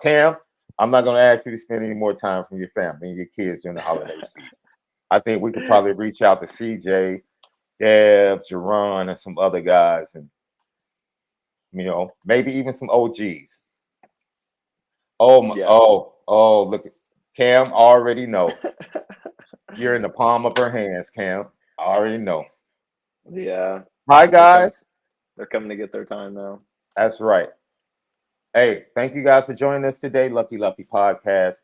Cam, I'm not going to ask you to spend any more time from your family and your kids during the holiday season. I think we could probably reach out to CJ, Dev, Jerron, and some other guys, and maybe even some OGs. Look at Cam. Already know. You're in the palm of her hands, Cam. I already know. Yeah. Hi, guys. They're coming to get their time now. That's right. Hey, thank you guys for joining us today. Lucky Podcast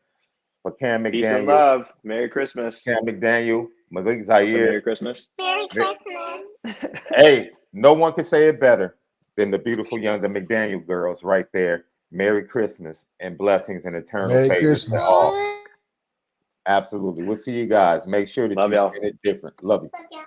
for Cam McDaniel. Peace and love. Merry Christmas. Cam McDaniel, Malik Zaire. Merry Christmas. Merry Christmas. Hey, no one can say it better than the beautiful young McDaniel girls right there. Merry Christmas and blessings and eternal Merry favors Christmas. to all. Absolutely. We'll see you guys. Make sure that Love you y'all. spend it different. Love you. Love ya.